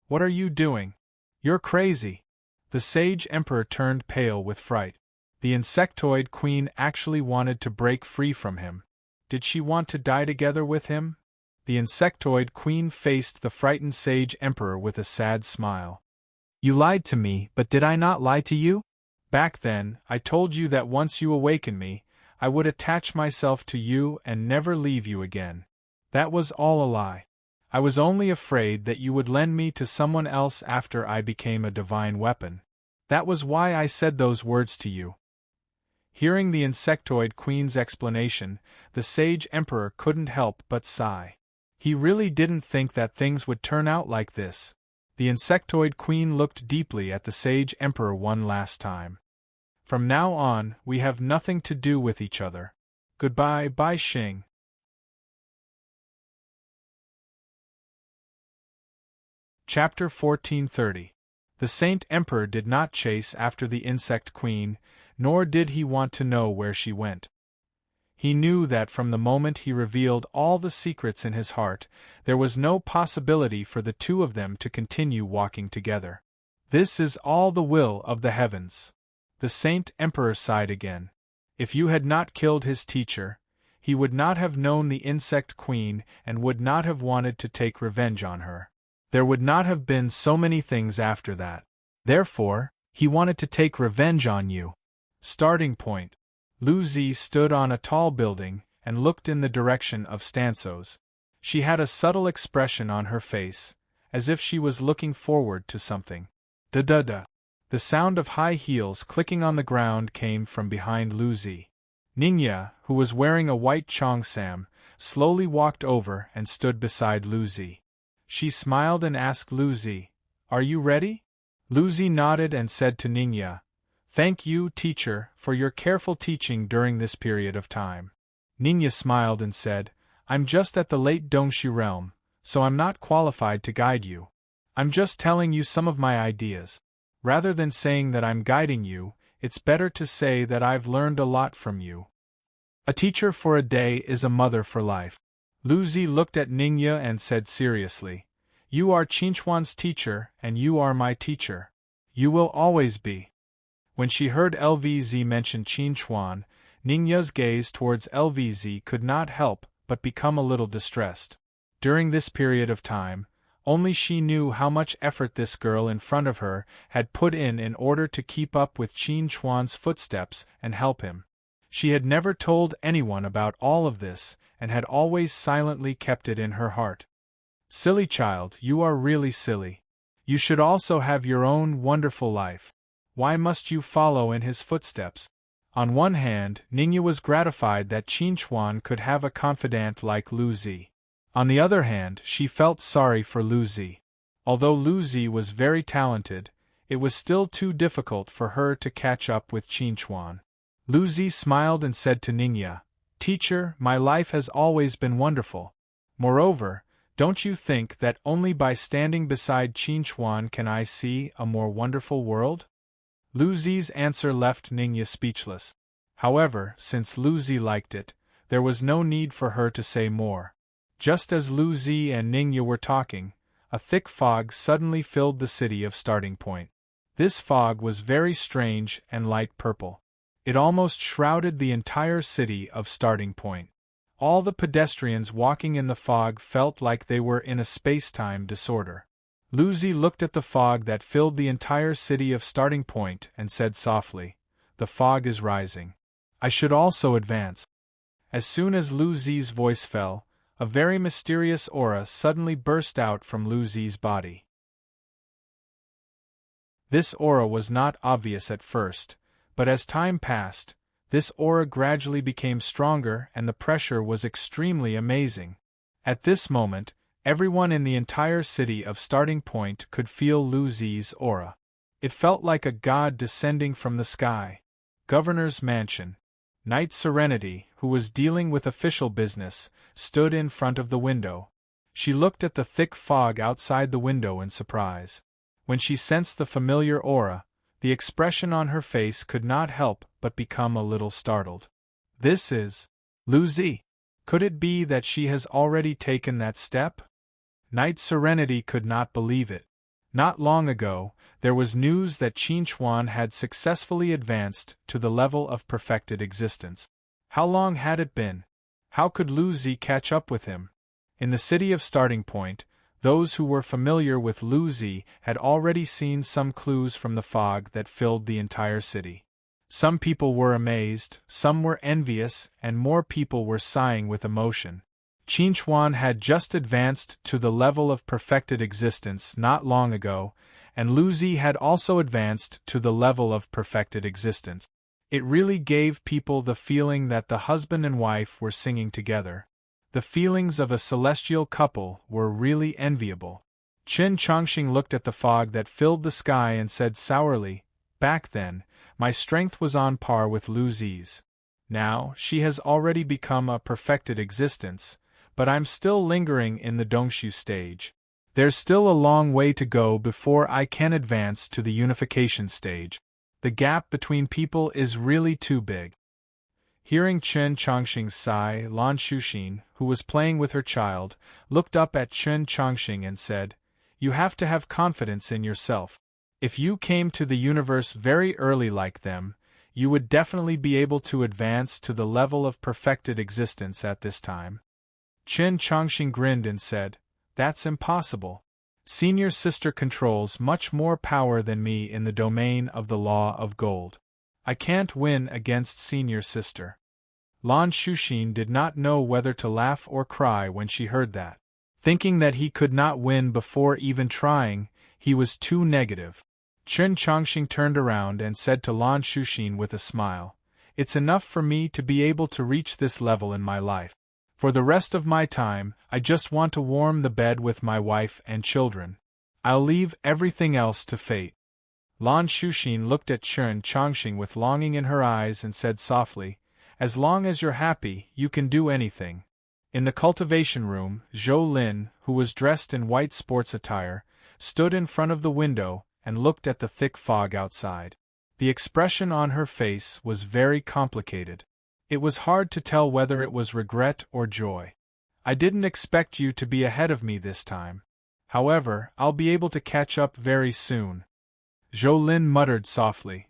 What are you doing? You're crazy. The sage emperor turned pale with fright. The insectoid queen actually wanted to break free from him. Did she want to die together with him? The insectoid queen faced the frightened sage emperor with a sad smile. You lied to me, but did I not lie to you? Back then, I told you that once you awaken me, I would attach myself to you and never leave you again. That was all a lie. I was only afraid that you would lend me to someone else after I became a divine weapon. That was why I said those words to you. Hearing the insectoid queen's explanation, the sage emperor couldn't help but sigh. He really didn't think that things would turn out like this. The insectoid queen looked deeply at the sage emperor one last time. From now on, we have nothing to do with each other. Goodbye, Bai Xing. Chapter 1430. The Saint Emperor did not chase after the insect queen, nor did he want to know where she went. He knew that from the moment he revealed all the secrets in his heart, there was no possibility for the two of them to continue walking together. This is all the will of the heavens. The Saint Emperor sighed again. If you had not killed his teacher, he would not have known the insect queen and would not have wanted to take revenge on her. There would not have been so many things after that. Therefore, he wanted to take revenge on you. Starting point. Lu Zi stood on a tall building and looked in the direction of Stansos. She had a subtle expression on her face, as if she was looking forward to something. Da-da-da. The sound of high heels clicking on the ground came from behind Lu Zi. Ningya, who was wearing a white cheongsam, slowly walked over and stood beside Lu Zi. She smiled and asked Lu Zi, "Are you ready?" Lu Zi nodded and said to Ningya, "Thank you, teacher, for your careful teaching during this period of time." Ningya smiled and said, "I'm just at the late Dongshu realm, so I'm not qualified to guide you. I'm just telling you some of my ideas. Rather than saying that I'm guiding you, it's better to say that I've learned a lot from you. A teacher for a day is a mother for life." Lu Zi looked at Ningya and said seriously, "You are Qinchuan's teacher and you are my teacher. You will always be." When she heard LVZ mention Qinchuan, Ningya's gaze towards LVZ could not help but become a little distressed. During this period of time, Only she knew how much effort this girl in front of her had put in order to keep up with Qin Chuan's footsteps and help him. She had never told anyone about all of this, and had always silently kept it in her heart. Silly child, you are really silly. You should also have your own wonderful life. Why must you follow in his footsteps? On one hand, Ningyu was gratified that Qin Chuan could have a confidant like Lu Zi. On the other hand, she felt sorry for Lu Zi. Although Lu Zi was very talented, it was still too difficult for her to catch up with Qin Chuan. Lu Zi smiled and said to Ningyu, "Teacher, my life has always been wonderful. Moreover, don't you think that only by standing beside Qin Chuan can I see a more wonderful world?" Lu Zi's answer left Ningyu speechless. However, since Lu Zi liked it, there was no need for her to say more. Just as Lu Zi and Ningyu were talking, a thick fog suddenly filled the city of Starting Point. This fog was very strange and light purple. It almost shrouded the entire city of Starting Point. All the pedestrians walking in the fog felt like they were in a space-time disorder. Lu Zi looked at the fog that filled the entire city of Starting Point and said softly, "The fog is rising. I should also advance." As soon as Lu Zi's voice fell, a very mysterious aura suddenly burst out from Lu Zi's body. This aura was not obvious at first, but as time passed, this aura gradually became stronger and the pressure was extremely amazing. At this moment, everyone in the entire city of Starting Point could feel Lu Zi's aura. It felt like a god descending from the sky. Governor's mansion. Knight Serenity, who was dealing with official business, stood in front of the window. She looked at the thick fog outside the window in surprise. When she sensed the familiar aura, the expression on her face could not help but become a little startled. "This is Lu Zi. Could it be that she has already taken that step?" Knight Serenity could not believe it. Not long ago, there was news that Qin Chuan had successfully advanced to the level of perfected existence. How long had it been? How could Lu Zi catch up with him? In the city of Starting Point, those who were familiar with Lu Zi had already seen some clues from the fog that filled the entire city. Some people were amazed, some were envious, and more people were sighing with emotion. Qin Chuan had just advanced to the level of perfected existence not long ago, and Lu Zi had also advanced to the level of perfected existence. It really gave people the feeling that the husband and wife were singing together. The feelings of a celestial couple were really enviable. Qin Chongqing looked at the fog that filled the sky and said sourly, "Back then, my strength was on par with Lu Zi's. Now, she has already become a perfected existence, but I'm still lingering in the Dongshu stage. There's still a long way to go before I can advance to the unification stage. The gap between people is really too big." Hearing Qin Chongqing's sigh, Lan Shuxin, who was playing with her child, looked up at Qin Chongqing and said, "You have to have confidence in yourself. If you came to the universe very early like them, you would definitely be able to advance to the level of perfected existence at this time." Qin Chongqing grinned and said, "That's impossible. Senior sister controls much more power than me in the domain of the law of gold. I can't win against senior sister." Lan Shuxin did not know whether to laugh or cry when she heard that. Thinking that he could not win before even trying, he was too negative. Qin Chongqing turned around and said to Lan Shuxin with a smile, "It's enough for me to be able to reach this level in my life. For the rest of my time, I just want to warm the bed with my wife and children. I'll leave everything else to fate." Lan Shuxin looked at Qin Chongqing with longing in her eyes and said softly, "As long as you're happy, you can do anything." In the cultivation room, Zhou Lin, who was dressed in white sports attire, stood in front of the window and looked at the thick fog outside. The expression on her face was very complicated. It was hard to tell whether it was regret or joy. "I didn't expect you to be ahead of me this time. However, I'll be able to catch up very soon," Zhou Lin muttered softly.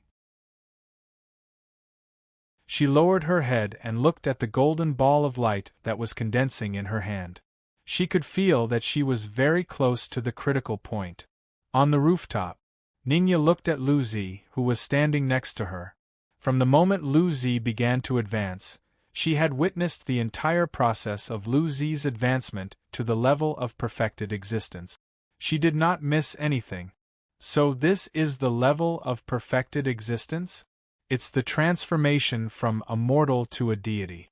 She lowered her head and looked at the golden ball of light that was condensing in her hand. She could feel that she was very close to the critical point. On the rooftop, Ningya looked at Lu Zi, who was standing next to her. From the moment Lu Zi began to advance, she had witnessed the entire process of Lu Zi's advancement to the level of perfected existence. She did not miss anything. So this is the level of perfected existence? It's the transformation from a mortal to a deity.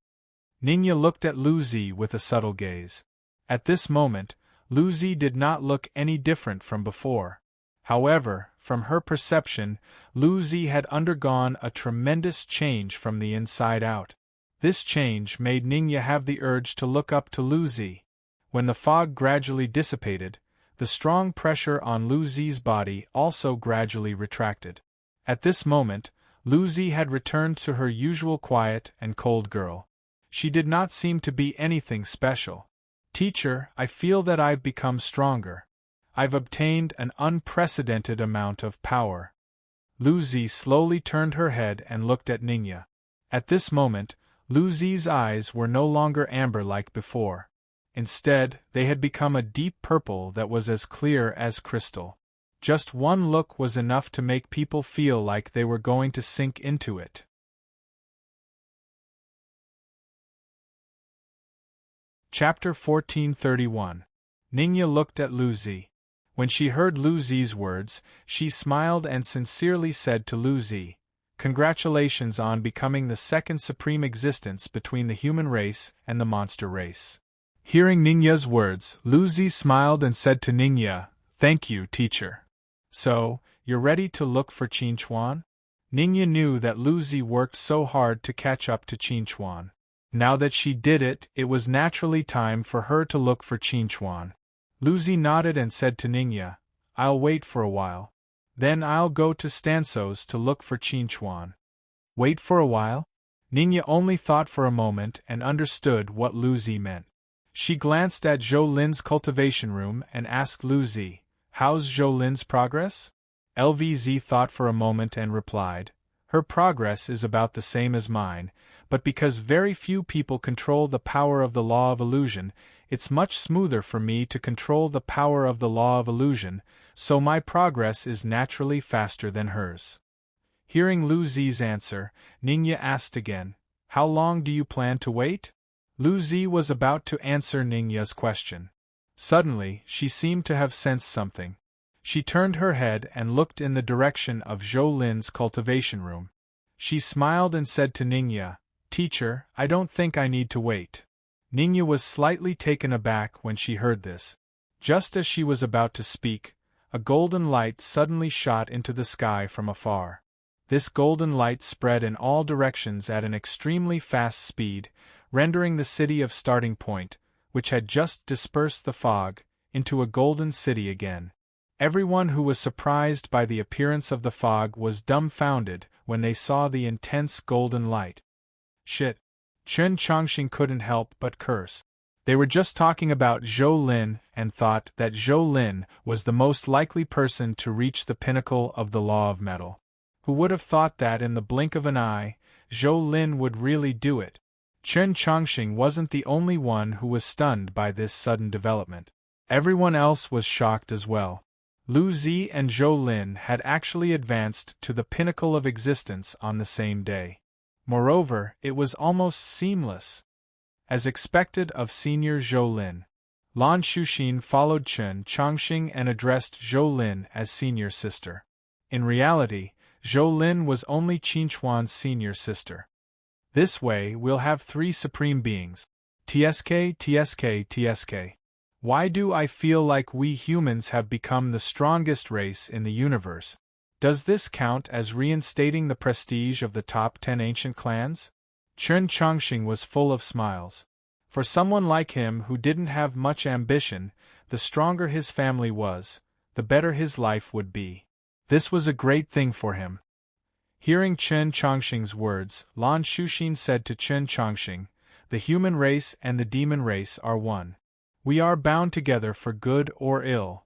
Ningya looked at Lu Zi with a subtle gaze. At this moment, Lu Zi did not look any different from before. However, from her perception, Lu Zi had undergone a tremendous change from the inside out. This change made Ningya have the urge to look up to Lu Zi. When the fog gradually dissipated, the strong pressure on Lu Zi's body also gradually retracted. At this moment, Lu Zi had returned to her usual quiet and cold girl. She did not seem to be anything special. Teacher, I feel that I've become stronger. I've obtained an unprecedented amount of power. Lu Zi slowly turned her head and looked at Ningya. At this moment, Lu Zi's eyes were no longer amber like before. Instead, they had become a deep purple that was as clear as crystal. Just one look was enough to make people feel like they were going to sink into it. Chapter 1431. Ningya looked at Lu Zi. When she heard Lu Zi's words, she smiled and sincerely said to Lu Zi, "Congratulations on becoming the second supreme existence between the human race and the monster race." Hearing Ningya's words, Lu Zi smiled and said to Ningya, "Thank you, teacher. So, you're ready to look for Qin Chuan?" Ningya knew that Lu Zi worked so hard to catch up to Qin Chuan. Now that she did it, it was naturally time for her to look for Qin Chuan. Lu Zi nodded and said to Ningya, "I'll wait for a while. Then I'll go to Stanso's to look for Qin Chuan." Wait for a while? Ningya only thought for a moment and understood what Lu Zi meant. She glanced at Zhou Lin's cultivation room and asked Lu Zi, "How's Zhou Lin's progress?" LVZ thought for a moment and replied, "Her progress is about the same as mine, but because very few people control the power of the law of illusion, it's much smoother for me to control the power of the law of illusion, so my progress is naturally faster than hers." Hearing Lu Zi's answer, Ningya asked again, "How long do you plan to wait?" Lu Zi was about to answer Ningya's question. Suddenly, she seemed to have sensed something. She turned her head and looked in the direction of Zhou Lin's cultivation room. She smiled and said to Ningya, "Teacher, I don't think I need to wait." Ningya was slightly taken aback when she heard this. Just as she was about to speak, a golden light suddenly shot into the sky from afar. This golden light spread in all directions at an extremely fast speed, rendering the city of Starting Point, which had just dispersed the fog, into a golden city again. Everyone who was surprised by the appearance of the fog was dumbfounded when they saw the intense golden light. Shit! Chen Chongqing couldn't help but curse. They were just talking about Zhou Lin and thought that Zhou Lin was the most likely person to reach the pinnacle of the law of metal. Who would have thought that in the blink of an eye, Zhou Lin would really do it? Chen Chongqing wasn't the only one who was stunned by this sudden development. Everyone else was shocked as well. Lu Zi and Zhou Lin had actually advanced to the pinnacle of existence on the same day. Moreover, it was almost seamless. As expected of senior Zhou Lin, Lan Xuxin followed Chen Chongqing and addressed Zhou Lin as senior sister. In reality, Zhou Lin was only Qin Chuan's senior sister. This way we'll have three supreme beings. TSK, TSK, TSK. Why do I feel like we humans have become the strongest race in the universe? Does this count as reinstating the prestige of the top 10 ancient clans? Chen Chongqing was full of smiles. For someone like him who didn't have much ambition, the stronger his family was, the better his life would be. This was a great thing for him. Hearing Chen Chongqing's words, Lan Xuxin said to Chen Chongqing, "The human race and the demon race are one. We are bound together for good or ill.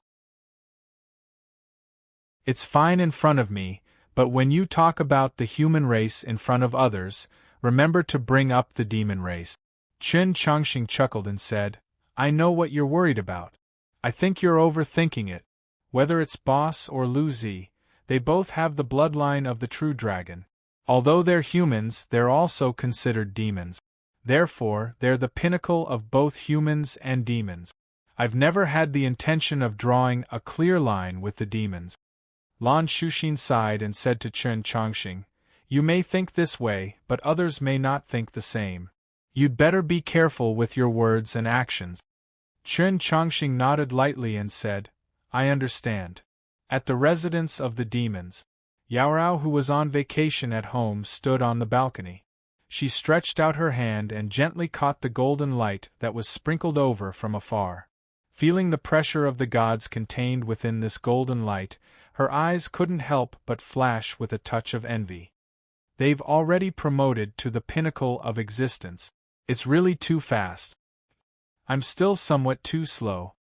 It's fine in front of me, but when you talk about the human race in front of others, remember to bring up the demon race." Chen Chongqing chuckled and said, I know what you're worried about. I think you're overthinking it. Whether it's Boss or Lu Zi, they both have the bloodline of the true dragon. Although they're humans, they're also considered demons. Therefore, they're the pinnacle of both humans and demons. I've never had the intention of drawing a clear line with the demons. Lan Shuxin sighed and said to Chen Chongqing, You may think this way, but others may not think the same. You'd better be careful with your words and actions. Chen Chongqing nodded lightly and said, I understand. At the residence of the demons, Yaorao, who was on vacation at home, stood on the balcony. She stretched out her hand and gently caught the golden light that was sprinkled over from afar. Feeling the pressure of the gods contained within this golden light, her eyes couldn't help but flash with a touch of envy. They've already promoted to the pinnacle of existence. It's really too fast. I'm still somewhat too slow.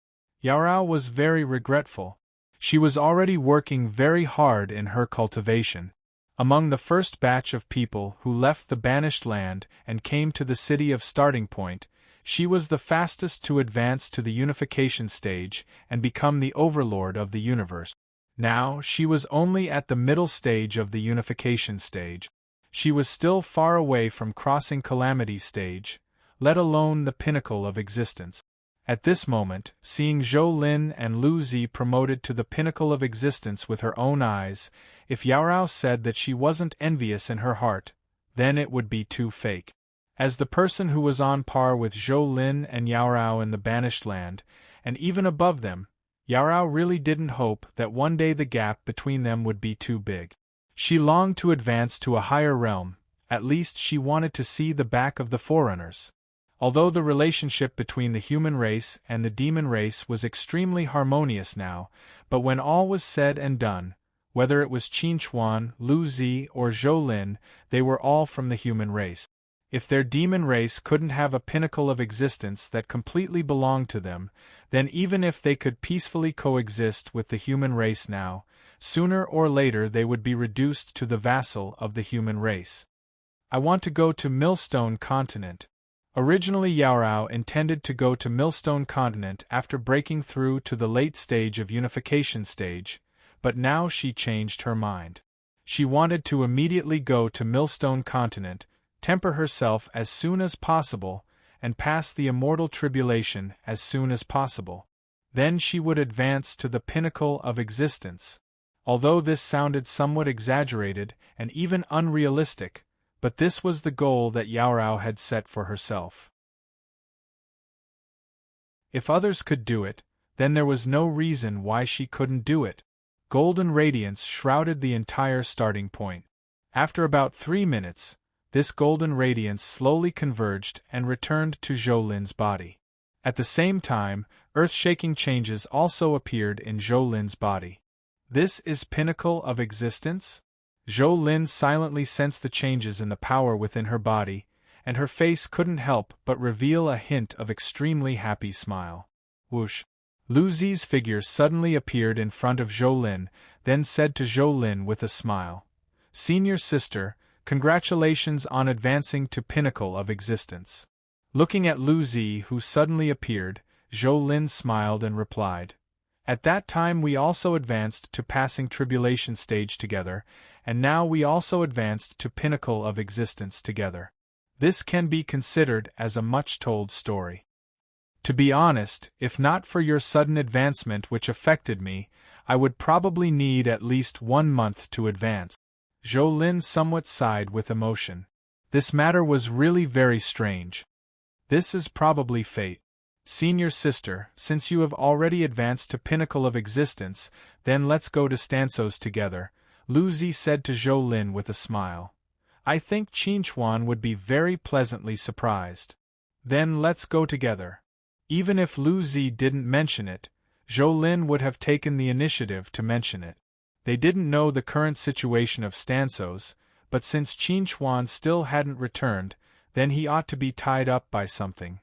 Yaorao was very regretful. She was already working very hard in her cultivation. Among the first batch of people who left the banished land and came to the city of Starting Point, she was the fastest to advance to the unification stage and become the overlord of the universe. Now, she was only at the middle stage of the unification stage. She was still far away from crossing Calamity stage, let alone the pinnacle of existence. At this moment, seeing Zhou Lin and Lu Zi promoted to the pinnacle of existence with her own eyes, if Yaorao said that she wasn't envious in her heart, then it would be too fake. As the person who was on par with Zhou Lin and Yaorao in the banished land, and even above them, Yaorao really didn't hope that one day the gap between them would be too big. She longed to advance to a higher realm, at least she wanted to see the back of the Forerunners. Although the relationship between the human race and the demon race was extremely harmonious now, but when all was said and done, whether it was Qin Chuan, Lu Zi, or Zhou Lin, they were all from the human race. If their demon race couldn't have a pinnacle of existence that completely belonged to them, then even if they could peacefully coexist with the human race now, sooner or later they would be reduced to the vassal of the human race. I want to go to Millstone Continent. Originally Yaorao intended to go to Millstone Continent after breaking through to the late stage of unification stage, but now she changed her mind. She wanted to immediately go to Millstone Continent, temper herself as soon as possible, and pass the immortal tribulation as soon as possible. Then she would advance to the pinnacle of existence. Although this sounded somewhat exaggerated and even unrealistic, but this was the goal that Yaorao had set for herself. If others could do it, then there was no reason why she couldn't do it. Golden radiance shrouded the entire starting point. After about 3 minutes, this golden radiance slowly converged and returned to Zhou Lin's body. At the same time, earth-shaking changes also appeared in Zhou Lin's body. This is pinnacle of existence? Zhou Lin silently sensed the changes in the power within her body, and her face couldn't help but reveal a hint of extremely happy smile. Whoosh! Lu Zi's figure suddenly appeared in front of Zhou Lin, then said to Zhou Lin with a smile, Senior sister, congratulations on advancing to pinnacle of existence. Looking at Lu Zi, who suddenly appeared, Zhou Lin smiled and replied, At that time we also advanced to passing tribulation stage together, and now we also advanced to pinnacle of existence together. This can be considered as a much-told story. To be honest, if not for your sudden advancement which affected me, I would probably need at least 1 month to advance. Zhou Lin somewhat sighed with emotion. This matter was really very strange. This is probably fate. Senior sister, since you have already advanced to pinnacle of existence, then let's go to Stansos together, Lu Zi said to Zhou Lin with a smile. I think Qin Chuan would be very pleasantly surprised. Then let's go together. Even if Lu Zi didn't mention it, Zhou Lin would have taken the initiative to mention it. They didn't know the current situation of Stansos, but since Qin Chuan still hadn't returned, then he ought to be tied up by something.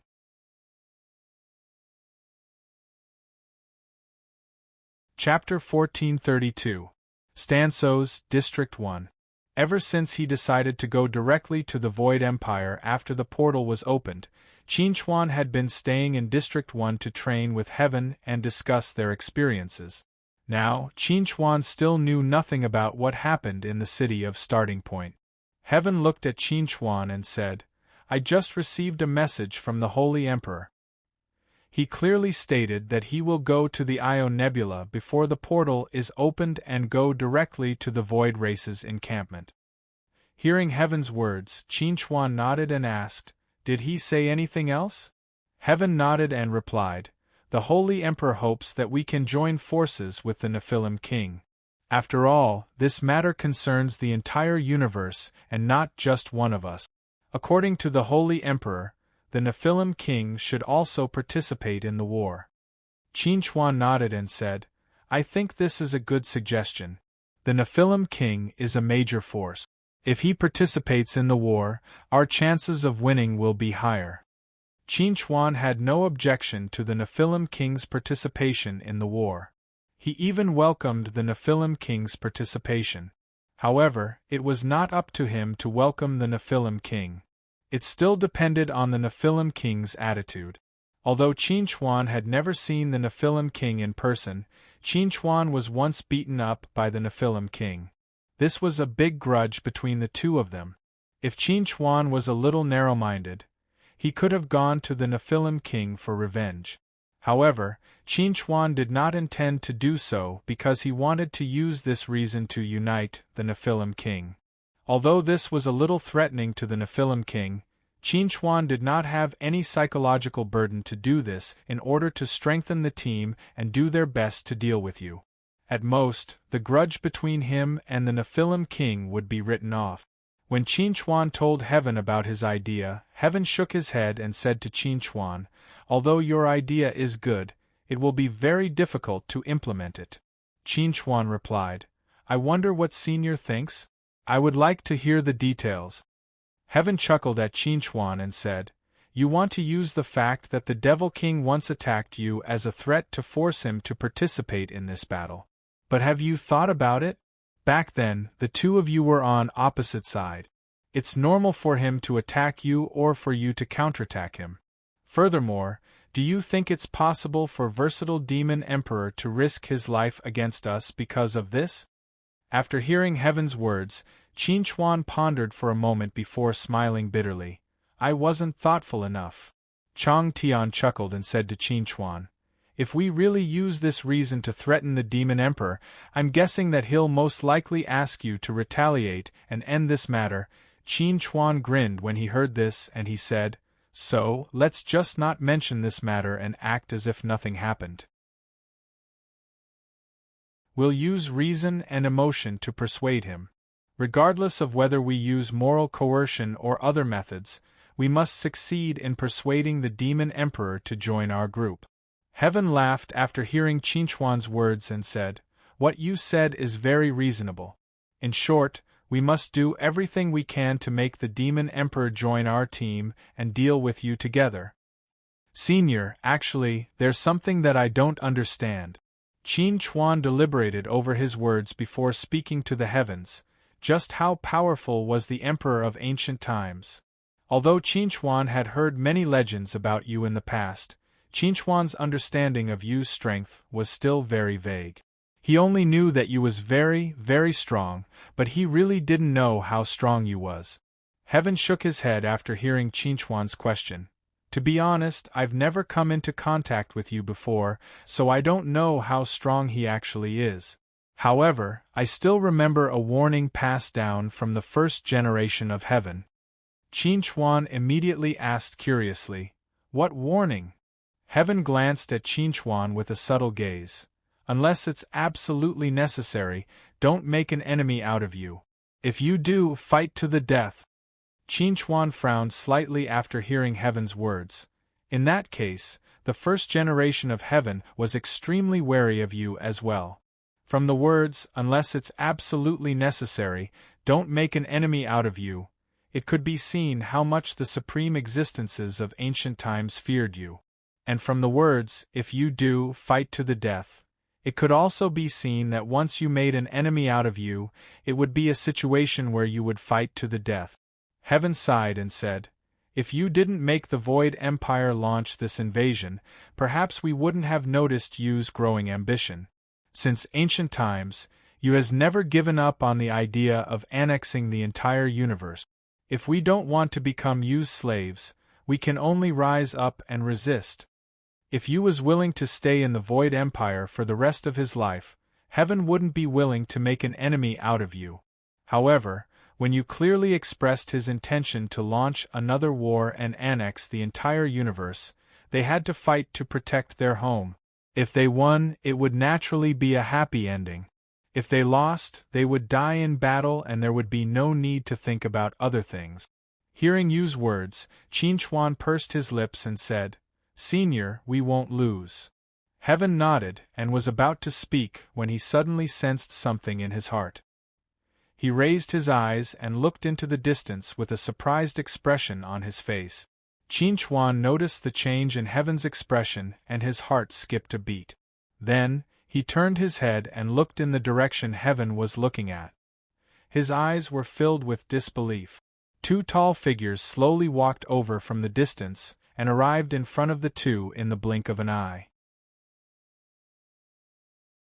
Chapter 1432. Stansos, District 1. Ever since he decided to go directly to the Void Empire after the portal was opened, Qinchuan had been staying in District 1 to train with Heaven and discuss their experiences. Now, Qinchuan still knew nothing about what happened in the city of Starting Point. Heaven looked at Qinchuan and said, "I just received a message from the Holy Emperor. He clearly stated that he will go to the Io Nebula before the portal is opened and go directly to the Void Race's encampment." Hearing Heaven's words, Qinchuan nodded and asked, "Did he say anything else?" Heaven nodded and replied, "The Holy Emperor hopes that we can join forces with the Nephilim King. After all, this matter concerns the entire universe and not just one of us. According to the Holy Emperor, the Nephilim King should also participate in the war." Qinchuan nodded and said, "I think this is a good suggestion. The Nephilim King is a major force. If he participates in the war, our chances of winning will be higher." Qinchuan had no objection to the Nephilim King's participation in the war. He even welcomed the Nephilim King's participation. However, it was not up to him to welcome the Nephilim King. It still depended on the Nephilim King's attitude. Although Qinchuan had never seen the Nephilim King in person, Qinchuan was once beaten up by the Nephilim King. This was a big grudge between the two of them. If Qinchuan was a little narrow-minded, he could have gone to the Nephilim King for revenge. However, Qinchuan did not intend to do so because he wanted to use this reason to unite the Nephilim King. Although this was a little threatening to the Nephilim King, Qinchuan did not have any psychological burden to do this in order to strengthen the team and do their best to deal with you. At most, the grudge between him and the Nephilim King would be written off. When Qinchuan told Heaven about his idea, Heaven shook his head and said to Qinchuan, "Although your idea is good, it will be very difficult to implement it." Qinchuan replied, "I wonder what Senior thinks? I would like to hear the details." Heaven chuckled at Qinchuan and said, "You want to use the fact that the Devil King once attacked you as a threat to force him to participate in this battle. But have you thought about it? Back then, the two of you were on opposite sides. It's normal for him to attack you or for you to counterattack him. Furthermore, do you think it's possible for Versatile Demon Emperor to risk his life against us because of this?" After hearing Heaven's words, Qinchuan pondered for a moment before smiling bitterly. "I wasn't thoughtful enough." Chang Tian chuckled and said to Qinchuan, "If we really use this reason to threaten the Demon Emperor, I'm guessing that he'll most likely ask you to retaliate and end this matter." Qinchuan grinned when he heard this and he said, "So, let's just not mention this matter and act as if nothing happened. We'll use reason and emotion to persuade him. Regardless of whether we use moral coercion or other methods, we must succeed in persuading the Demon Emperor to join our group." Heaven laughed after hearing Qinchuan's words and said, "What you said is very reasonable. In short, we must do everything we can to make the Demon Emperor join our team and deal with you together." "Senior, actually, there's something that I don't understand." Qinchuan deliberated over his words before speaking to the heavens. Just how powerful was the Emperor of ancient times? Although Qinchuan had heard many legends about you in the past, Qinchuan's understanding of Yu's strength was still very vague. He only knew that Yu was very, very strong, but he really didn't know how strong Yu was. Heaven shook his head after hearing Qinchuan's question. "To be honest, I've never come into contact with Yu before, so I don't know how strong he actually is. However, I still remember a warning passed down from the first generation of Heaven." Qinchuan immediately asked curiously, "What warning?" Heaven glanced at Qinchuan with a subtle gaze. "Unless it's absolutely necessary, don't make an enemy out of you. If you do, fight to the death." Qinchuan frowned slightly after hearing Heaven's words. In that case, the first generation of Heaven was extremely wary of you as well. From the words, "unless it's absolutely necessary, don't make an enemy out of you," it could be seen how much the supreme existences of ancient times feared you. And from the words, "if you do, fight to the death," it could also be seen that once you made an enemy out of you, it would be a situation where you would fight to the death. Heaven sighed and said, If you didn't make the Void Empire launch this invasion, perhaps we wouldn't have noticed you's growing ambition. Since ancient times, you has never given up on the idea of annexing the entire universe. If we don't want to become you's slaves, we can only rise up and resist. If you was willing to stay in the Void Empire for the rest of his life, Heaven wouldn't be willing to make an enemy out of you. However, when you clearly expressed his intention to launch another war and annex the entire universe, they had to fight to protect their home. If they won, it would naturally be a happy ending. If they lost, they would die in battle and there would be no need to think about other things. Hearing Yu's words, Qin Chuan pursed his lips and said, "Senior, we won't lose." Heaven nodded and was about to speak when he suddenly sensed something in his heart. He raised his eyes and looked into the distance with a surprised expression on his face. Qin Chuan noticed the change in Heaven's expression and his heart skipped a beat. Then, he turned his head and looked in the direction Heaven was looking at. His eyes were filled with disbelief. Two tall figures slowly walked over from the distance and arrived in front of the two in the blink of an eye.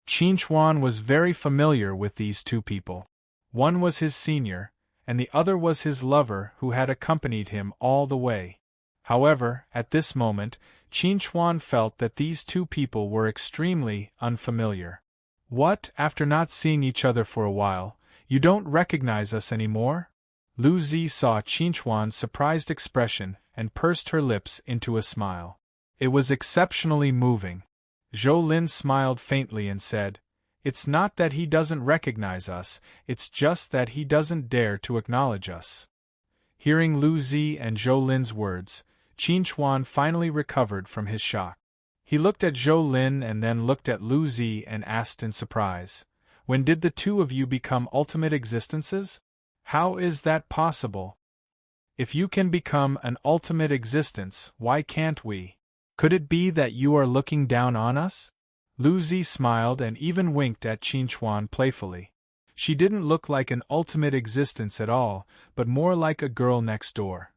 Qin Chuan was very familiar with these two people. One was his senior, and the other was his lover who had accompanied him all the way. However, at this moment, Qin Chuan felt that these two people were extremely unfamiliar. "What, after not seeing each other for a while, you don't recognize us anymore?" Lu Zi saw Qin Chuan's surprised expression and pursed her lips into a smile. It was exceptionally moving. Zhou Lin smiled faintly and said, "It's not that he doesn't recognize us, it's just that he doesn't dare to acknowledge us." Hearing Lu Zi and Zhou Lin's words, Qin Chuan finally recovered from his shock. He looked at Zhou Lin and then looked at Lu Zi and asked in surprise, "When did the two of you become ultimate existences? How is that possible? If you can become an ultimate existence, why can't we? Could it be that you are looking down on us?" Lu Zi smiled and even winked at Qin Chuan playfully. She didn't look like an ultimate existence at all, but more like a girl next door.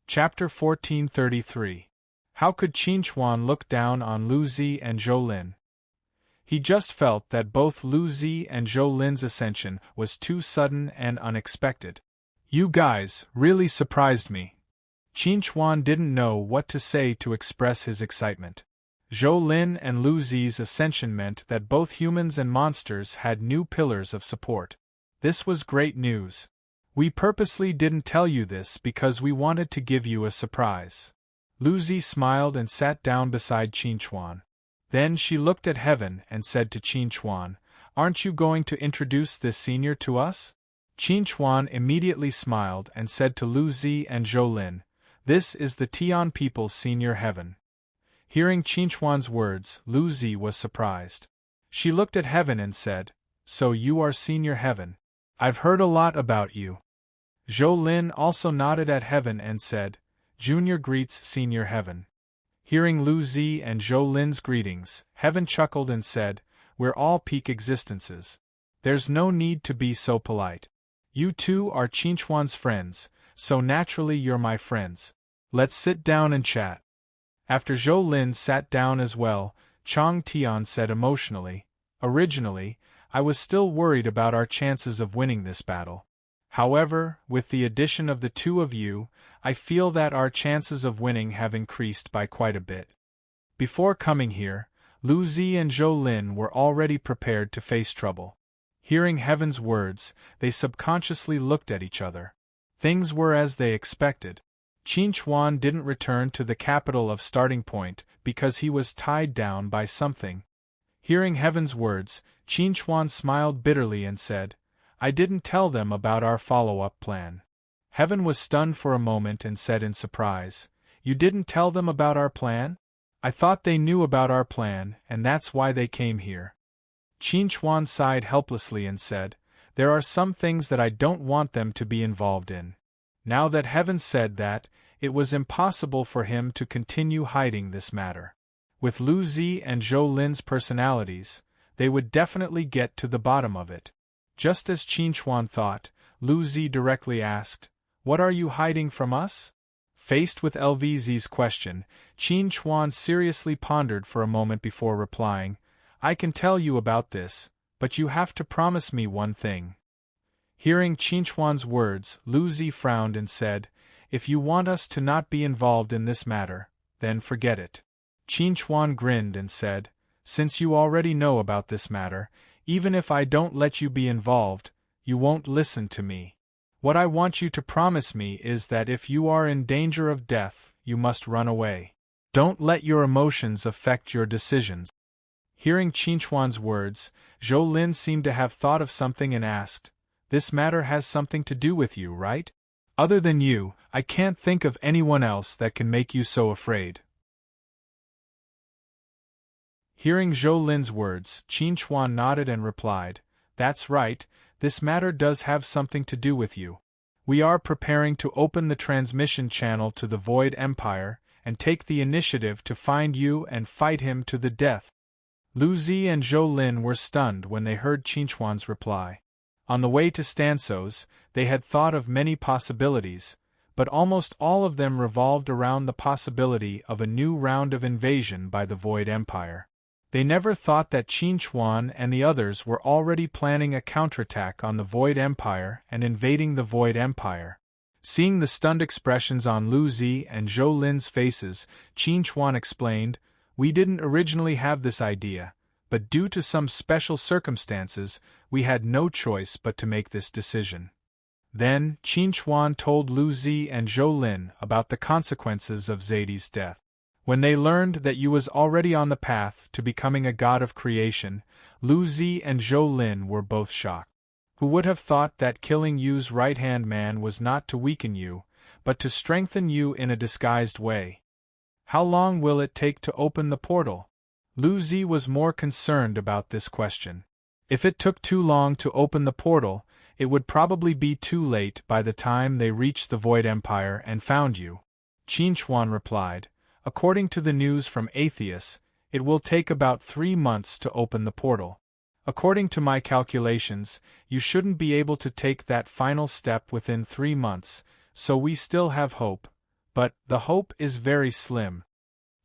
Chapter 1433. How could Qin Chuan look down on Lu Zi and Zhou Lin? He just felt that both Lu Zi and Zhou Lin's ascension was too sudden and unexpected. "You guys really surprised me." Qin Chuan didn't know what to say to express his excitement. Zhou Lin and Lu Zi's ascension meant that both humans and monsters had new pillars of support. This was great news. "We purposely didn't tell you this because we wanted to give you a surprise." Lu Zi smiled and sat down beside Qin Chuan. Then she looked at Heaven and said to Qin Chuan, "Aren't you going to introduce this senior to us?" Qin Chuan immediately smiled and said to Lu Zi and Zhou Lin, "This is the Tian people's senior Heaven." Hearing Qin Chuan's words, Lu Zi was surprised. She looked at Heaven and said, "So you are senior Heaven. I've heard a lot about you." Zhou Lin also nodded at Heaven and said, "Junior greets senior Heaven." Hearing Lu Zi and Zhou Lin's greetings, Heaven chuckled and said, "We're all peak existences. There's no need to be so polite. You two are Qin Chuan's friends, so naturally you're my friends. Let's sit down and chat." After Zhou Lin sat down as well, Chang Tian said emotionally, "Originally, I was still worried about our chances of winning this battle. However, with the addition of the two of you, I feel that our chances of winning have increased by quite a bit." Before coming here, Lu Zi and Zhou Lin were already prepared to face trouble. Hearing Heaven's words, they subconsciously looked at each other. Things were as they expected. Qin Chuan didn't return to the capital of Starting Point because he was tied down by something. Hearing Heaven's words, Qin Chuan smiled bitterly and said, "I didn't tell them about our follow-up plan." Heaven was stunned for a moment and said in surprise, "You didn't tell them about our plan? I thought they knew about our plan, and that's why they came here." Qin Chuan sighed helplessly and said, "There are some things that I don't want them to be involved in." Now that Heaven said that, it was impossible for him to continue hiding this matter. With Lu Zi and Zhou Lin's personalities, they would definitely get to the bottom of it. Just as Qin Chuan thought, Lu Zi directly asked, "What are you hiding from us?" Faced with LVZ's question, Qin Chuan seriously pondered for a moment before replying, "I can tell you about this, but you have to promise me one thing." Hearing Qin Chuan's words, Lu Zi frowned and said, "If you want us to not be involved in this matter, then forget it." Qin Chuan grinned and said, "Since you already know about this matter, even if I don't let you be involved, you won't listen to me. What I want you to promise me is that if you are in danger of death, you must run away. Don't let your emotions affect your decisions." Hearing Qin Chuan's words, Zhou Lin seemed to have thought of something and asked, "This matter has something to do with you, right? Other than you, I can't think of anyone else that can make you so afraid." Hearing Zhou Lin's words, Qin Chuan nodded and replied, "That's right, this matter does have something to do with you. We are preparing to open the transmission channel to the Void Empire, and take the initiative to find you and fight him to the death." Lu Zi and Zhou Lin were stunned when they heard Qin Chuan's reply. On the way to Stansos, they had thought of many possibilities, but almost all of them revolved around the possibility of a new round of invasion by the Void Empire. They never thought that Qin Chuan and the others were already planning a counterattack on the Void Empire and invading the Void Empire. Seeing the stunned expressions on Lu Zi and Zhou Lin's faces, Qin Chuan explained, "We didn't originally have this idea, but due to some special circumstances, we had no choice but to make this decision." Then, Qin Chuan told Lu Zi and Zhou Lin about the consequences of Zadie's death. When they learned that you was already on the path to becoming a god of creation, Lu Zi and Zhou Lin were both shocked. Who would have thought that killing Yu's right-hand man was not to weaken you, but to strengthen you in a disguised way? "How long will it take to open the portal?" Lu Zi was more concerned about this question. If it took too long to open the portal, it would probably be too late by the time they reached the Void Empire and found you. Qin Chuan replied, "According to the news from Atheus, it will take about 3 months to open the portal. According to my calculations, you shouldn't be able to take that final step within 3 months, so we still have hope, but the hope is very slim."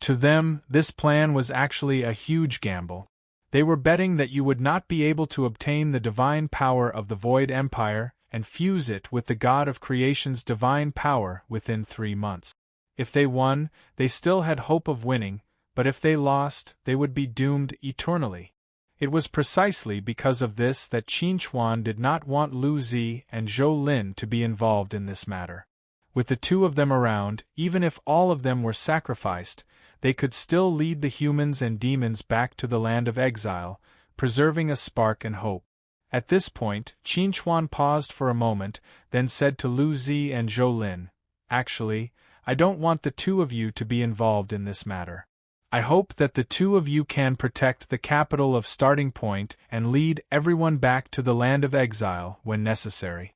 To them, this plan was actually a huge gamble. They were betting that you would not be able to obtain the divine power of the Void Empire and fuse it with the God of Creation's divine power within 3 months. If they won, they still had hope of winning, but if they lost, they would be doomed eternally. It was precisely because of this that Qin Chuan did not want Lu Zi and Zhou Lin to be involved in this matter. With the two of them around, even if all of them were sacrificed, they could still lead the humans and demons back to the land of exile, preserving a spark and hope. At this point, Qin Chuan paused for a moment, then said to Lu Zi and Zhou Lin, "Actually, I don't want the two of you to be involved in this matter. I hope that the two of you can protect the capital of Starting Point and lead everyone back to the land of exile when necessary.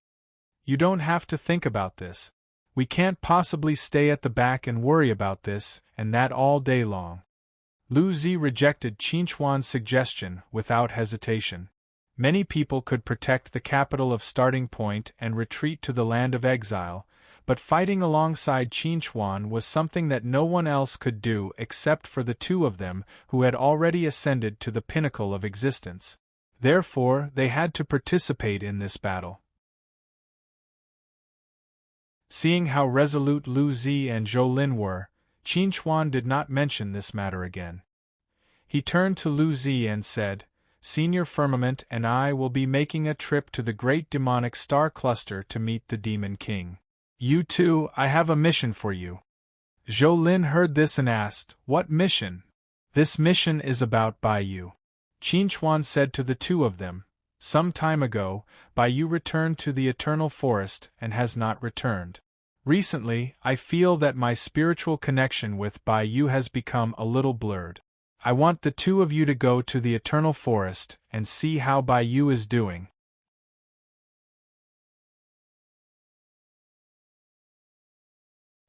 You don't have to think about this. We can't possibly stay at the back and worry about this and that all day long." Lu Zi rejected Qin Chuan's suggestion without hesitation. Many people could protect the capital of Starting Point and retreat to the land of exile, but fighting alongside Qin Chuan was something that no one else could do except for the two of them who had already ascended to the pinnacle of existence. Therefore, they had to participate in this battle. Seeing how resolute Lu Zi and Zhou Lin were, Qin Chuan did not mention this matter again. He turned to Lu Zi and said, "Senior Firmament and I will be making a trip to the Great Demonic Star Cluster to meet the Demon King. You two, I have a mission for you." Zhou Lin heard this and asked, "What mission?" "This mission is about Bai Yu." Qin Chuan said to the two of them, "Some time ago, Bai Yu returned to the Eternal Forest and has not returned. Recently, I feel that my spiritual connection with Bai Yu has become a little blurred. I want the two of you to go to the Eternal Forest and see how Bai Yu is doing."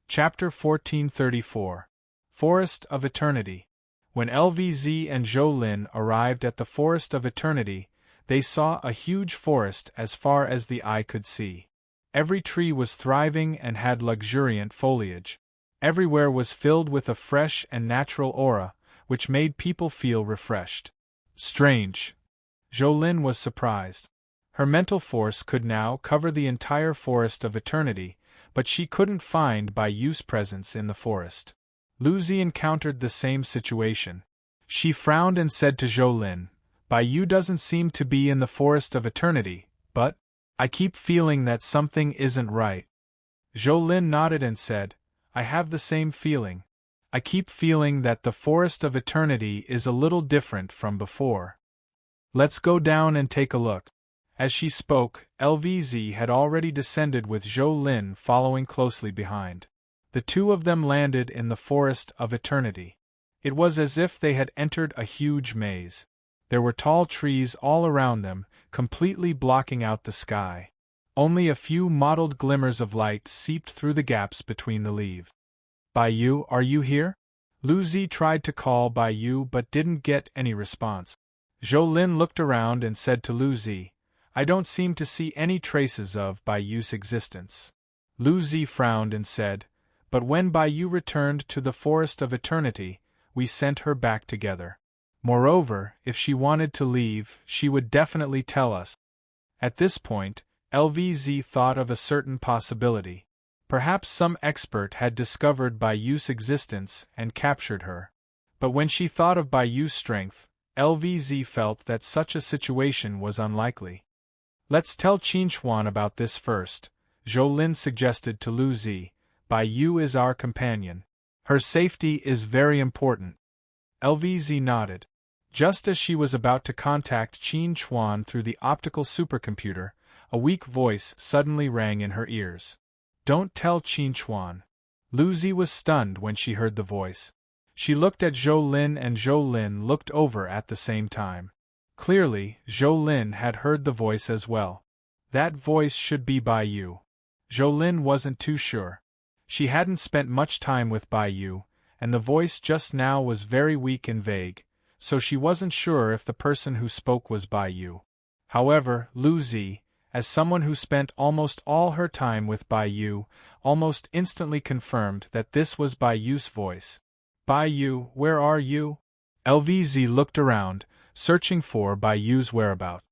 Chapter 1434. Forest of Eternity. When LVZ and Zhou Lin arrived at the Forest of Eternity, They saw a huge forest as far as the eye could see. Every tree was thriving and had luxuriant foliage. Everywhere was filled with a fresh and natural aura, which made people feel refreshed. Strange. Jolene was surprised. Her mental force could now cover the entire forest of eternity, but she couldn't find Bayou's presence in the forest. Lucy encountered the same situation. She frowned and said to Jolene, "Bayou doesn't seem to be in the forest of eternity, but I keep feeling that something isn't right." Jolene nodded and said, "I have the same feeling. I keep feeling that the forest of eternity is a little different from before. Let's go down and take a look." As she spoke, LVZ had already descended with Jolene following closely behind. The two of them landed in the forest of eternity. It was as if they had entered a huge maze. There were tall trees all around them, completely blocking out the sky. Only a few mottled glimmers of light seeped through the gaps between the leaves. "Bayou, are you here?" Lucy tried to call Bayou but didn't get any response. Jolene looked around and said to Lucy, "I don't seem to see any traces of Bayou's existence." Lucy frowned and said, "But when Bayou returned to the forest of eternity, we sent her back together. Moreover, if she wanted to leave, she would definitely tell us." At this point, LVZ thought of a certain possibility. Perhaps some expert had discovered Bayou's existence and captured her. But when she thought of Bayou's strength, LVZ felt that such a situation was unlikely. "Let's tell Qinchuan about this first," Jolene suggested to Lucy. "Bayou is our companion. Her safety is very important." LVZ nodded. Just as she was about to contact Qinchuan through the optical supercomputer, a weak voice suddenly rang in her ears. "Don't tell Qinchuan." Lucy was stunned when she heard the voice. She looked at Jolene and Jolene looked over at the same time. Clearly, Jolene had heard the voice as well. That voice should be Bayou. Jolene wasn't too sure. She hadn't spent much time with Bayou, and the voice just now was very weak and vague, so she wasn't sure if the person who spoke was Bayou. However, Lucy, as someone who spent almost all her time with Bayou, almost instantly confirmed that this was Bayou's voice. "Bayou, where are you?" LVZ looked around, searching for Bayou's whereabouts.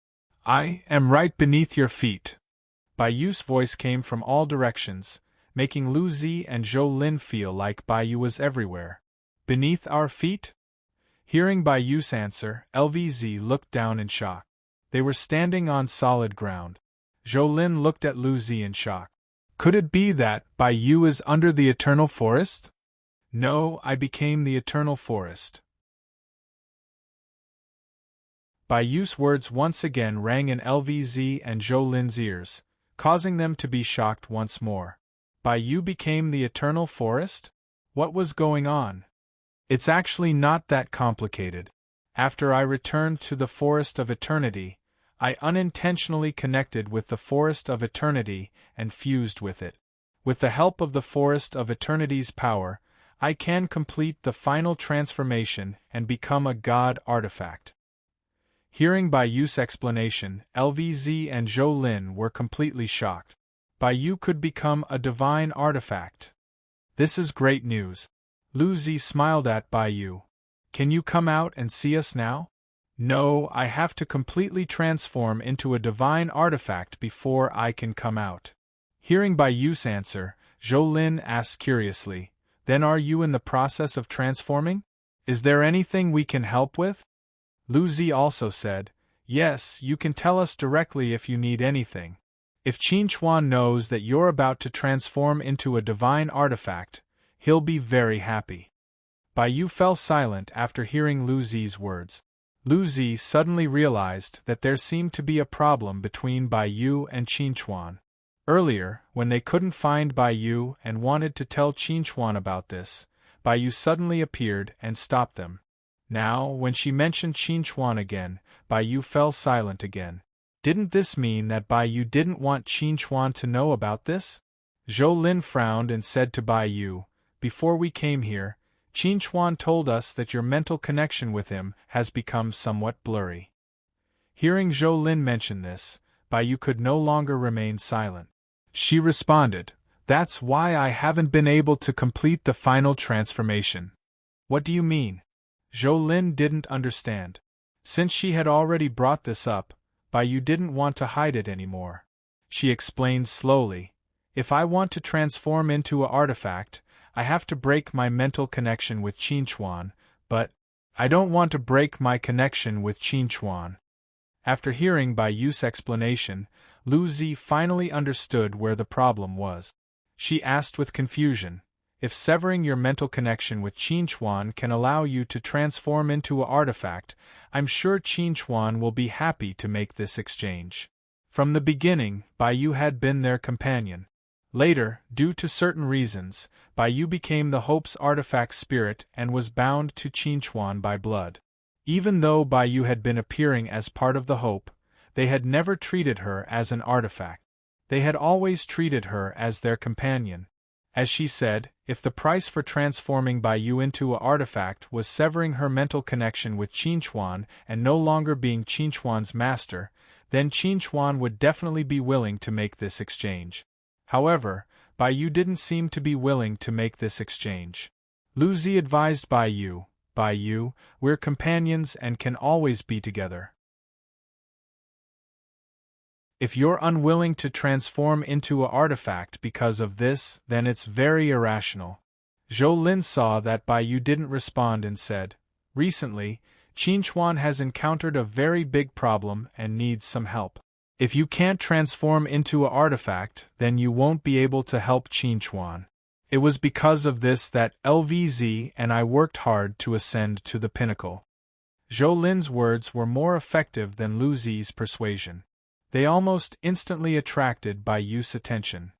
"I am right beneath your feet." Bayou's voice came from all directions, making Lucy and Jolene feel like Bayou was everywhere. "Beneath our feet?" Hearing Bayou's answer, LVZ looked down in shock. They were standing on solid ground. Jolene looked at Lucy in shock. "Could it be that Bayou is under the eternal forest?" "No, I became the eternal forest." Bayou's words once again rang in LVZ and Jolene's ears, causing them to be shocked once more. Bayou became the eternal forest? What was going on? "It's actually not that complicated. After I returned to the forest of eternity, I unintentionally connected with the forest of eternity and fused with it. With the help of the forest of eternity's power, I can complete the final transformation and become a god artifact." Hearing Bayou's explanation, LVZ and Jolene were completely shocked. Bayou could become a divine artifact. "This is great news." Lucy smiled at Bayou. "Can you come out and see us now?" "No, I have to completely transform into a divine artifact before I can come out." Hearing Bayou's answer, Jolene asked curiously, "Then are you in the process of transforming? Is there anything we can help with?" Lucy also said, "Yes, you can tell us directly if you need anything. If Qinchuan knows that you're about to transform into a divine artifact, he'll be very happy." Bayou fell silent after hearing Lucy's words. Lucy suddenly realized that there seemed to be a problem between Bayou and Qinchuan. Earlier, when they couldn't find Bayou and wanted to tell Qinchuan about this, Bayou suddenly appeared and stopped them. Now, when she mentioned Qinchuan again, Bayou fell silent again. Didn't this mean that Bayou didn't want Qinchuan to know about this? Jolene frowned and said to Bayou, "Before we came here, Qinchuan told us that your mental connection with him has become somewhat blurry. Hearing Zhou Lin mention this, Bai Yu could no longer remain silent. She responded, "That's why I haven't been able to complete the final transformation." "What do you mean?" Zhou Lin didn't understand. Since she had already brought this up, Bai Yu didn't want to hide it anymore. She explained slowly, "If I want to transform into an artifact, I have to break my mental connection with Qinchuan, but I don't want to break my connection with Qinchuan." After hearing Bai Yu's explanation, Lu Zi finally understood where the problem was. She asked with confusion, "If severing your mental connection with Qinchuan can allow you to transform into an artifact, I'm sure Qinchuan will be happy to make this exchange." From the beginning, Bai Yu had been their companion. Later, due to certain reasons, Bai Yu became the Hope's artifact spirit and was bound to Qinchuan by blood. Even though Bai Yu had been appearing as part of the Hope, they had never treated her as an artifact. They had always treated her as their companion. As she said, if the price for transforming Bai Yu into an artifact was severing her mental connection with Qinchuan and no longer being Qinchuan's master, then Qinchuan would definitely be willing to make this exchange. However, Bai Yu didn't seem to be willing to make this exchange. Lu Zi advised Bai Yu, "Bai Yu, we're companions and can always be together. If you're unwilling to transform into an artifact because of this, then it's very irrational." Zhou Lin saw that Bai Yu didn't respond and said, "Recently, Qinchuan has encountered a very big problem and needs some help. If you can't transform into an artifact, then you won't be able to help Qinchuan. It was because of this that LVZ and I worked hard to ascend to the pinnacle." Zhou Lin's words were more effective than Lu Zi's persuasion. They almost instantly attracted Bai Yu's attention.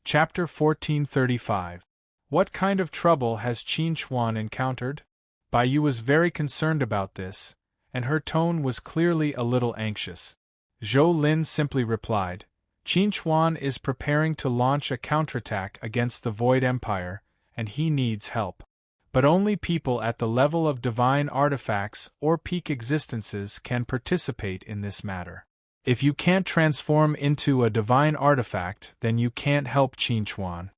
Chapter 1435. What kind of trouble has Qinchuan encountered? Bai Yu was very concerned about this, and her tone was clearly a little anxious. Zhou Lin simply replied, "Qinchuan is preparing to launch a counterattack against the Void Empire, and he needs help. But only people at the level of divine artifacts or peak existences can participate in this matter. If you can't transform into a divine artifact, then you can't help Qinchuan."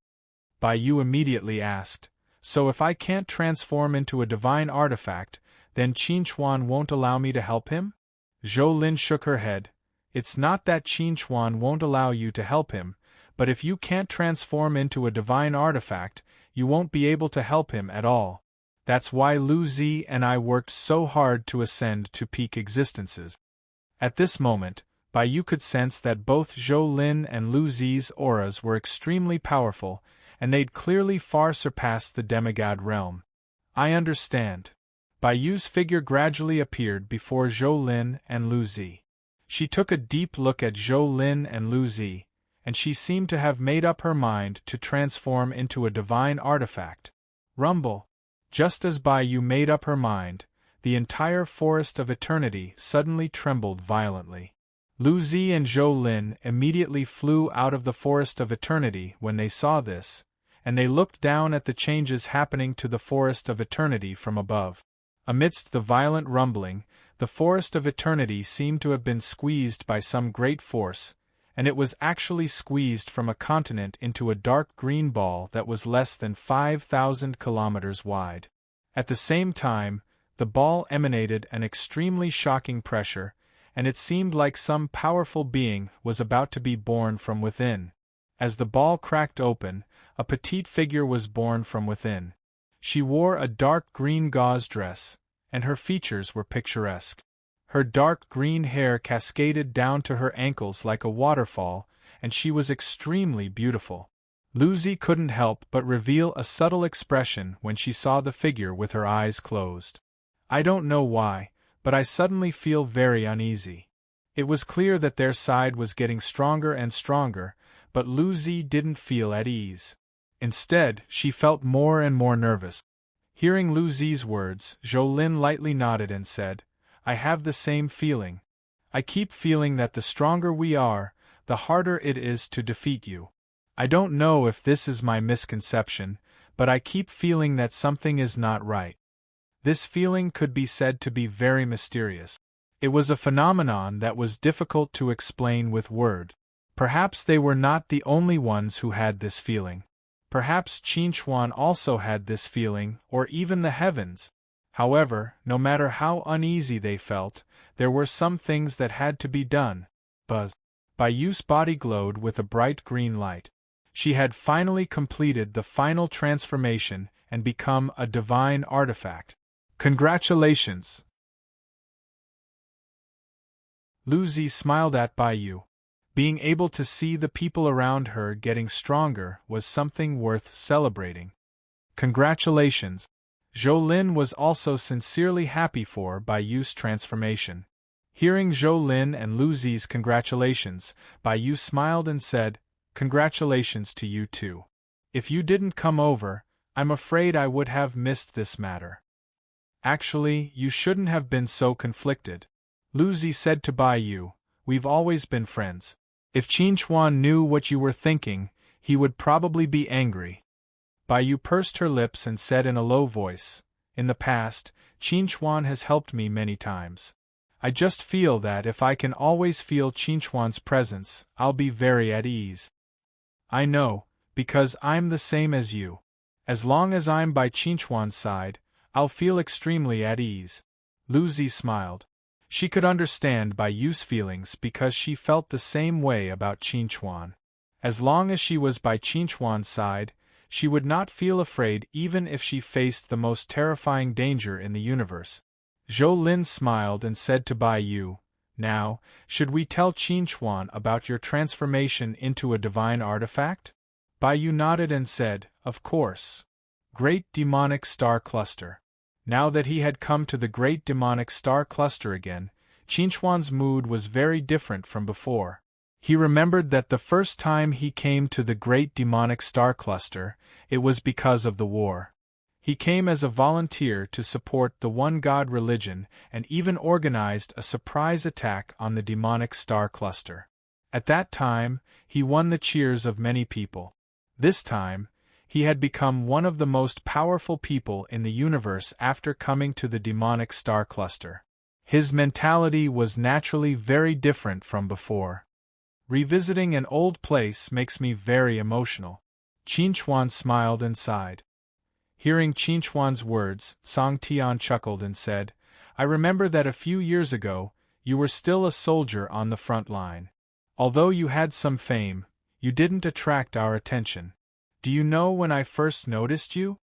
Bai Yu immediately asked, "So if I can't transform into a divine artifact, then Qinchuan won't allow me to help him?" Zhou Lin shook her head. "It's not that Qinchuan won't allow you to help him, but if you can't transform into a divine artifact, you won't be able to help him at all. That's why Lu Zi and I worked so hard to ascend to peak existences." At this moment, Bai Yu could sense that both Zhou Lin and Lu Zi's auras were extremely powerful, and they'd clearly far surpassed the demigod realm. "I understand." Bai Yu's figure gradually appeared before Zhou Lin and Lu Zi. She took a deep look at Zhou Lin and Lu Zi, and she seemed to have made up her mind to transform into a divine artifact. Rumble! Just as Bai Yu made up her mind, the entire Forest of Eternity suddenly trembled violently. Lu Zi and Zhou Lin immediately flew out of the Forest of Eternity when they saw this, and they looked down at the changes happening to the Forest of Eternity from above. Amidst the violent rumbling, the Forest of Eternity seemed to have been squeezed by some great force, and it was actually squeezed from a continent into a dark green ball that was less than 5,000 kilometers wide. At the same time, the ball emanated an extremely shocking pressure, and it seemed like some powerful being was about to be born from within. As the ball cracked open, a petite figure was born from within. She wore a dark green gauze dress, and her features were picturesque. Her dark green hair cascaded down to her ankles like a waterfall, and she was extremely beautiful. Lu Zi couldn't help but reveal a subtle expression when she saw the figure with her eyes closed. "I don't know why, but I suddenly feel very uneasy." It was clear that their side was getting stronger and stronger, but Lu Zi didn't feel at ease. Instead, she felt more and more nervous. Hearing Lu Zi's words, Zhou Lin lightly nodded and said, "I have the same feeling. I keep feeling that the stronger we are, the harder it is to defeat you. I don't know if this is my misconception, but I keep feeling that something is not right. This feeling could be said to be very mysterious. It was a phenomenon that was difficult to explain with words. Perhaps they were not the only ones who had this feeling. Perhaps Qinchuan also had this feeling, or even the heavens. However, no matter how uneasy they felt, there were some things that had to be done. Buzz. Bayu's body glowed with a bright green light. She had finally completed the final transformation and become a divine artifact. Congratulations! Luzi smiled at Bayu. Being able to see the people around her getting stronger was something worth celebrating. Congratulations! Zhou was also sincerely happy for Bayu's transformation. Hearing Zhou and Luzi's congratulations, Bayu smiled and said, "Congratulations to you too. If you didn't come over, I'm afraid I would have missed this matter." "Actually, you shouldn't have been so conflicted," Luzi said to Bayu. "We've always been friends. If Qinchuan knew what you were thinking, he would probably be angry." Bayu pursed her lips and said in a low voice, "In the past, Qinchuan has helped me many times. I just feel that if I can always feel Qinchuan's presence, I'll be very at ease." "I know, because I'm the same as you. As long as I'm by Qinchuan's side, I'll feel extremely at ease." Luzi smiled. She could understand Bayu's feelings because she felt the same way about Qinchuan. As long as she was by Qinchuan's side, she would not feel afraid even if she faced the most terrifying danger in the universe. Zhou smiled and said to Bayu, "Now, should we tell Qinchuan about your transformation into a divine artifact?" Bayu nodded and said, "Of course. Great demonic star cluster." Now that he had come to the great demonic star cluster again, Qinchuan's mood was very different from before. He remembered that the first time he came to the great demonic star cluster, it was because of the war. He came as a volunteer to support the One God religion and even organized a surprise attack on the demonic star cluster. At that time, he won the cheers of many people. This time, he had become one of the most powerful people in the universe after coming to the demonic star cluster. His mentality was naturally very different from before. Revisiting an old place makes me very emotional. Qinchuan smiled and sighed. Hearing Qinchuan's words, Song Tian chuckled and said, "I remember that a few years ago, you were still a soldier on the front line. Although you had some fame, you didn't attract our attention. Do you know when I first noticed you?"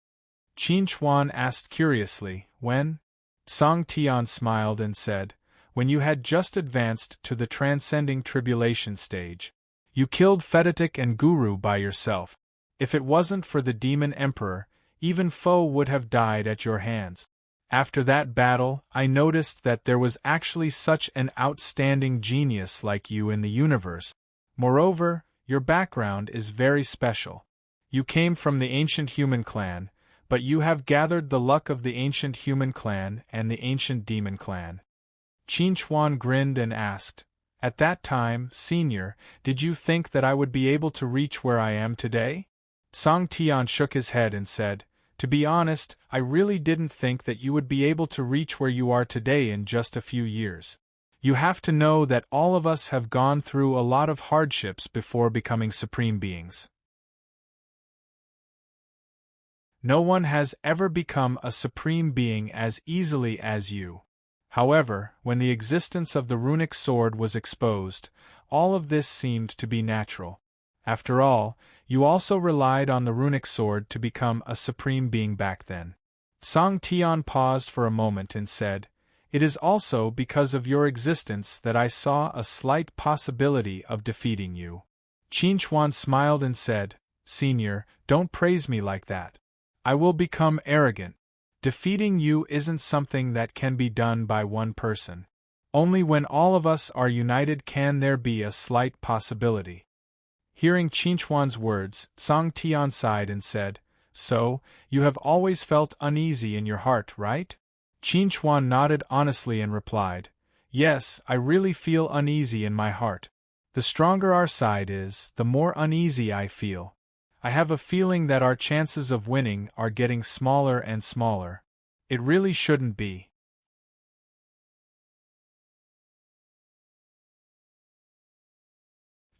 Qinchuan asked curiously. "When?" Song Tian smiled and said, "When you had just advanced to the transcending tribulation stage. You killed Fetitic and Guru by yourself. If it wasn't for the demon emperor, even Foe would have died at your hands. After that battle, I noticed that there was actually such an outstanding genius like you in the universe. Moreover, your background is very special. You came from the ancient human clan, but you have gathered the luck of the ancient human clan and the ancient demon clan." Qinchuan grinned and asked, "At that time, Senior, did you think that I would be able to reach where I am today?" Song Tian shook his head and said, "To be honest, I really didn't think that you would be able to reach where you are today in just a few years. You have to know that all of us have gone through a lot of hardships before becoming supreme beings. No one has ever become a supreme being as easily as you. However, when the existence of the runic sword was exposed, all of this seemed to be natural. After all, you also relied on the runic sword to become a supreme being back then." Song Tian paused for a moment and said, "It is also because of your existence that I saw a slight possibility of defeating you." Qinchuan smiled and said, "Senior, don't praise me like that. I will become arrogant. Defeating you isn't something that can be done by one person. Only when all of us are united can there be a slight possibility." Hearing Qinchuan's words, Song Tian sighed and said, "So, you have always felt uneasy in your heart, right?" Qinchuan nodded honestly and replied, "Yes, I really feel uneasy in my heart. The stronger our side is, the more uneasy I feel. I have a feeling that our chances of winning are getting smaller and smaller. It really shouldn't be.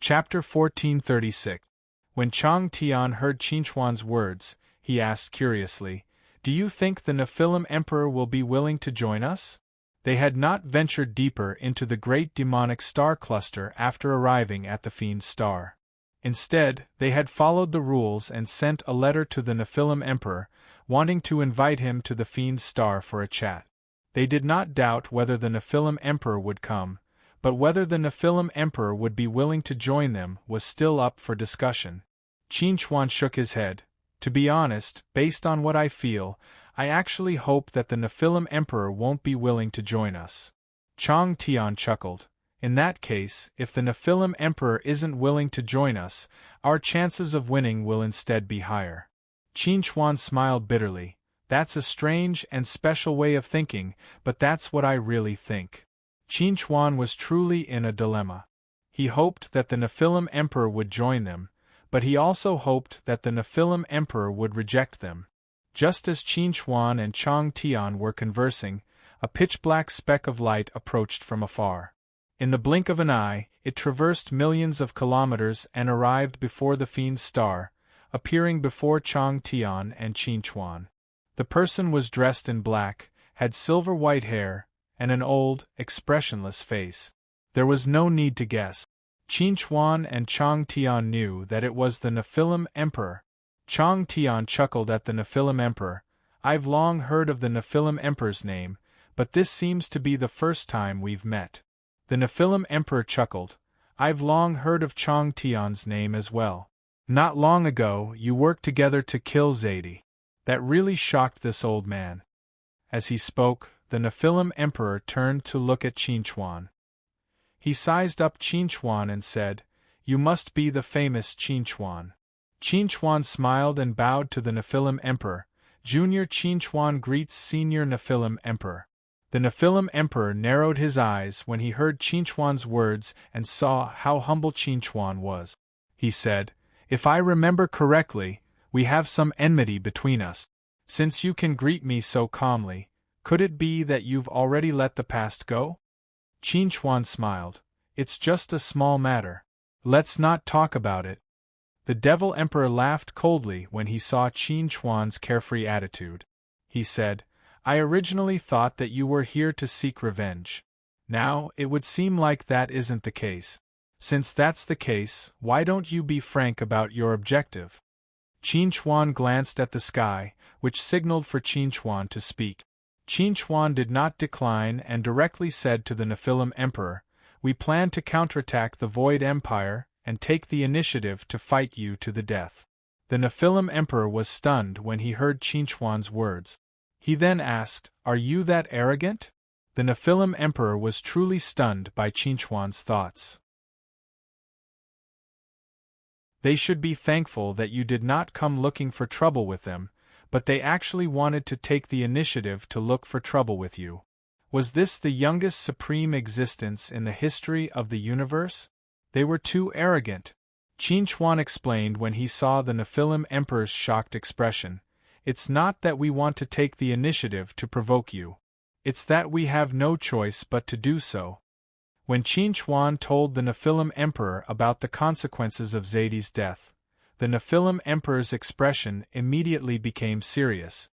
Chapter 1436. When Chang Tian heard Qinchuan's words, he asked curiously, "Do you think the Nephilim Emperor will be willing to join us?" They had not ventured deeper into the great demonic star cluster after arriving at the Fiend's star. Instead, they had followed the rules and sent a letter to the Nephilim Emperor, wanting to invite him to the Fiend's star for a chat. They did not doubt whether the Nephilim Emperor would come, but whether the Nephilim Emperor would be willing to join them was still up for discussion. Qinchuan shook his head. To be honest, based on what I feel, I actually hope that the Nephilim Emperor won't be willing to join us. Chang Tian chuckled. In that case, if the Nephilim Emperor isn't willing to join us, our chances of winning will instead be higher. Qinchuan smiled bitterly. That's a strange and special way of thinking, but that's what I really think. Qinchuan was truly in a dilemma. He hoped that the Nephilim Emperor would join them, but he also hoped that the Nephilim Emperor would reject them. Just as Qinchuan and Chang Tian were conversing, a pitch-black speck of light approached from afar. In the blink of an eye, it traversed millions of kilometers and arrived before the Fiend's star, appearing before Chang Tian and Qinchuan. The person was dressed in black, had silver-white hair, and an old, expressionless face. There was no need to guess. Qinchuan and Chang Tian knew that it was the Nephilim Emperor. Chang Tian chuckled at the Nephilim Emperor. I've long heard of the Nephilim Emperor's name, but this seems to be the first time we've met. The Nephilim Emperor chuckled. I've long heard of Chang Tian's name as well. Not long ago, you worked together to kill Zadie. That really shocked this old man. As he spoke, the Nephilim Emperor turned to look at Qinchuan. He sized up Qinchuan and said, "You must be the famous Qinchuan." Qinchuan smiled and bowed to the Nephilim Emperor. Junior Qinchuan greets Senior Nephilim Emperor. The Nephilim Emperor narrowed his eyes when he heard Qinchuan's words and saw how humble Qinchuan was. He said, "If I remember correctly, we have some enmity between us. Since you can greet me so calmly, could it be that you've already let the past go?" Qinchuan smiled. "It's just a small matter. Let's not talk about it." The Devil Emperor laughed coldly when he saw Qinchuan's carefree attitude. He said, "I originally thought that you were here to seek revenge. Now, it would seem like that isn't the case. Since that's the case, why don't you be frank about your objective?" Qinchuan glanced at the sky, which signaled for Qinchuan to speak. Qinchuan did not decline and directly said to the Nephilim Emperor, "We plan to counterattack the Void Empire and take the initiative to fight you to the death." The Nephilim Emperor was stunned when he heard Qinchuan's words. He then asked, "Are you that arrogant?" The Nephilim Emperor was truly stunned by Qinchuan's thoughts. They should be thankful that you did not come looking for trouble with them, but they actually wanted to take the initiative to look for trouble with you. Was this the youngest supreme existence in the history of the universe? They were too arrogant. Qinchuan explained when he saw the Nephilim Emperor's shocked expression. It's not that we want to take the initiative to provoke you. It's that we have no choice but to do so. When Qinchuan told the Nephilim Emperor about the consequences of Zadie's death, the Nephilim Emperor's expression immediately became serious.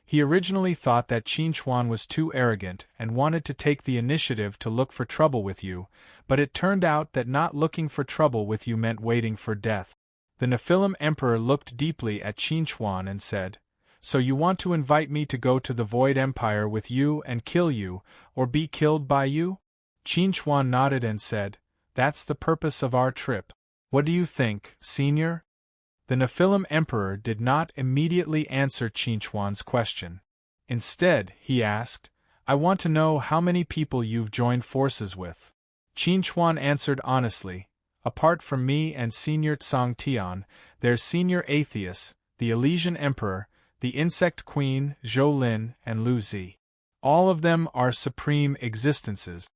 He originally thought that Qinchuan was too arrogant and wanted to take the initiative to look for trouble with you, but it turned out that not looking for trouble with you meant waiting for death. The Nephilim Emperor looked deeply at Qinchuan and said, "So you want to invite me to go to the Void Empire with you and kill you, or be killed by you?" Qinchuan nodded and said, "That's the purpose of our trip. What do you think, Senior?" The Nephilim Emperor did not immediately answer Qinchuan's question. Instead, he asked, "I want to know how many people you've joined forces with." Qinchuan answered honestly, "Apart from me and Senior Tsang Tian, there's Senior Atheus, the Elysian Emperor, the Insect Queen, Zhou Lin, and Lu Zi. All of them are supreme existences."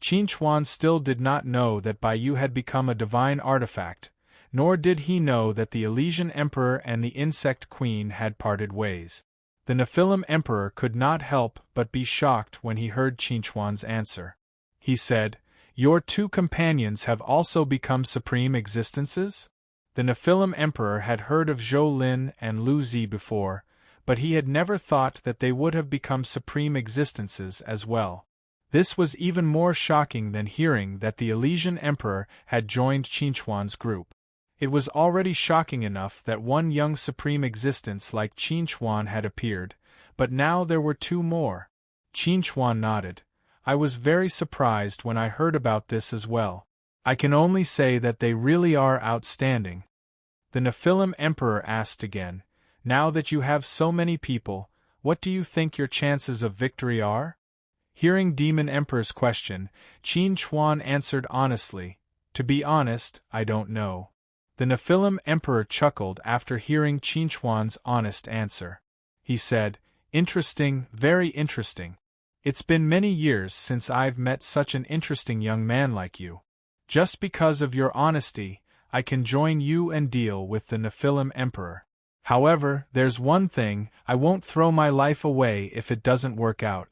Qinchuan still did not know that Baiyu had become a divine artifact, Nor did he know that the Elysian Emperor and the Insect Queen had parted ways. The Nephilim Emperor could not help but be shocked when he heard Qinchuan's answer. He said, "Your two companions have also become supreme existences?" The Nephilim Emperor had heard of Zhou Lin and Lu Zi before, but he had never thought that they would have become supreme existences as well. This was even more shocking than hearing that the Elysian Emperor had joined Qinchuan's group. It was already shocking enough that one young supreme existence like Qinchuan had appeared, but now there were two more. Qinchuan nodded. "I was very surprised when I heard about this as well. I can only say that they really are outstanding." The Nephilim Emperor asked again, "Now that you have so many people, what do you think your chances of victory are?" Hearing Demon Emperor's question, Qinchuan answered honestly, "To be honest, I don't know." The Nephilim Emperor chuckled after hearing Qinchuan's honest answer. He said, "Interesting, very interesting. It's been many years since I've met such an interesting young man like you. Just because of your honesty, I can join you and deal with the Nephilim Emperor. However, there's one thing, I won't throw my life away if it doesn't work out."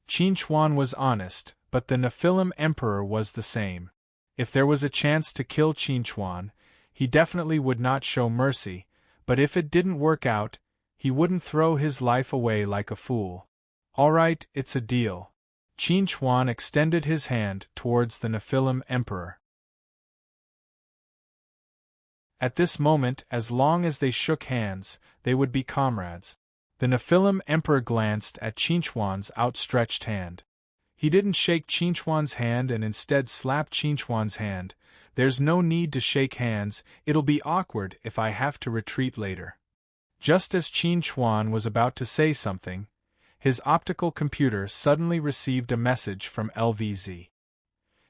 Qinchuan was honest, but the Nephilim Emperor was the same. If there was a chance to kill Qinchuan, he definitely would not show mercy, but if it didn't work out, he wouldn't throw his life away like a fool. "All right, it's a deal." Qinchuan extended his hand towards the Nephilim Emperor. At this moment, as long as they shook hands, they would be comrades. The Nephilim Emperor glanced at Qinchuan's outstretched hand. He didn't shake Qinchuan's hand and instead slapped Qinchuan's hand. "There's no need to shake hands, it'll be awkward if I have to retreat later." Just as Qinchuan was about to say something, his optical computer suddenly received a message from LVZ.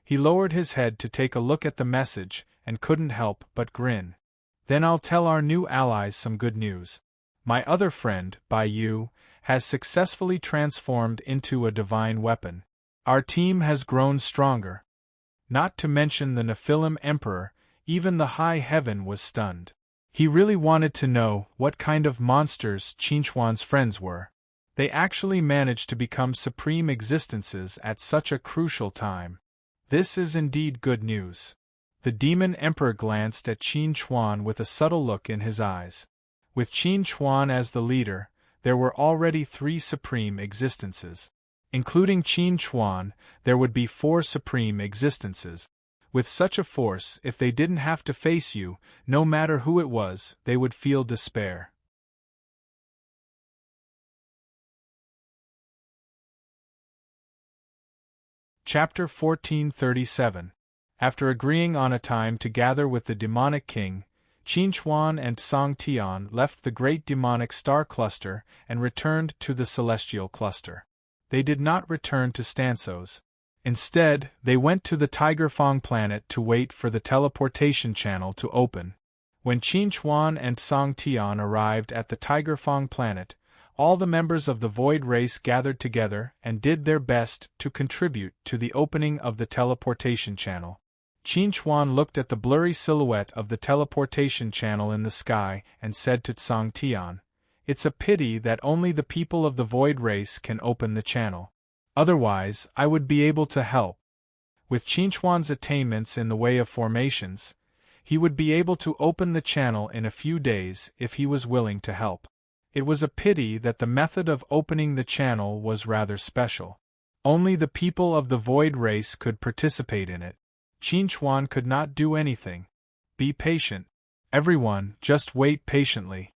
He lowered his head to take a look at the message and couldn't help but grin. "Then I'll tell our new allies some good news. My other friend, Bai Yu, has successfully transformed into a divine weapon. Our team has grown stronger." Not to mention the Nephilim Emperor, even the high heaven was stunned. He really wanted to know what kind of monsters Qinchuan's friends were. They actually managed to become supreme existences at such a crucial time. This is indeed good news. The Demon Emperor glanced at Qinchuan with a subtle look in his eyes. With Qinchuan as the leader, there were already 3 supreme existences. Including Qinchuan, there would be 4 supreme existences. With such a force, if they didn't have to face you, no matter who it was, they would feel despair. Chapter 1437. After agreeing on a time to gather with the demonic king, Qinchuan and Song Tian left the great demonic star cluster and returned to the celestial cluster. They did not return to Stansos. Instead, they went to the Tiger Fong planet to wait for the teleportation channel to open. When Qinchuan and Song Tian arrived at the Tiger Fong planet, all the members of the Void race gathered together and did their best to contribute to the opening of the teleportation channel. Qinchuan looked at the blurry silhouette of the teleportation channel in the sky and said to Song Tian, "It's a pity that only the people of the Void race can open the channel. Otherwise, I would be able to help." With Qinchuan's attainments in the way of formations, he would be able to open the channel in a few days if he was willing to help. It was a pity that the method of opening the channel was rather special. Only the people of the Void race could participate in it. Qinchuan could not do anything. "Be patient. Everyone, just wait patiently."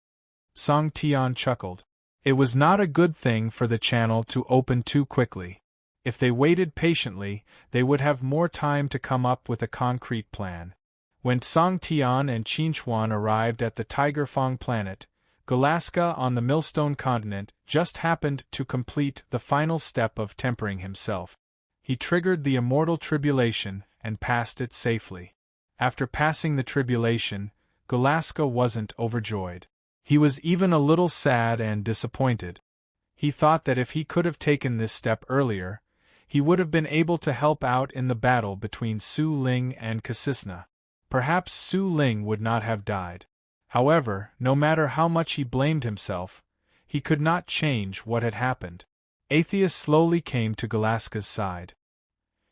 Song Tian chuckled. It was not a good thing for the channel to open too quickly. If they waited patiently, they would have more time to come up with a concrete plan. When Song Tian and Qinchuan arrived at the Tiger Fong planet, Galaska on the Millstone continent just happened to complete the final step of tempering himself. He triggered the immortal tribulation and passed it safely. After passing the tribulation, Galaska wasn't overjoyed. He was even a little sad and disappointed. He thought that if he could have taken this step earlier, he would have been able to help out in the battle between Su Ling and Kasisna. perhaps Su Ling would not have died. However, no matter how much he blamed himself, he could not change what had happened. Atheus slowly came to Galaska's side.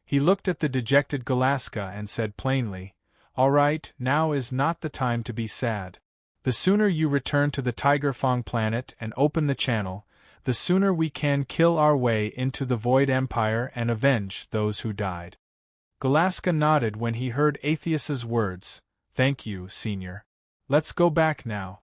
He looked at the dejected Galaska and said plainly, "All right, now is not the time to be sad. The sooner you return to the Tiger Fang planet and open the channel, the sooner we can kill our way into the Void Empire and avenge those who died." Galaska nodded when he heard Atheus's words. "Thank you, Senior. Let's go back now."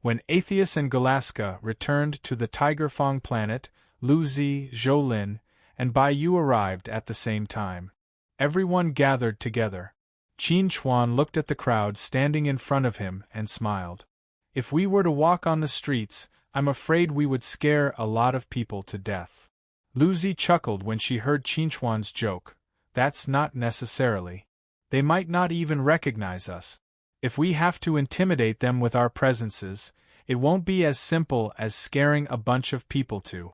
When Atheus and Galaska returned to the Tiger Fang planet, Lu Zi, Zhou Lin, and Bai Yu arrived at the same time. Everyone gathered together. Qin Chuan looked at the crowd standing in front of him and smiled. "If we were to walk on the streets, I'm afraid we would scare a lot of people to death." Lu Zi chuckled when she heard Qin Chuan's joke. "That's not necessarily. They might not even recognize us. If we have to intimidate them with our presences, it won't be as simple as scaring a bunch of people too."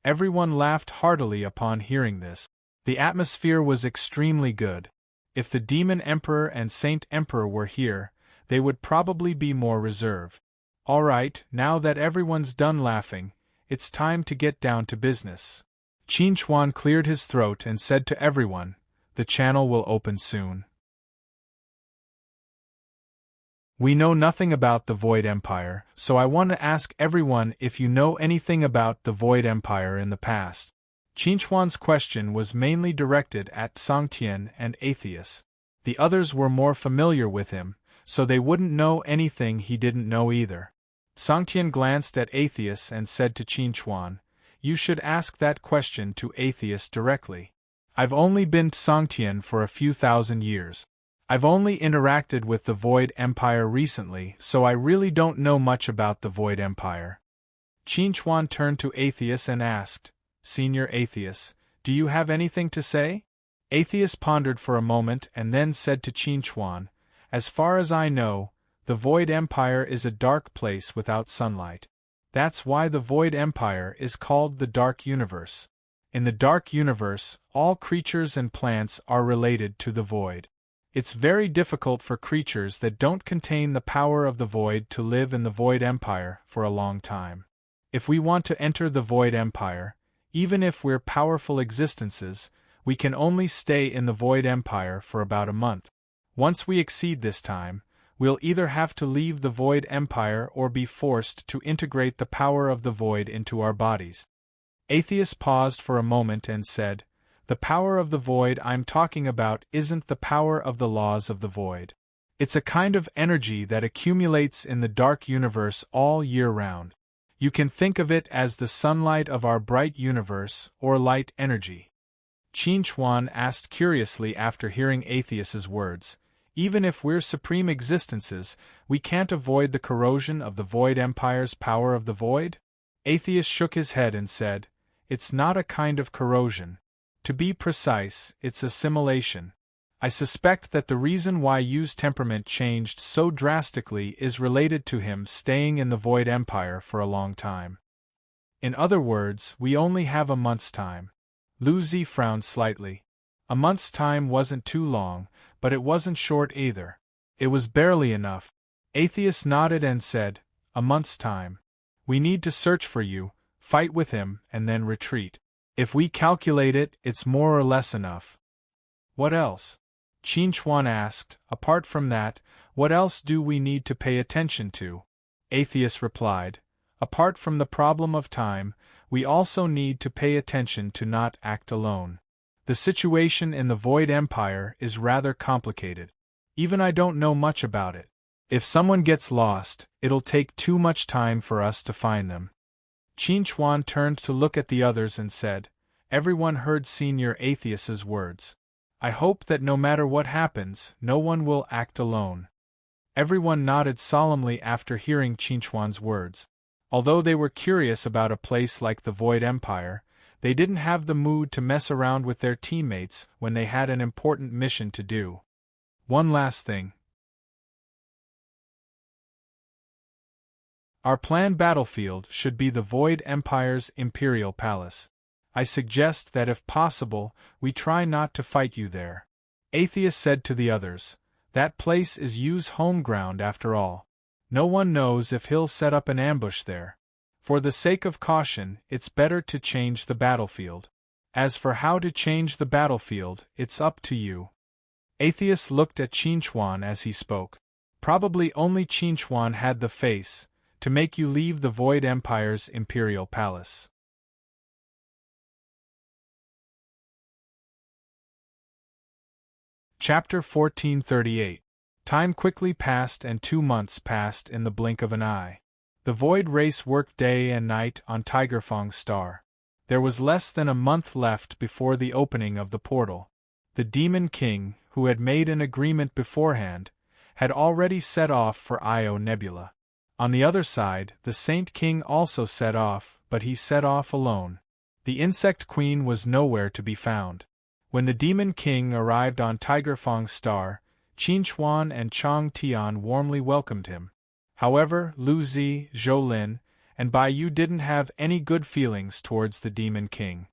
Everyone laughed heartily upon hearing this. The atmosphere was extremely good. If the Demon Emperor and Saint Emperor were here, they would probably be more reserved. "All right, now that everyone's done laughing, it's time to get down to business." Qin Chuan cleared his throat and said to everyone, "The channel will open soon. We know nothing about the Void Empire, so I want to ask everyone if you know anything about the Void Empire in the past." Qin Chuan's question was mainly directed at Songtian and Atheus. The others were more familiar with him, so they wouldn't know anything he didn't know either. Songtian glanced at Atheus and said to Qin Chuan, "You should ask that question to Atheus directly. I've only been Songtian for a few thousand years. I've only interacted with the Void Empire recently, so I really don't know much about the Void Empire." Qin Chuan turned to Atheus and asked, "Senior Atheus, do you have anything to say?" Atheus pondered for a moment and then said to Qin Chuan, "As far as I know, the Void Empire is a dark place without sunlight. That's why the Void Empire is called the Dark Universe. In the Dark Universe, all creatures and plants are related to the Void. It's very difficult for creatures that don't contain the power of the Void to live in the Void Empire for a long time. If we want to enter the Void Empire, even if we're powerful existences, we can only stay in the Void Empire for about a month. Once we exceed this time, we'll either have to leave the Void Empire or be forced to integrate the power of the Void into our bodies." Atheus paused for a moment and said, "The power of the Void I'm talking about isn't the power of the laws of the Void. It's a kind of energy that accumulates in the Dark Universe all year round. You can think of it as the sunlight of our bright universe, or light energy." Qin Chuan asked curiously after hearing Atheus's words, "Even if we're supreme existences, we can't avoid the corrosion of the Void Empire's power of the Void?" Atheus shook his head and said, "It's not a kind of corrosion. To be precise, it's assimilation. I suspect that the reason why Yu's temperament changed so drastically is related to him staying in the Void Empire for a long time. In other words, we only have a month's time." Lu Zi frowned slightly. A month's time wasn't too long, but it wasn't short either. It was barely enough. Atheus nodded and said, "A month's time. We need to search for you, fight with him, and then retreat. If we calculate it, it's more or less enough." "What else?" Qin Chuan asked. "Apart from that, what else do we need to pay attention to?" Atheus replied, "Apart from the problem of time, we also need to pay attention to not act alone. The situation in the Void Empire is rather complicated. Even I don't know much about it. If someone gets lost, it'll take too much time for us to find them." Qin Chuan turned to look at the others and said, "Everyone heard Senior Atheus's words. I hope that no matter what happens, no one will act alone." Everyone nodded solemnly after hearing Qin Chuan's words. Although they were curious about a place like the Void Empire, they didn't have the mood to mess around with their teammates when they had an important mission to do. One last thing. Our planned battlefield should be the Void Empire's Imperial Palace. I suggest that if possible, we try not to fight you there." Atheus said to the others, That place is Yu's home ground after all. No one knows if he'll set up an ambush there. For the sake of caution, it's better to change the battlefield. As for how to change the battlefield, it's up to you. Atheist looked at Qinchuan as he spoke. Probably only Qinchuan had the face to make you leave the Void Empire's imperial palace. Chapter 1438. Time quickly passed and 2 months passed in the blink of an eye. The Void race worked day and night on Tigerfang's star. There was less than a month left before the opening of the portal. The Demon King, who had made an agreement beforehand, had already set off for Io Nebula. On the other side, the Saint King also set off, but he set off alone. The Insect Queen was nowhere to be found. When the Demon King arrived on Tigerfang's star, Qinchuan and Chang Tian warmly welcomed him. However, Lu Zi, Zhou Lin, and Bai Yu didn't have any good feelings towards the Demon King.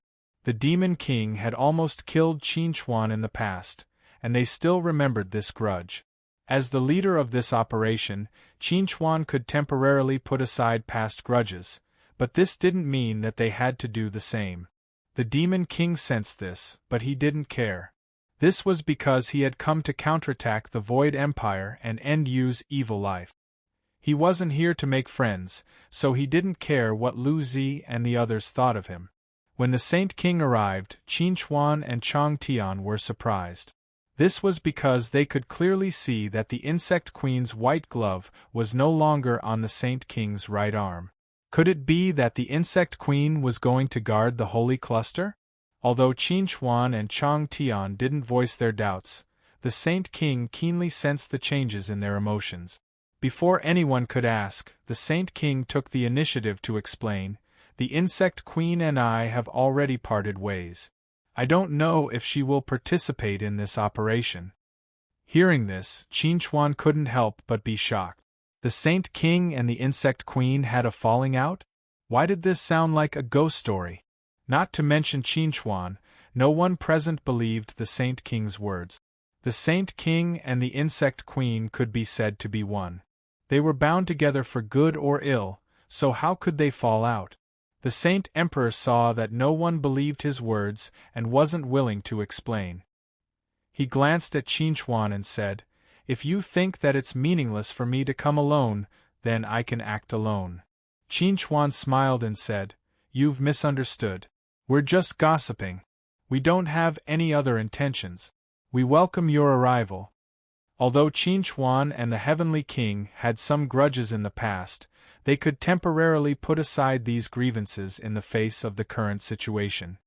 The Demon King had almost killed Qinchuan in the past, and they still remembered this grudge. As the leader of this operation, Qinchuan could temporarily put aside past grudges, but this didn't mean that they had to do the same. The Demon King sensed this, but he didn't care. This was because he had come to counterattack the Void Empire and end Yu's evil life. He wasn't here to make friends, so he didn't care what Lu Zi and the others thought of him. When the Saint King arrived, Qinchuan and Chang Tian were surprised. This was because they could clearly see that the Insect Queen's white glove was no longer on the Saint King's right arm. Could it be that the Insect Queen was going to guard the Holy Cluster? Although Qinchuan and Chang Tian didn't voice their doubts, the Saint King keenly sensed the changes in their emotions. Before anyone could ask, the Saint King took the initiative to explain, "The Insect Queen and I have already parted ways. I don't know if she will participate in this operation." Hearing this, Qinchuan couldn't help but be shocked. The Saint King and the Insect Queen had a falling out? Why did this sound like a ghost story? Not to mention Qinchuan, no one present believed the Saint King's words. The Saint King and the Insect Queen could be said to be one. They were bound together for good or ill, so how could they fall out? The Saint Emperor saw that no one believed his words and wasn't willing to explain. He glanced at Qinchuan and said, "If you think that it's meaningless for me to come alone, then I can act alone." Qinchuan smiled and said, "You've misunderstood. We're just gossiping. We don't have any other intentions. We welcome your arrival." Although Qinchuan and the Heavenly King had some grudges in the past, they could temporarily put aside these grievances in the face of the current situation.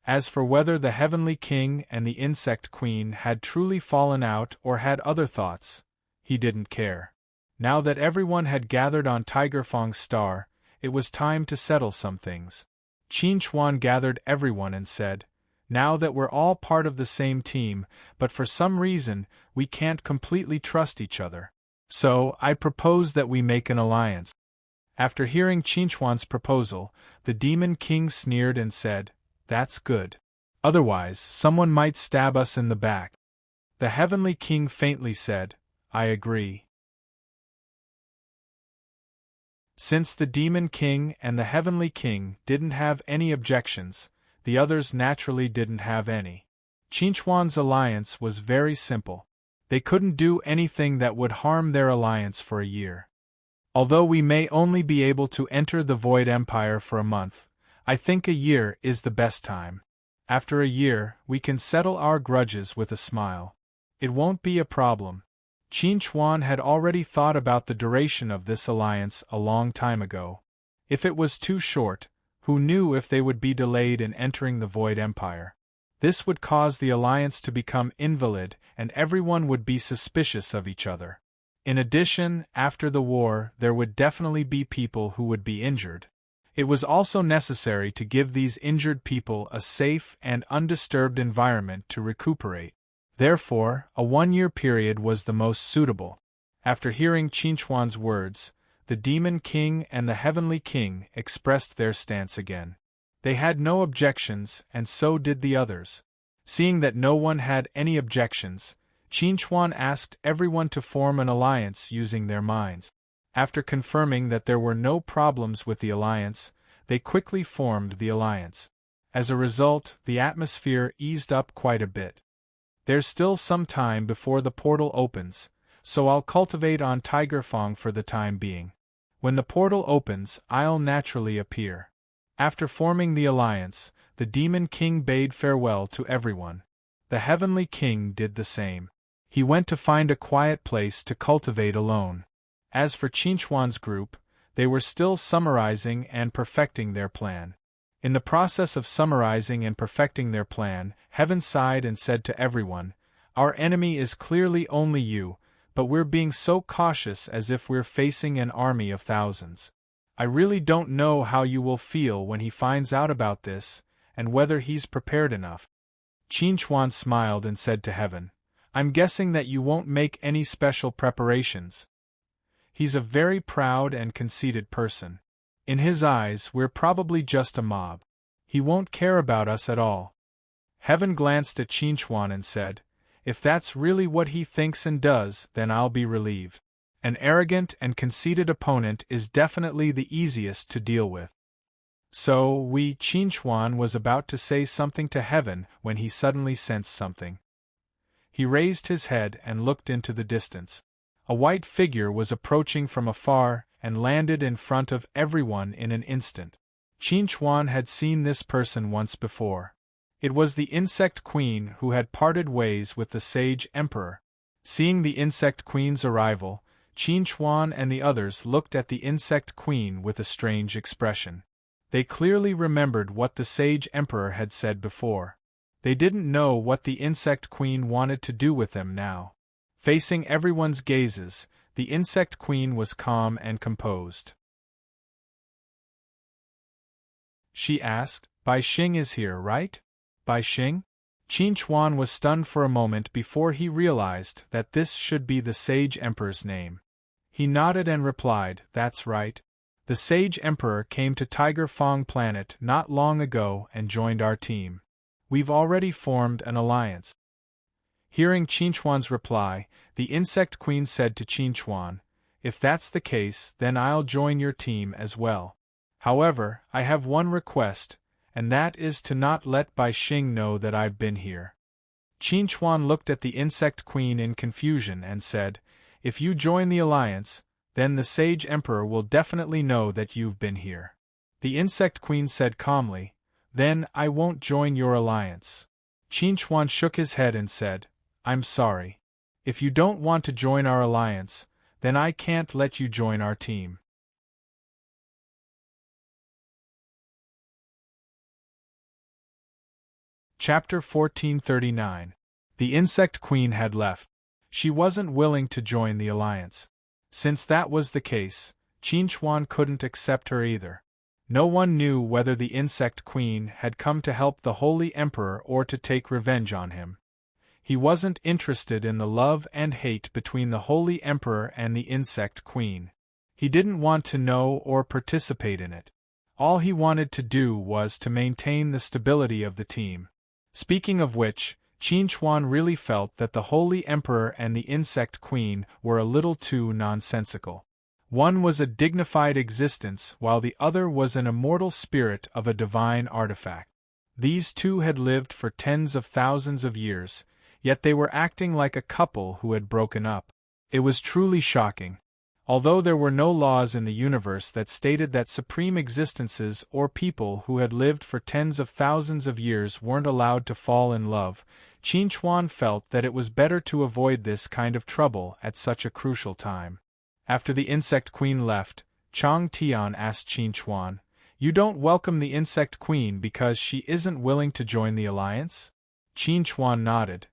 As for whether the Heavenly King and the Insect Queen had truly fallen out or had other thoughts, he didn't care. Now that everyone had gathered on Tigerfang's star, it was time to settle some things. Qinchuan gathered everyone and said, "Now that we're all part of the same team, but for some reason, we can't completely trust each other. So, I propose that we make an alliance." After hearing Qinchuan's proposal, the Demon King sneered and said, "That's good. Otherwise, someone might stab us in the back." The Heavenly King faintly said, "I agree." Since the Demon King and the Heavenly King didn't have any objections, the others naturally didn't have any. Qinchuan's alliance was very simple. They couldn't do anything that would harm their alliance for a year. "Although we may only be able to enter the Void Empire for a month, I think a year is the best time. After a year, we can settle our grudges with a smile. It won't be a problem." Qinchuan had already thought about the duration of this alliance a long time ago. If it was too short, who knew if they would be delayed in entering the Void Empire? This would cause the alliance to become invalid and everyone would be suspicious of each other. In addition, after the war, there would definitely be people who would be injured. It was also necessary to give these injured people a safe and undisturbed environment to recuperate. Therefore, a 1-year period was the most suitable. After hearing Qinchuan's words, the Demon King and the Heavenly King expressed their stance again. They had no objections, and so did the others. Seeing that no one had any objections, Qin asked everyone to form an alliance using their minds. After confirming that there were no problems with the alliance, they quickly formed the alliance. As a result, the atmosphere eased up quite a bit. There's still some time before the portal opens, so I'll cultivate on Tiger Fong for the time being. When the portal opens, I'll naturally appear. After forming the alliance, the Demon King bade farewell to everyone. The Heavenly King did the same. He went to find a quiet place to cultivate alone. As for Qinchuan's group, they were still summarizing and perfecting their plan. In the process of summarizing and perfecting their plan, Heaven sighed and said to everyone, "Our enemy is clearly only you, but we're being so cautious as if we're facing an army of thousands. I really don't know how you will feel when he finds out about this, and whether he's prepared enough." Qinchuan smiled and said to Heaven, "I'm guessing that you won't make any special preparations. He's a very proud and conceited person. In his eyes, we're probably just a mob. He won't care about us at all." Heaven glanced at Qinchuan and said, "If that's really what he thinks and does, then I'll be relieved. An arrogant and conceited opponent is definitely the easiest to deal with." So, Qinchuan was about to say something to Heaven when he suddenly sensed something. He raised his head and looked into the distance. A white figure was approaching from afar and landed in front of everyone in an instant. Qinchuan had seen this person once before. It was the Insect Queen who had parted ways with the Sage Emperor. Seeing the Insect Queen's arrival, Qinchuan and the others looked at the Insect Queen with a strange expression. They clearly remembered what the Sage Emperor had said before. They didn't know what the Insect Queen wanted to do with them now. Facing everyone's gazes, the Insect Queen was calm and composed. She asked, "Bai Xing is here, right? Bai Xing?" Qinchuan was stunned for a moment before he realized that this should be the Sage Emperor's name. He nodded and replied, "That's right. The Sage Emperor came to Tiger Fong Planet not long ago and joined our team. We've already formed an alliance." Hearing Qinchuan's reply, the Insect Queen said to Qinchuan, "If that's the case, then I'll join your team as well. However, I have one request, and that is to not let Bai Xing know that I've been here." Qinchuan looked at the Insect Queen in confusion and said, "If you join the alliance, then the Sage Emperor will definitely know that you've been here." The Insect Queen said calmly, "Then I won't join your alliance." Qinchuan shook his head and said, "I'm sorry. If you don't want to join our alliance, then I can't let you join our team." Chapter 1439. The Insect Queen had left. She wasn't willing to join the alliance. Since that was the case, Qinchuan couldn't accept her either. No one knew whether the Insect Queen had come to help the Holy Emperor or to take revenge on him. He wasn't interested in the love and hate between the Holy Emperor and the Insect Queen. He didn't want to know or participate in it. All he wanted to do was to maintain the stability of the team. Speaking of which, Qinchuan really felt that the Holy Emperor and the Insect Queen were a little too nonsensical. One was a dignified existence while the other was an immortal spirit of a divine artifact. These two had lived for tens of thousands of years, yet they were acting like a couple who had broken up. It was truly shocking. Although there were no laws in the universe that stated that supreme existences or people who had lived for tens of thousands of years weren't allowed to fall in love, Qinchuan felt that it was better to avoid this kind of trouble at such a crucial time. After the Insect Queen left, Chang Tian asked Qinchuan, "You don't welcome the Insect Queen because she isn't willing to join the alliance?" Qinchuan nodded.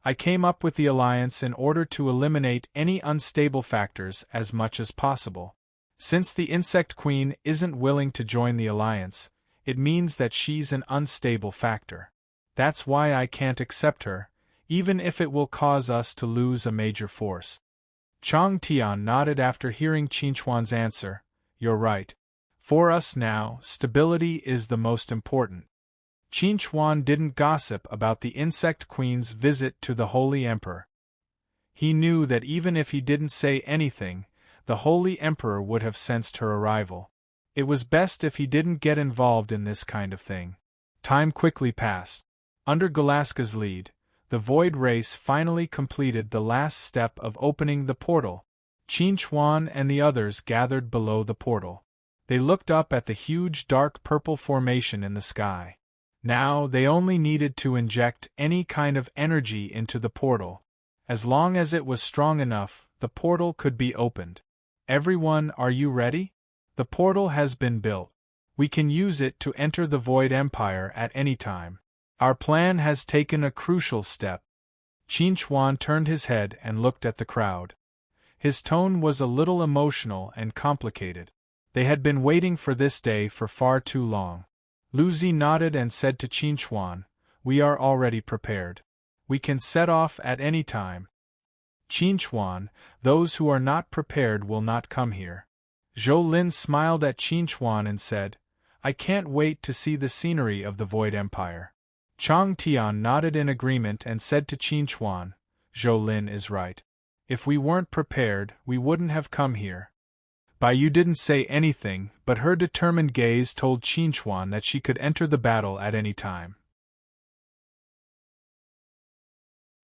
"I came up with the alliance in order to eliminate any unstable factors as much as possible. Since the Insect Queen isn't willing to join the alliance, it means that she's an unstable factor. That's why I can't accept her, even if it will cause us to lose a major force." Chang Tian nodded after hearing Qinchuan's answer. "You're right. For us now, stability is the most important." Qinchuan didn't gossip about the Insect Queen's visit to the Holy Emperor. He knew that even if he didn't say anything, the Holy Emperor would have sensed her arrival. It was best if he didn't get involved in this kind of thing. Time quickly passed. Under Galaska's lead, the Void Race finally completed the last step of opening the portal. Qin Chuan and the others gathered below the portal. They looked up at the huge dark purple formation in the sky. Now they only needed to inject any kind of energy into the portal. As long as it was strong enough, the portal could be opened. Everyone, are you ready? The portal has been built. We can use it to enter the Void Empire at any time. Our plan has taken a crucial step. Qin Chuan turned his head and looked at the crowd. His tone was a little emotional and complicated. They had been waiting for this day for far too long. Lu Zi nodded and said to Qin Chuan, "We are already prepared. We can set off at any time." Qin Chuan, "Those who are not prepared will not come here." Zhou Lin smiled at Qin Chuan and said, "I can't wait to see the scenery of the Void Empire." Chang Tian nodded in agreement and said to Qin Chuan, "Zhou Lin is right. If we weren't prepared, we wouldn't have come here." Bai Yu didn't say anything, but her determined gaze told Qin Chuan that she could enter the battle at any time.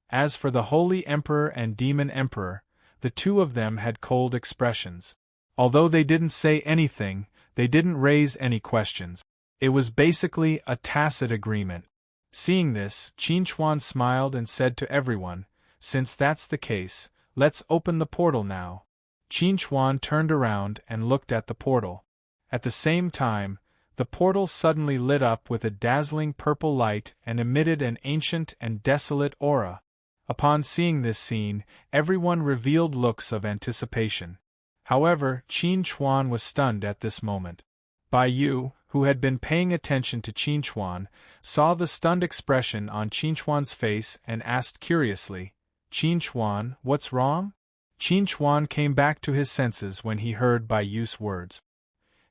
As for the Holy Emperor and Demon Emperor, the two of them had cold expressions. Although they didn't say anything, they didn't raise any questions. It was basically a tacit agreement. Seeing this, Qin Chuan smiled and said to everyone, "Since that's the case, let's open the portal now." Qin Chuan turned around and looked at the portal. At the same time, the portal suddenly lit up with a dazzling purple light and emitted an ancient and desolate aura. Upon seeing this scene, everyone revealed looks of anticipation. However, Qin Chuan was stunned at this moment. Bai Yu, who had been paying attention to Qin Chuan, saw the stunned expression on Qin Chuan's face and asked curiously, "Qin Chuan, what's wrong?" Qin Chuan came back to his senses when he heard Bai Yu's words.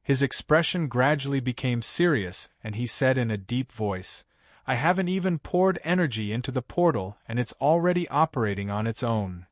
His expression gradually became serious, and he said in a deep voice, "I haven't even poured energy into the portal and it's already operating on its own."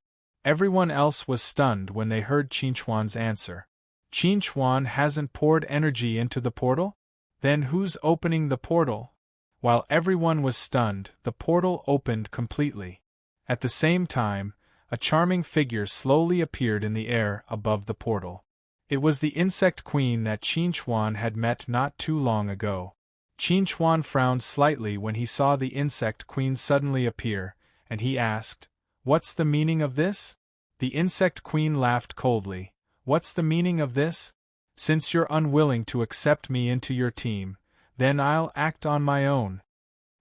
Everyone else was stunned when they heard Qin Chuan's answer. Qin Chuan hasn't poured energy into the portal? Then who's opening the portal? While everyone was stunned, the portal opened completely. At the same time, a charming figure slowly appeared in the air above the portal. It was the insect queen that Qin Chuan had met not too long ago. Qin Chuan frowned slightly when he saw the insect queen suddenly appear, and he asked, "What's the meaning of this?" The insect queen laughed coldly. "What's the meaning of this? Since you're unwilling to accept me into your team, then I'll act on my own."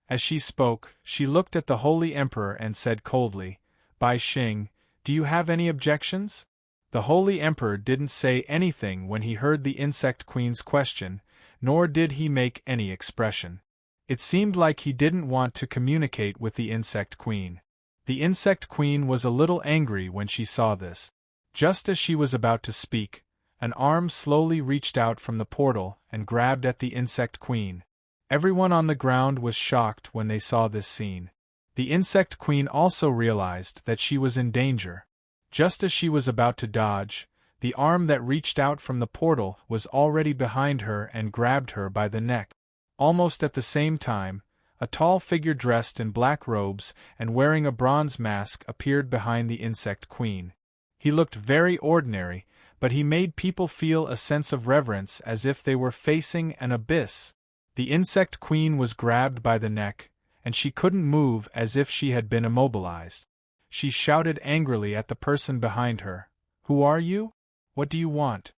As she spoke, she looked at the Holy Emperor and said coldly, "Bai Xing, do you have any objections?" The Holy Emperor didn't say anything when he heard the insect queen's question, nor did he make any expression. It seemed like he didn't want to communicate with the insect queen. The insect queen was a little angry when she saw this. Just as she was about to speak, an arm slowly reached out from the portal and grabbed at the insect queen. Everyone on the ground was shocked when they saw this scene. The insect queen also realized that she was in danger. Just as she was about to dodge, the arm that reached out from the portal was already behind her and grabbed her by the neck. Almost at the same time, a tall figure dressed in black robes and wearing a bronze mask appeared behind the insect queen. He looked very ordinary, but he made people feel a sense of reverence as if they were facing an abyss. The insect queen was grabbed by the neck, and she couldn't move as if she had been immobilized. She shouted angrily at the person behind her, "Who are you? What do you want?"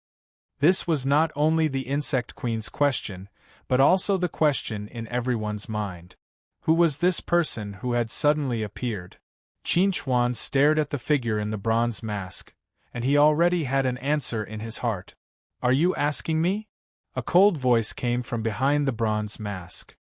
This was not only the insect queen's question, but also the question in everyone's mind. Who was this person who had suddenly appeared? Qin Chuan stared at the figure in the bronze mask, and he already had an answer in his heart. "Are you asking me?" A cold voice came from behind the bronze mask.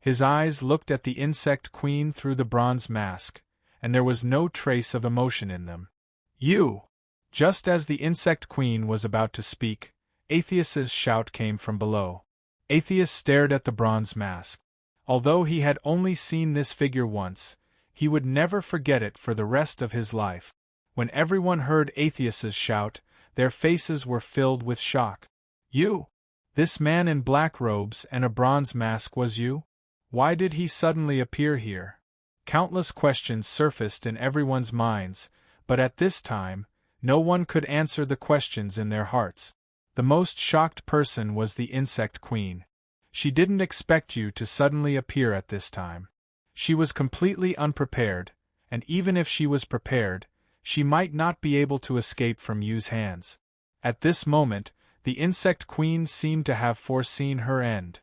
His eyes looked at the insect queen through the bronze mask, and there was no trace of emotion in them. "You!" Just as the insect queen was about to speak, Atheus's shout came from below. Atheus stared at the bronze mask. Although he had only seen this figure once, He would never forget it for the rest of his life. When everyone heard Atheus's shout, their faces were filled with shock. You! This man in black robes and a bronze mask was you? Why did he suddenly appear here? Countless questions surfaced in everyone's minds, but at this time, no one could answer the questions in their hearts. The most shocked person was the insect queen. She didn't expect you to suddenly appear at this time. She was completely unprepared, and even if she was prepared, she might not be able to escape from Yu's hands. At this moment, the insect queen seemed to have foreseen her end.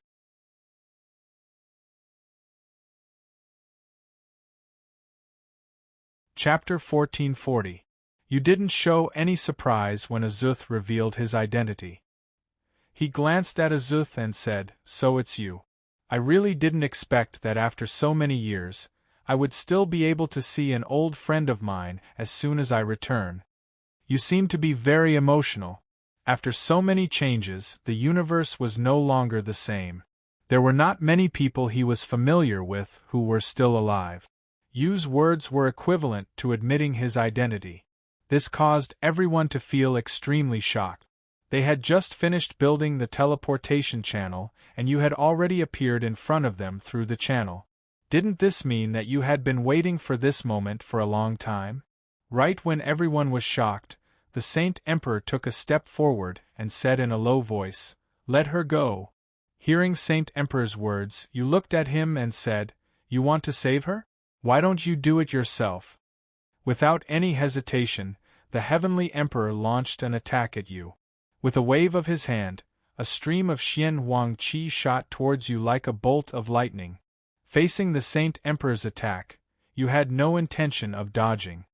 Chapter 1440. You didn't show any surprise when Azuth revealed his identity. He glanced at Azuth and said, "So it's you. I really didn't expect that after so many years, I would still be able to see an old friend of mine as soon as I return. You seem to be very emotional. After so many changes, the universe was no longer the same. There were not many people he was familiar with who were still alive." Yu's words were equivalent to admitting his identity. This caused everyone to feel extremely shocked. They had just finished building the teleportation channel, and you had already appeared in front of them through the channel. Didn't this mean that you had been waiting for this moment for a long time? Right when everyone was shocked, the Saint Emperor took a step forward and said in a low voice, "Let her go." Hearing Saint Emperor's words, you looked at him and said, "You want to save her? Why don't you do it yourself?" Without any hesitation, the Heavenly Emperor launched an attack at you. With a wave of his hand, a stream of Xian Huang Qi shot towards you like a bolt of lightning. Facing the Saint Emperor's attack, you had no intention of dodging.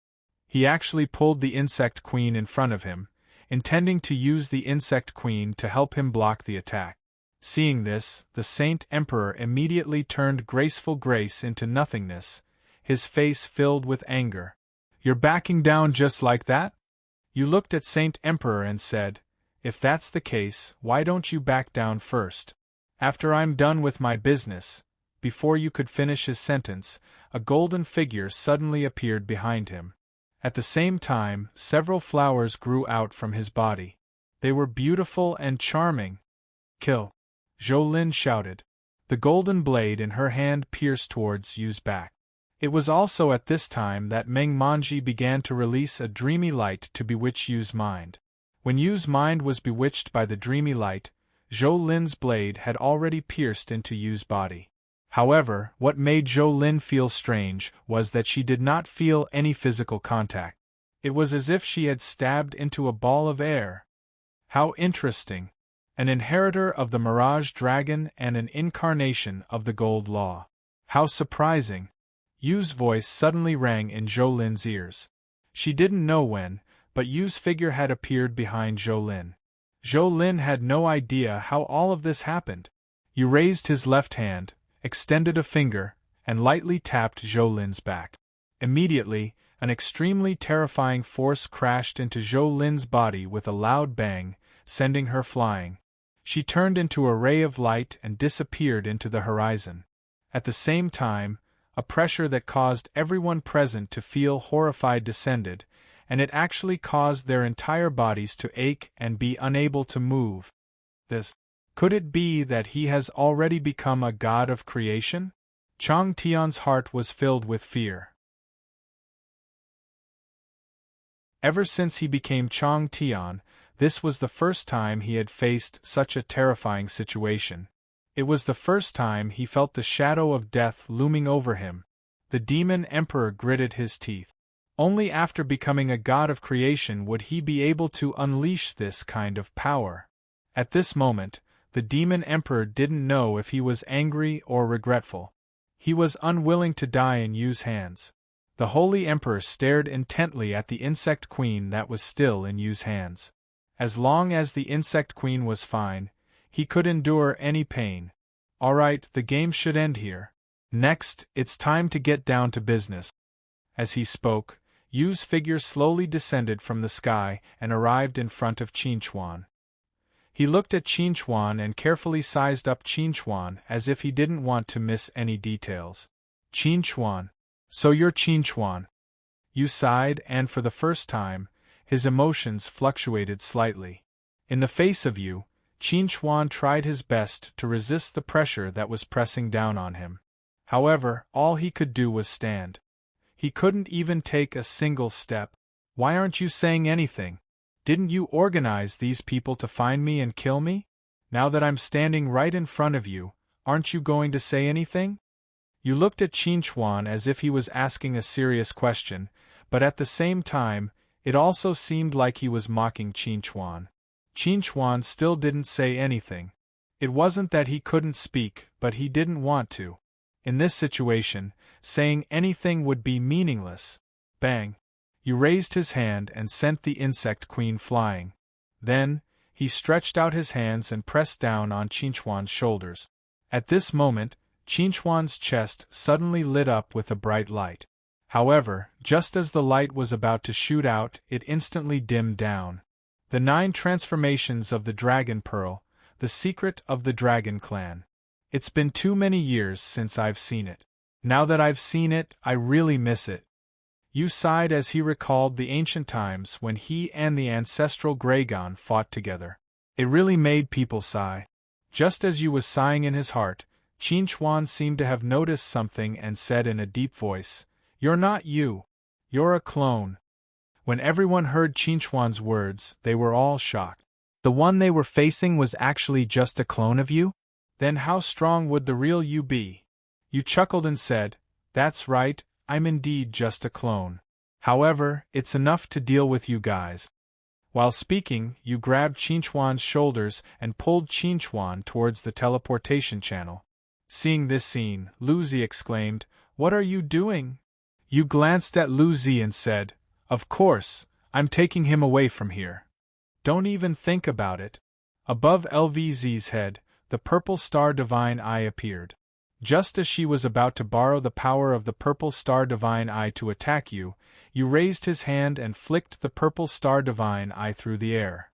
He actually pulled the Insect Queen in front of him, intending to use the Insect Queen to help him block the attack. Seeing this, the Saint Emperor immediately turned graceful grace into nothingness, his face filled with anger. "You're backing down just like that?" You looked at Saint Emperor and said, "If that's the case, why don't you back down first? After I'm done with my business." Before you could finish his sentence, a golden figure suddenly appeared behind him. At the same time, several flowers grew out from his body. They were beautiful and charming. "Kill!" Zhou Lin shouted. The golden blade in her hand pierced towards Yu's back. It was also at this time that Meng Manji began to release a dreamy light to bewitch Yu's mind. When Yu's mind was bewitched by the dreamy light, Zhou Lin's blade had already pierced into Yu's body. However, what made Zhou Lin feel strange was that she did not feel any physical contact. It was as if she had stabbed into a ball of air. How interesting! An inheritor of the Mirage Dragon and an incarnation of the Gold Law. How surprising! Yu's voice suddenly rang in Zhou Lin's ears. She didn't know when, but Yu's figure had appeared behind Zhou Lin. Zhou Lin had no idea how all of this happened. Yu raised his left hand, extended a finger, and lightly tapped Zhou Lin's back. Immediately, an extremely terrifying force crashed into Zhou Lin's body with a loud bang, sending her flying. She turned into a ray of light and disappeared into the horizon. At the same time, a pressure that caused everyone present to feel horrified descended, and it actually caused their entire bodies to ache and be unable to move. Could it be that he has already become a god of creation? Chang Tian's heart was filled with fear. Ever since he became Chang Tian, this was the first time he had faced such a terrifying situation. It was the first time he felt the shadow of death looming over him. The demon emperor gritted his teeth. Only after becoming a god of creation would he be able to unleash this kind of power. At this moment, the demon emperor didn't know if he was angry or regretful. He was unwilling to die in Yu's hands. The holy emperor stared intently at the insect queen that was still in Yu's hands. As long as the insect queen was fine, he could endure any pain. Alright, the game should end here. Next, it's time to get down to business. As he spoke, Yu's figure slowly descended from the sky and arrived in front of Qinchuan. He looked at Qinchuan and carefully sized up Qinchuan as if he didn't want to miss any details. "Qinchuan, So you're Qin. Yu sighed, and for the first time, his emotions fluctuated slightly. In the face of Yu, Qin tried his best to resist the pressure that was pressing down on him. However, all he could do was stand. He couldn't even take a single step. Why aren't you saying anything? Didn't you organize these people to find me and kill me? Now that I'm standing right in front of you, aren't you going to say anything? You looked at Qin as if he was asking a serious question, but at the same time, it also seemed like he was mocking Qin. Qin still didn't say anything. It wasn't that he couldn't speak, but he didn't want to. In this situation, saying anything would be meaningless. Bang! Yu raised his hand and sent the insect queen flying. Then, he stretched out his hands and pressed down on Qin's shoulders. At this moment, Qin's chest suddenly lit up with a bright light. However, just as the light was about to shoot out, it instantly dimmed down. The 9 transformations of the Dragon Pearl, the secret of the Dragon Clan. It's been too many years since I've seen it. Now that I've seen it, I really miss it. Yu sighed as he recalled the ancient times when he and the ancestral Graygon fought together. It really made people sigh. Just as Yu was sighing in his heart, Qin seemed to have noticed something and said in a deep voice, "You're not Yu. You're a clone." When everyone heard Qin's words, they were all shocked. The one they were facing was actually just a clone of Yu? Then how strong would the real Yu be? Yu chuckled and said, "That's right, I'm indeed just a clone. However, it's enough to deal with you guys." While speaking, Yu grabbed Qin's shoulders and pulled Qin towards the teleportation channel. Seeing this scene, Lu Zi exclaimed, "What are you doing?" Yu glanced at Lu Zi and said, "Of course, I'm taking him away from here. Don't even think about it." Above LVZ's head, the purple star divine eye appeared. Just as she was about to borrow the power of the purple star divine eye to attack you, Yu raised his hand and flicked the purple star divine eye through the air.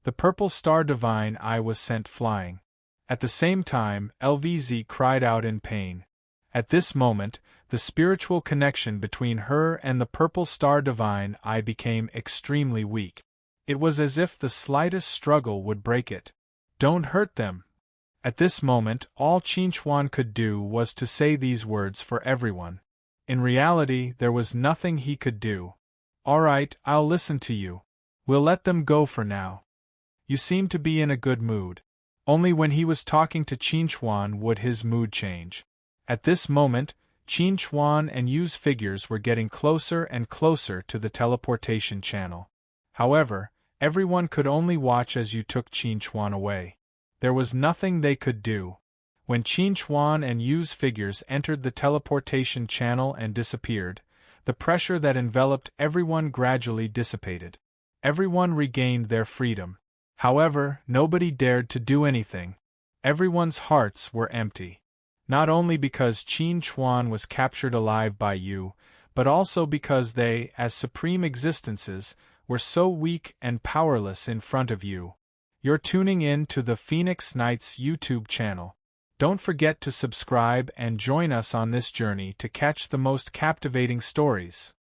The purple star divine eye was sent flying. At the same time, LVZ cried out in pain. At this moment, the spiritual connection between her and the purple star divine eye became extremely weak. It was as if the slightest struggle would break it. "Don't hurt them." At this moment, all Qin could do was to say these words for everyone. In reality, there was nothing he could do. "All right, I'll listen to you. We'll let them go for now." You seemed to be in a good mood. Only when he was talking to Qin would his mood change. At this moment, Qin and Yu's figures were getting closer and closer to the teleportation channel. However, everyone could only watch as Yu took Qin away. There was nothing they could do. When Qin and Yu's figures entered the teleportation channel and disappeared, the pressure that enveloped everyone gradually dissipated. Everyone regained their freedom. However, nobody dared to do anything. Everyone's hearts were empty. Not only because Qin was captured alive by Yu, but also because they, as supreme existences, were so weak and powerless in front of Yu. You're tuning in to the Phoenix Knights YouTube channel. Don't forget to subscribe and join us on this journey to catch the most captivating stories.